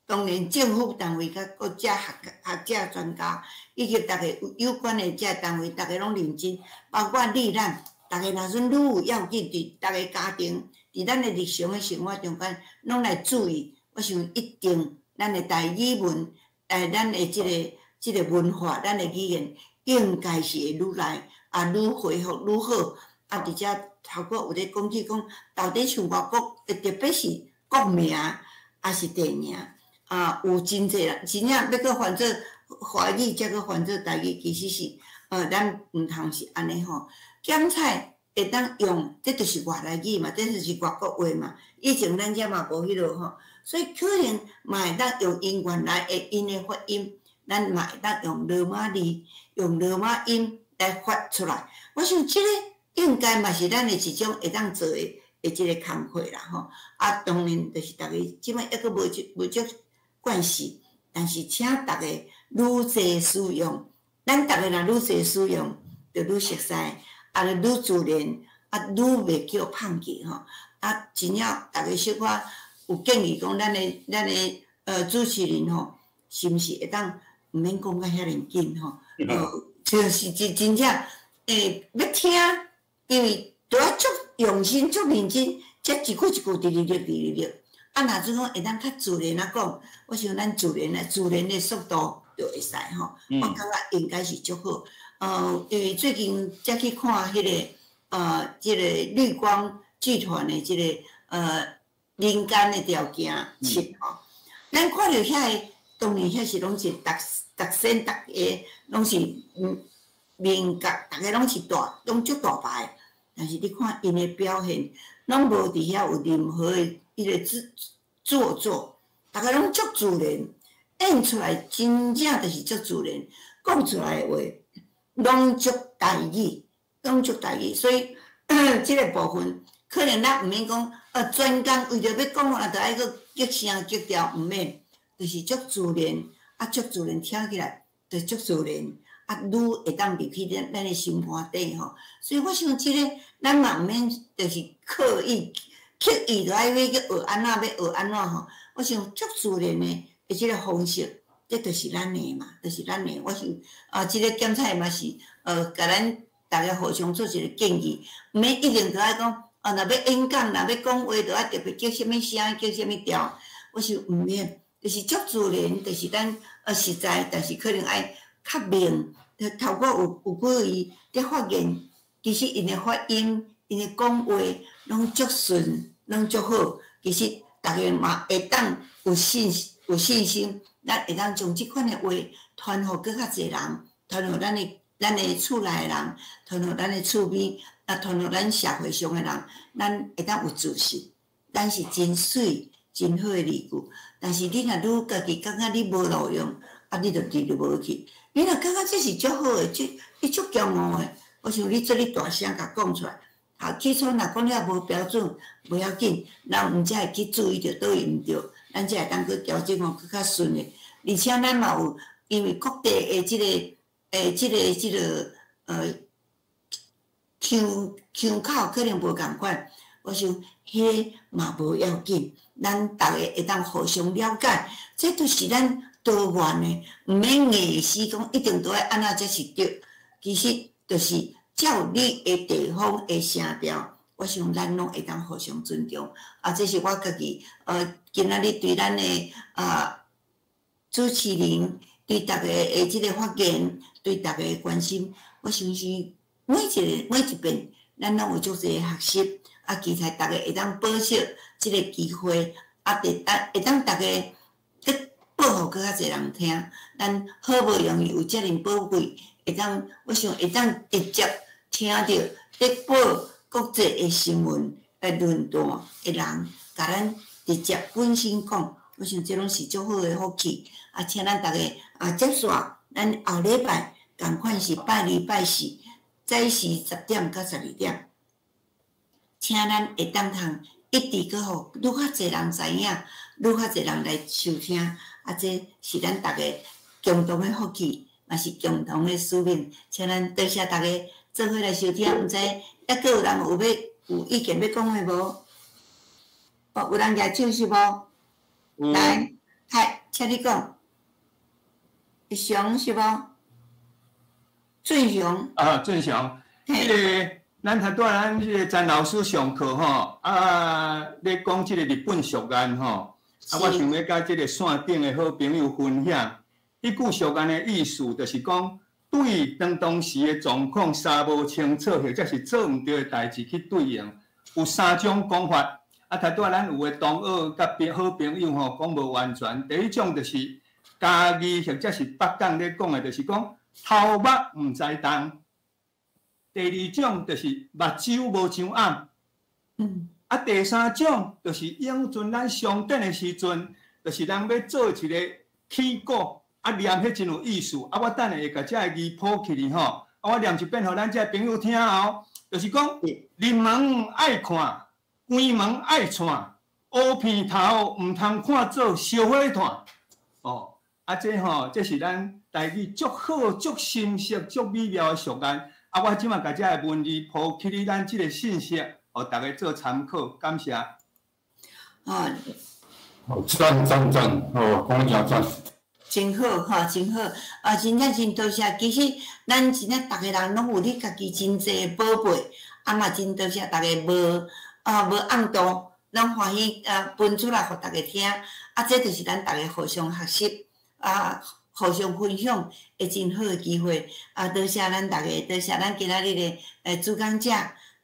当然，政府单位甲国家学者专家，以及大家有关的遮单位，大家拢认真，包括咱，大家若阵愈有要紧，伫大家家庭，伫咱的日常的生活中间，拢来注意。我想一定，咱的台语文，咱的即个文化，咱的语言，应该是会愈来愈恢复愈好。而且头拄有咧讲起讲，到底像外国，特别是国名，还是地名。有真济人，真正要搁翻做华语，则搁翻做台语，其实是咱毋通是安尼检测会当用，这就是外来语嘛，这就是外国话嘛。以前咱遮嘛无迄落所以可能嘛会当用因原来的因的发音，咱嘛会当用罗马字、用罗马音来发出来。我想即个应该嘛是咱的一种会当做的即个工课啦吼。啊，当然就是大家即摆抑阁无足惯势，但是请大家愈侪使用，咱大家若愈侪使用，就愈熟悉，啊，就愈自然，啊，愈袂叫放弃吼。啊，真正大家小可有建议讲，咱的主持人吼，是毋是会当毋免讲甲遐尼紧吼？就是真正要听，因为都要足用心、足认真，才一句一句直入。啊，若是讲会当较自然啊讲，我想咱自然的速度就会使吼。我感觉应该是足好。因为最近才去看迄个即个绿光剧团的即个人间的条件7吼，咱看到遐个，当然遐是拢是逐身逐个拢是面角，逐个拢是拢足大牌，但是你看因的表现，拢无伫遐有任何的迄个做作，逐个拢足自然，演出来真正就是足自然，讲出来的话拢足台语，所以即个部分。可能咱毋免讲，专工为着要讲话，就爱搁激声激调，毋免，就是足自然，啊，足自然听起来就足自然，啊，愈会当入去咱的心肝底吼。所以我想即个，咱嘛毋免就是刻意就爱要去学安怎，要学安怎吼。我想足自然的即个方式，这就是咱的嘛，就是咱的。我想即个检查嘛是甲咱大家互相做一个建议，毋免一定就爱讲。若要演讲，若要讲话，就要特别叫什物声，叫什物调。我想毋免，就是足自然，就是咱实在，但是可能爱较明。透过有几位伫发言，其实因的发音、因的讲话，拢足顺，拢足好。其实逐个嘛会当有信心，咱会当将即款的话传互更较侪人，传互咱的厝内的人，传互咱的厝边。啊，传互咱社会上的人，咱会当有自信，咱是真水、真好的字句。但是你若愈家己感觉你无路用，啊，你就记就无去。你若感觉这是足好的，你足骄傲的，我想你做你大声甲讲出来。好，基础若讲了无标准，不要紧，咱毋才会去注意着倒位毋对，咱才会当去调整更较顺的。而且咱嘛有，因为各地的即个腔口可能无共款，我想迄嘛无要紧，咱逐个会当互相了解，这都是咱多元的，毋免硬死讲一定都要安怎才是对。其实就是照你的地方的声调，我想咱拢会当互相尊重。啊，这是我家己今仔日对咱的主持人，对逐个的即个发言，对逐个的关心，我相信。每一遍，咱拢有足侪学习，啊，期待大家会当保守即个机会，啊，会当大家去报互更较侪人听，咱好无容易有遮尔宝贵，我想会当直接听到咧报国际的新闻的论坛的人，甲咱直接本身讲，我想这拢是足好的福气，啊，请咱大家接煞，咱后礼拜共款是拜2拜4。早时10点到12点，请咱会当通一直去互愈较侪人知影，愈较侪人来收听，啊，这是咱逐个共同的福气，嘛是共同的使命。请咱多谢大家做伙来收听，毋知抑阁有人有意见要讲的无？有人举手是无？来，请你讲，一翔是无？俊雄啊，俊雄，迄个咱头拄咱迄个詹老师上课吼，咧讲即个日本俗谚吼，我想要甲即个线顶的好朋友分享。迄句俗谚的意思就是讲，对当时的状况三无清楚，或者是做毋对的代志去对应，有3种讲法。啊，头拄咱有的同学甲好朋友吼讲无完全，第一种就是嘉义或者是北港咧讲的，就是讲。头目毋知重，第二种就是目睭无像暗，啊，第三种就是用准咱上顶的时阵，就是人要做一个起鼓，啊念迄真有意思。啊，我等下会甲这个字谱起哩吼，啊我念一遍，互咱这朋友听哦。就是讲，入门爱看，关门爱串，乌片头毋通看做烧火炭。哦，啊这吼，这是咱台语足好、足深色、足美妙的俗谚。啊，我即马甲这个文字谱起哩咱这个信息，互大家做参考，感谢。啊，好，赞，哦，讲真赞。真好哈，真好！啊，真正真多谢。其实咱真正逐个人拢有你家己真济宝贝，啊嘛真多谢大家无暗度，咱欢喜分出来互大家听。啊，这就是咱大家互相学习啊，互相分享的真好的机会。啊，多谢咱大家，多谢咱今仔日的主讲者，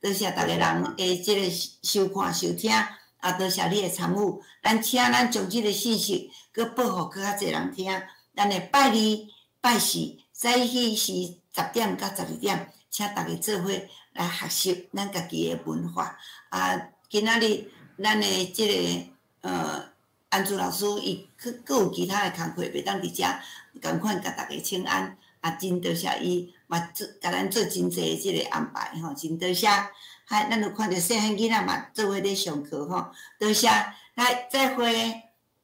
多谢逐个人的即个收看收听。啊，多谢你的参与，请咱将即个信息搁报互搁较侪人听。咱的拜二、拜四早起是10点到12点，请大家做伙来学习咱家己的文化。啊，今仔日咱的即个安珠老师伊搁有其他的工课，袂当伫遮共款甲大家请安。啊，真多谢伊嘛甲咱做真济即个安排吼，真多谢。嗨，咱有看到细汉囡仔嘛，做伙咧上课吼，多谢，来再会，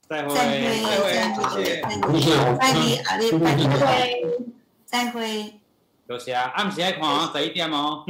再会，拜你阿里拜拜，再会，多谢，暗时爱看11点哦。